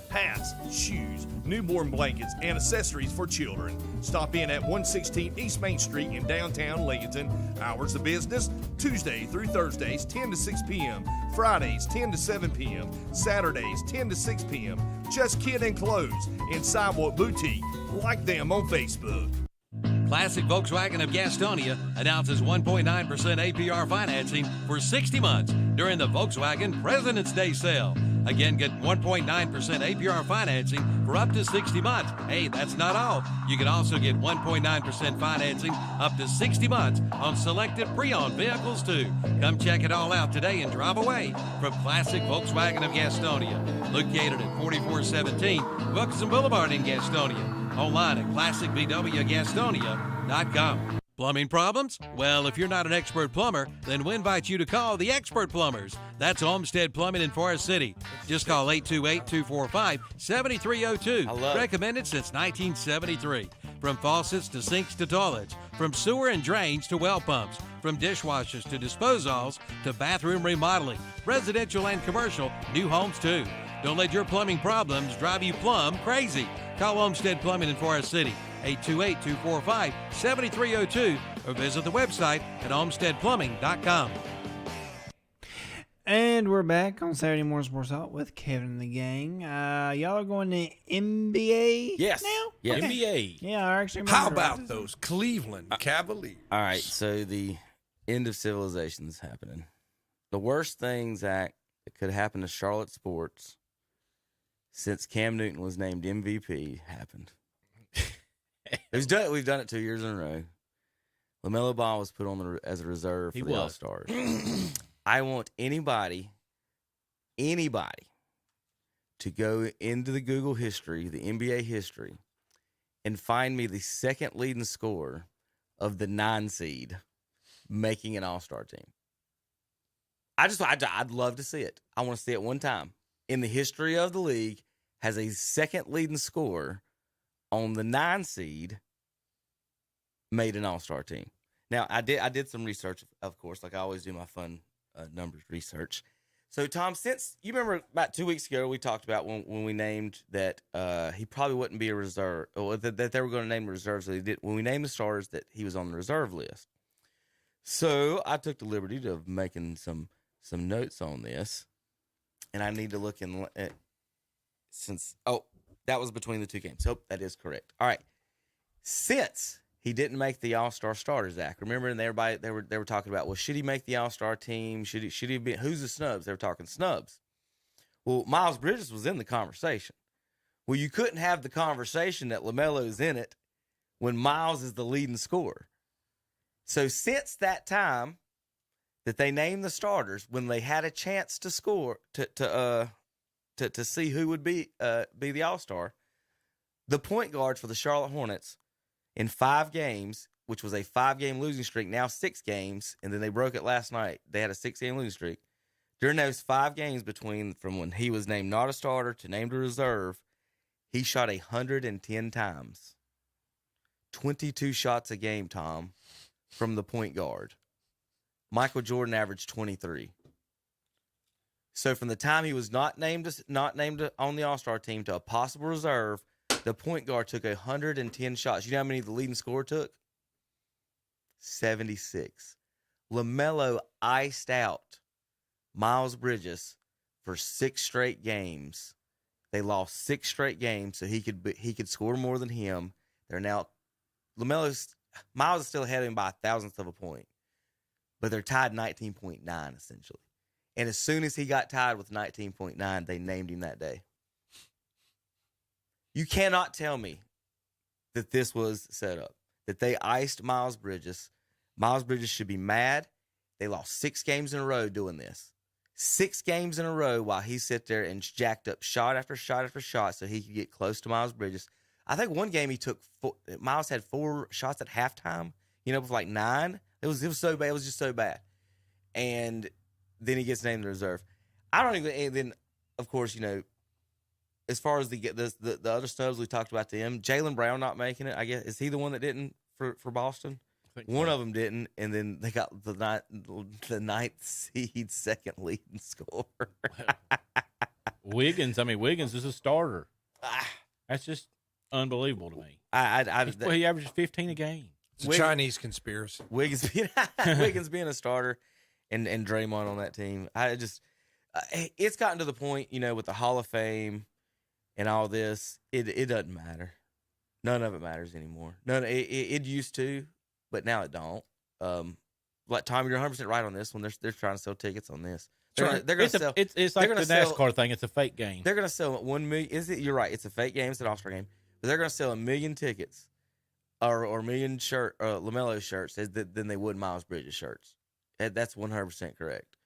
Hats, shoes, newborn blankets, and accessories for children. Stop in at 116 East Main Street in downtown Lincoln. Hours of business, Tuesday through Thursdays, 10 to 6 p.m. Fridays, 10 to 7 p.m. Saturdays, 10 to 6 p.m. Just Kid in clothes in Sidewalk Boutique. Like them on Facebook. Classic Volkswagen of Gastonia announces 1.9% APR financing for 60 months during the Volkswagen President's Day sale. Again, get 1.9% APR financing for up to 60 months. Hey, that's not all. You can also get 1.9% financing up to 60 months on selected pre-owned vehicles too. Come check it all out today and drive away from Classic Volkswagen of Gastonia. Located at 4417 Wilkinson Boulevard in Gastonia. Online at ClassicVWGastonia.com. Plumbing problems? Well, if you're not an expert plumber, then we invite you to call the Expert Plumbers. That's Olmsted Plumbing in Forest City. Just call 828-245-7302. Recommended since 1973. From faucets to sinks to toilets, from sewer and drains to well pumps, from dishwashers to disposals to bathroom remodeling, residential and commercial, new homes too. Don't let your plumbing problems drive you plumb crazy. Call Olmsted Plumbing in Forest City, 828-245-7302, or visit the website at olmstedplumbing.com. And we're back on Saturday Morning Sports Talk with Kevin and the gang. Y'all are going to NBA Yes. now? Yes. Okay. NBA. Yeah, I actually How remember about those Cleveland Cavaliers? All right, so the end of civilization is happening. The worst thing, Zach, that could happen to Charlotte sports since Cam Newton was named MVP happened. We've done it 2 years in a row. LaMelo Ball was put on as a reserve for the All-Stars. I want anybody to go into the Google history, the NBA history, and find me the second leading scorer of the 9 seed making an All-Star team. I'd love to see it. I want to see it one time in the history of the league. Has a second leading scorer on the 9 seed made an All-Star team. Now, I did some research, of course, like I always do my fun numbers research. So, Tom, since you remember about 2 weeks ago, we talked about when we named that he probably wouldn't be a reserve, or that they were going to name reserves. So they did when we named the starters that he was on the reserve list. So I took the liberty of making some notes on this, and I need to look in at. That was between the 2 games. So that is correct. All right. Since he didn't make the All-Star starter, Zach, remember, and everybody they were talking about, well, should he make the All-Star team? Should he be? Who's the snubs? They were talking snubs. Well, Miles Bridges was in the conversation. Well, you couldn't have the conversation that LaMelo's in it when Miles is the leading scorer. So since that time that they named the starters, when they had a chance to score to see who would be the All-Star, the point guard for the Charlotte Hornets in 5 games, which was a 5-game losing streak, now 6 games, and then they broke it last night. They had a 6-game losing streak. During those 5 games from when he was named not a starter to named a reserve, he shot 110 times. 22 shots a game, Tom, from the point guard. Michael Jordan averaged 23. So from the time he was not named on the All-Star team to a possible reserve, the point guard took 110 shots. You know how many the leading scorer took? 76. LaMelo iced out Miles Bridges for 6 straight games. They lost 6 straight games, so he could score more than him. They're now Miles is still ahead of him by 1,000th of a point, but they're tied 19.9 essentially. And as soon as he got tied with 19.9, they named him that day. You cannot tell me that this was set up, that they iced Miles Bridges. Miles Bridges should be mad. They lost 6 games in a row doing this. 6 games in a row while he sit there and jacked up shot after shot after shot so he could get close to Miles Bridges. I think one game Miles had 4 shots at halftime, with like 9. It was so bad. It was just so bad. And then he gets named the reserve. I don't even, and then, of course, as far as the other snubs we talked about them, Jaylen Brown not making it, I guess. Is he the one that didn't for Boston? One of them didn't, and then they got the ninth seed, second leading scorer. Wiggins is a starter. That's just unbelievable to me. He averages 15 a game. It's a Chinese conspiracy. Wiggins being a starter, and Draymond on that team. It's gotten to the point, with the Hall of Fame and all this, it doesn't matter. None of it matters anymore. It used to. But now it don't. Like Tom, you're 100% right on this one. They're trying to sell tickets on this. They're going to sell. It's like the NASCAR thing. It's a fake game. They're going to sell 1 million. You're right. It's a fake game. It's an All-Star game. But they're going to sell 1 million tickets, or 1 million LaMelo shirts than they would Miles Bridges shirts. That's 100% correct.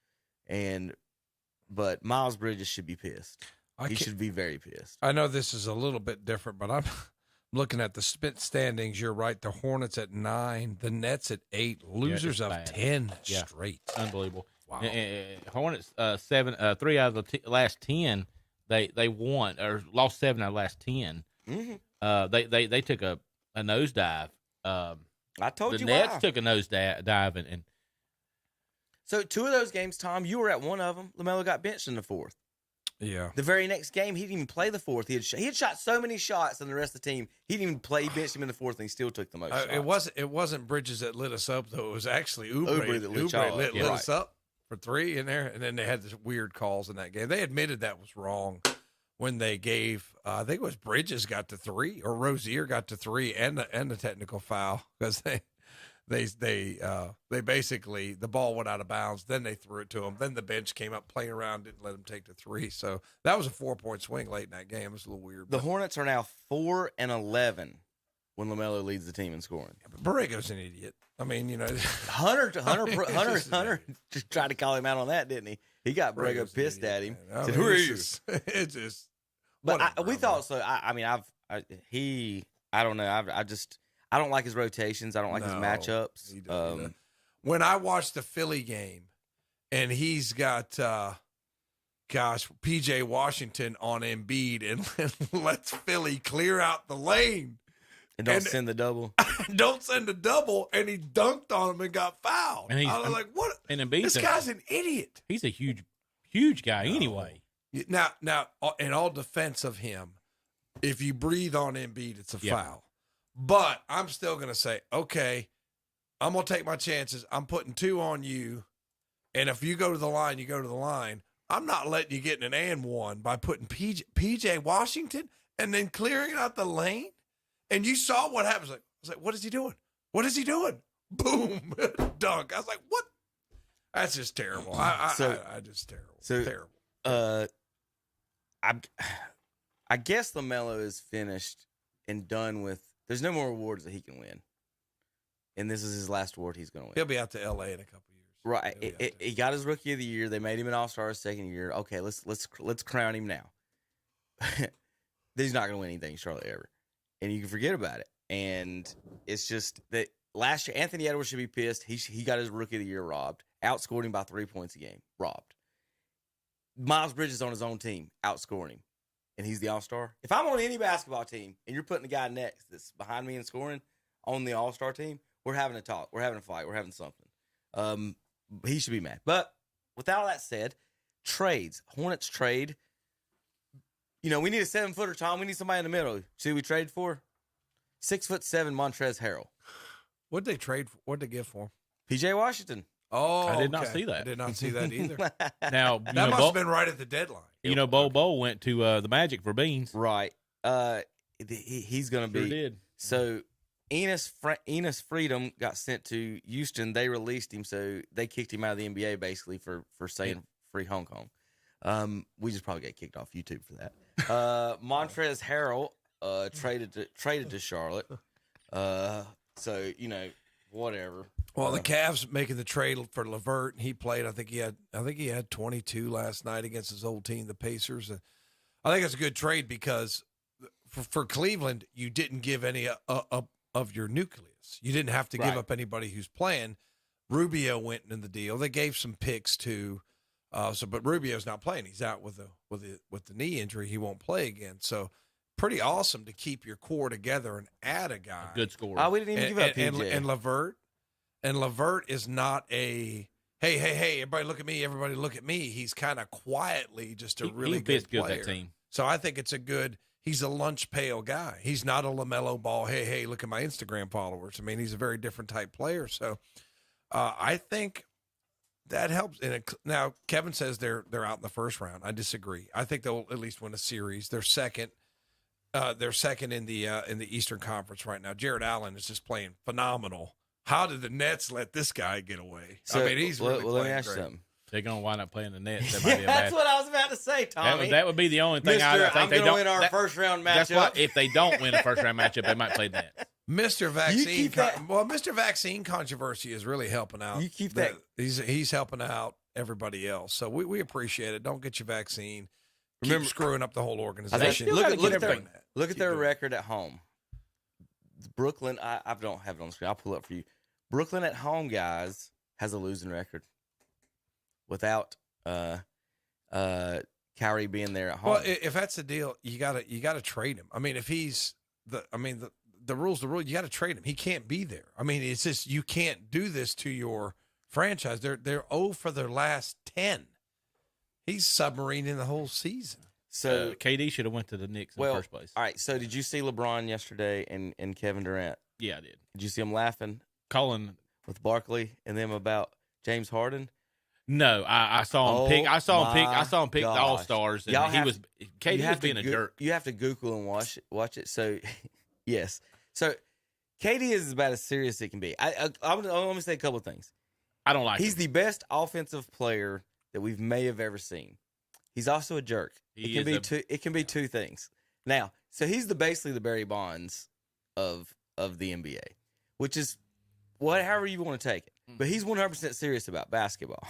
But Miles Bridges should be pissed. He should be very pissed. I know this is a little bit different, but I'm looking at the spit standings. You're right. The Hornets at 9, the Nets at 8, losers of 10 straight. Unbelievable. Wow. Hornets 7, 3 out of the last 10 they won or lost 7 out of the last 10. Mm-hmm. They took a nosedive. I told you the Nets why. took a nosedive and so 2 of those games, Tom, you were at one of them. LaMelo got benched in the 4th. Yeah. The very next game, he didn't even play the 4th. He had shot so many shots than the rest of the team. He didn't even play. He benched him in the 4th, and he still took the most shots. It wasn't Bridges that lit us up, though. It was actually Oubre that lit us up for 3 in there, and then they had the weird calls in that game. They admitted that was wrong when they gave, I think it was Bridges got to 3, or Rozier got to 3, and the technical foul, because they basically, the ball went out of bounds. Then they threw it to him. Then the bench came up playing around, didn't let him take the 3. So that was a 4-point swing late in that game. It was a little weird. The Hornets are now 4-11 when LaMelo leads the team in scoring. Yeah, but Borrego's an idiot. I mean, Hunter just tried to call him out on that, didn't he? He got Borrego pissed at him. Said, "Who are you?" It's just. But we thought so. I don't know. I don't like his rotations. I don't like his matchups. When I watched the Philly game, and he's got, P.J. Washington on Embiid, and lets Philly clear out the lane. And don't send the double. Don't send the double, and he dunked on him and got fouled. And I was like, what? And Embiid's this guy's an idiot. He's a huge guy anyway. Now, in all defense of him, if you breathe on Embiid, it's a foul. But I'm still going to say, okay, I'm going to take my chances. I'm putting 2 on you. And if you go to the line, you go to the line. I'm not letting you get in an and one by putting P.J. Washington and then clearing out the lane. And you saw what happens. I was like, what is he doing? What is he doing? Boom. Dunk. I was like, what? That's just terrible. I just terrible. So, terrible. I guess LaMelo is finished and done with. There's no more awards that he can win, and this is his last award he's going to win. He'll be out to L.A. in a couple years. Right. He got his Rookie of the Year. They made him an All-Star his second year. Okay, let's crown him now. He's not going to win anything, Charlotte, ever, and you can forget about it. And it's just that last year Anthony Edwards should be pissed. He got his Rookie of the Year robbed. Outscored him by 3 points a game. Robbed. Miles Bridges on his own team outscoring him. And he's the All-Star. If I'm on any basketball team and you're putting the guy next that's behind me in scoring on the All-Star team, we're having a talk. We're having a fight. We're having something. He should be mad. But with all that said, trades. Hornets trade. We need a 7-footer, Tom. We need somebody in the middle. See who we traded for? 6'7" Montrezl Harrell. What'd they trade for? What'd they give for him? P.J. Washington. Oh, I did not okay. see that. I did not see that either. Now that must have been right at the deadline. You know, Bo went to the Magic for beans. Right. He's going to Sure be. did. So Enos Freedom got sent to Houston. They released him, so they kicked him out of the NBA basically for saying free Hong Kong. We just probably got kicked off YouTube for that. Montrezl Harrell traded to Charlotte. So whatever. Well, the Cavs making the trade for LeVert, and he played. I think he had 22 last night against his old team, the Pacers. I think it's a good trade because for Cleveland, you didn't give any of your nucleus. You didn't have to give up anybody who's playing. Rubio went in the deal. They gave some picks too. But Rubio's not playing. He's out with the knee injury. He won't play again. So pretty awesome to keep your core together and add a guy. Good score. Oh, we didn't even give up PJ. And LeVert. And LeVert is not a hey, everybody look at me, everybody look at me. He's kind of quietly just a really good player. That team. So I think it's he's a lunch pail guy. He's not a LaMelo Ball, hey, look at my Instagram followers. I mean, he's a very different type player. So I think that helps. And now Kevin says they're out in the first round. I disagree. I think they'll at least win a series. They're second. They're second in the Eastern Conference right now. Jared Allen is just playing phenomenal. How did the Nets let this guy get away? So, I mean, he's really let me playing ask great. you something. They're going to wind up playing the Nets. That might be a That's bad. what I was about to say, Tommy. That would be the only thing Mister, I think they I'm don't win our first round matchup. That's what, if they don't win a first round matchup, they might play the Nets. Mr. Vaccine, Mr. Vaccine controversy is really helping out. You keep that. He's helping out everybody else. So we appreciate it. Don't get your vaccine. Remember, keep screwing up the whole organization. Look at their record at home. Brooklyn, I don't have it on the screen. I'll pull it up for you. Brooklyn at home, guys, has a losing record without Kyrie being there at home. Well, if that's the deal, you gotta trade him. I mean, if he's the rule's the rule. You got to trade him. He can't be there. I mean, it's just you can't do this to your franchise. They're 0 for their last 10. He's submarining the whole season. So KD should have went to the Knicks in the first place. All right. So did you see LeBron yesterday and Kevin Durant? Yeah, I did. Did you see him laughing? Colin with Barkley and them about James Harden? No, I saw him pick. I saw him pick the All Stars, and KD was being a jerk. You have to Google and watch it. So, yes. So, KD is about as serious as it can be. I'm going to say a couple of things. I don't like. He's the best offensive player that we may have ever seen. He's also a jerk. It can be two things. Now, so he's basically the Barry Bonds of the NBA, which is however you want to take it. But he's 100% serious about basketball.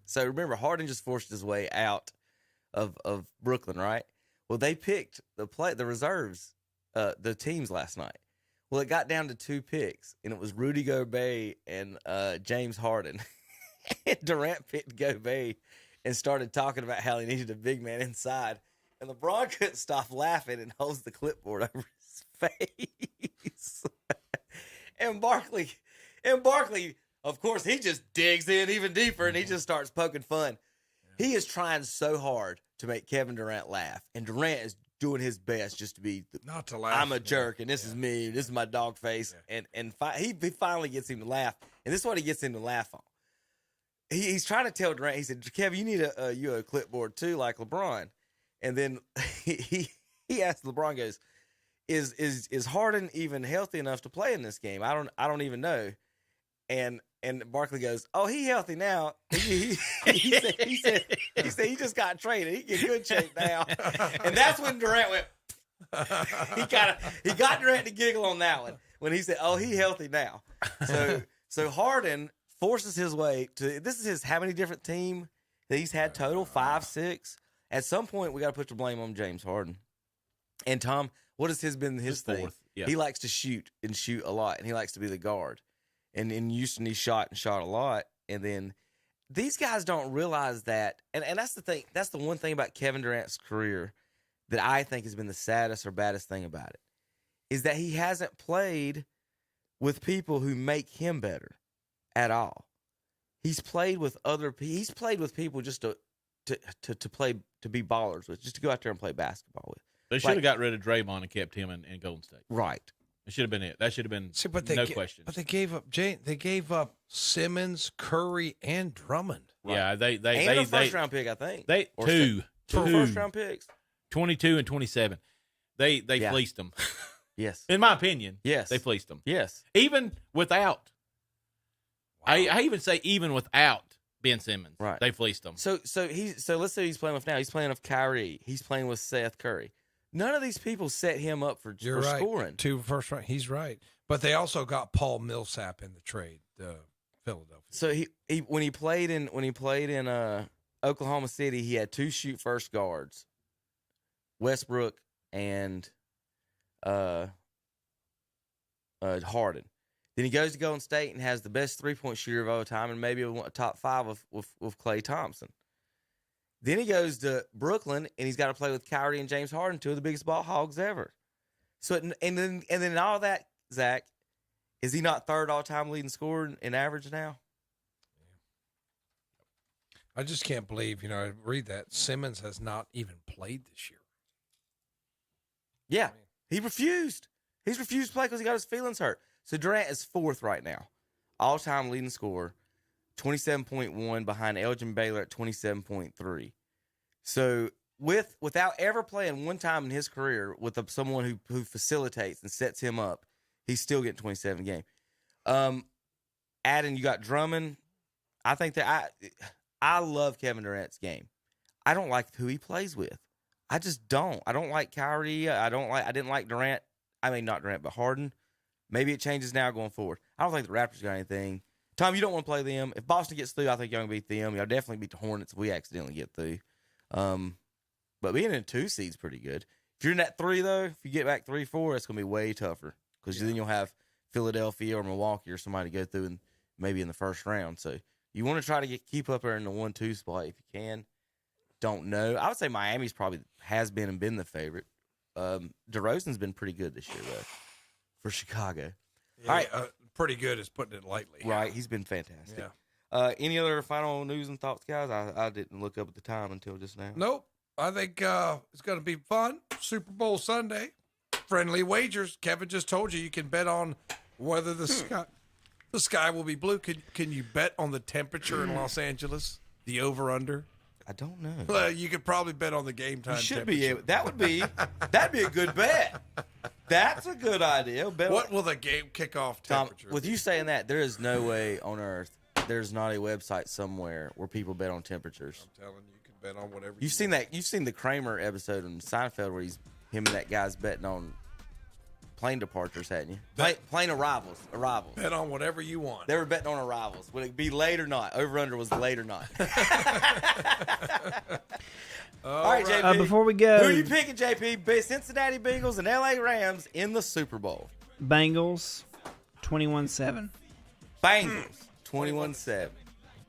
So remember, Harden just forced his way out of Brooklyn, right? Well, they picked the reserves, the teams last night. Well, it got down to 2 picks, and it was Rudy Gobert and James Harden. And Durant picked Gobert and started talking about how he needed a big man inside. And LeBron couldn't stop laughing and holds the clipboard over his face. And Barkley, of course, he just digs in even deeper and he just starts poking fun. Yeah. He is trying so hard to make Kevin Durant laugh, and Durant is doing his best just to be not to laugh. I'm a jerk, and this is me. This is my dog face, and he finally gets him to laugh, and this is what he gets him to laugh on. He's trying to tell Durant. He said, "Kev, you need a clipboard too, like LeBron." And then he asked LeBron, goes, "Is Harden even healthy enough to play in this game? I don't even know." And Barkley goes, "Oh, he healthy now." He said he just got traded. He in good shape now. And that's when Durant went. He got Durant to giggle on that one when he said, "Oh, he healthy now." So Harden forces his way to. This is his how many different team that he's had total? 5, 6. At some point, we got to put the blame on James Harden. And Tom, what has been his thing? Yeah. He likes to shoot a lot, and he likes to be the guard. And in Houston, he shot a lot. And then these guys don't realize that. And that's the thing. That's the one thing about Kevin Durant's career that I think has been the saddest or baddest thing about it, is that he hasn't played with people who make him better at all. He's played with He's played with people just to play, to be ballers with, just to go out there and play basketball with. They should have got rid of Draymond and kept him in Golden State. Right. It should have been it. That should have been no question. But they gave up They gave up Simmons, Curry, and Drummond. Yeah, they and a first-round pick, I think. Two first-round picks. 22 and 27. They fleeced them. Yes. In my opinion. Yes. They fleeced them. Yes. Even without. Wow. I even say even without Ben Simmons. Right. They fleeced them. So let's say he's playing with now. He's playing with Kyrie. He's playing with Seth Curry. None of these people set him up for scoring. 2 first round. He's right. But they also got Paul Millsap in the trade, Philadelphia. So he when he played in Oklahoma City, he had 2 shoot first guards, Westbrook and Harden. Then he goes to Golden State and has the best 3-point shooter of all time, and maybe a top 5 with Klay Thompson. Then he goes to Brooklyn, and he's got to play with Kyrie and James Harden, 2 of the biggest ball hogs ever. So, and then all that, Zach, is he not third all-time leading scorer in average now? I just can't believe, I read that Simmons has not even played this year. Yeah, he refused. He's refused to play because he got his feelings hurt. So Durant is 4th right now, all-time leading scorer, 27.1 behind Elgin Baylor at 27.3. So without ever playing one time in his career with someone who facilitates and sets him up, he's still getting 27 a game. Adding, you got Drummond. I think that I love Kevin Durant's game. I don't like who he plays with. I just don't. I don't like Kyrie. I didn't like Durant. I mean, not Durant, but Harden. Maybe it changes now going forward. I don't think the Raptors got anything. Tom, you don't want to play them. If Boston gets through, I think y'all can beat them. Y'all definitely beat the Hornets if we accidentally get through. But being in a 2 seed's pretty good. If you're in that 3, though, if you get back 3-4, it's going to be way tougher because then you'll have Philadelphia or Milwaukee or somebody to go through and maybe in the first round. So you want to try to keep up there in the 1-2 spot if you can. Don't know. I would say Miami's probably has been and been the favorite. DeRozan's been pretty good this year, though, for Chicago. Yeah, all right. Pretty good is putting it lightly. Right. He's been fantastic. Yeah. Any other final news and thoughts, guys? I didn't look up at the time until just now. Nope. I think it's going to be fun. Super Bowl Sunday. Friendly wagers. Kevin just told you can bet on whether the sky will be blue. Can you bet on the temperature in Los Angeles? The over-under? I don't know. Well, you could probably bet on the game time. You should be able. That'd be a good bet. That's a good idea. What will the game kickoff temperature? Tom, with you saying that, there is no way on earth there's not a website somewhere where people bet on temperatures. I'm telling you, you can bet on whatever. You've seen that. You've seen the Kramer episode in Seinfeld where him and that guy's betting on plane departures, hadn't you? Plane arrivals. Bet on whatever you want. They were betting on arrivals. Would it be late or not? Over under was late or not. All right, JP. Before we go, who are you picking, JP? Cincinnati Bengals and LA Rams in the Super Bowl. Bengals, 21-7. Bengals, 21-7.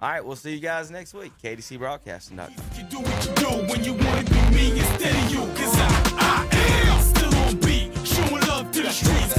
All right, we'll see you guys next week. KTC Broadcasting. You do what you do when you want to be me instead of you, 'cause I am still on beat, showing love to the streets.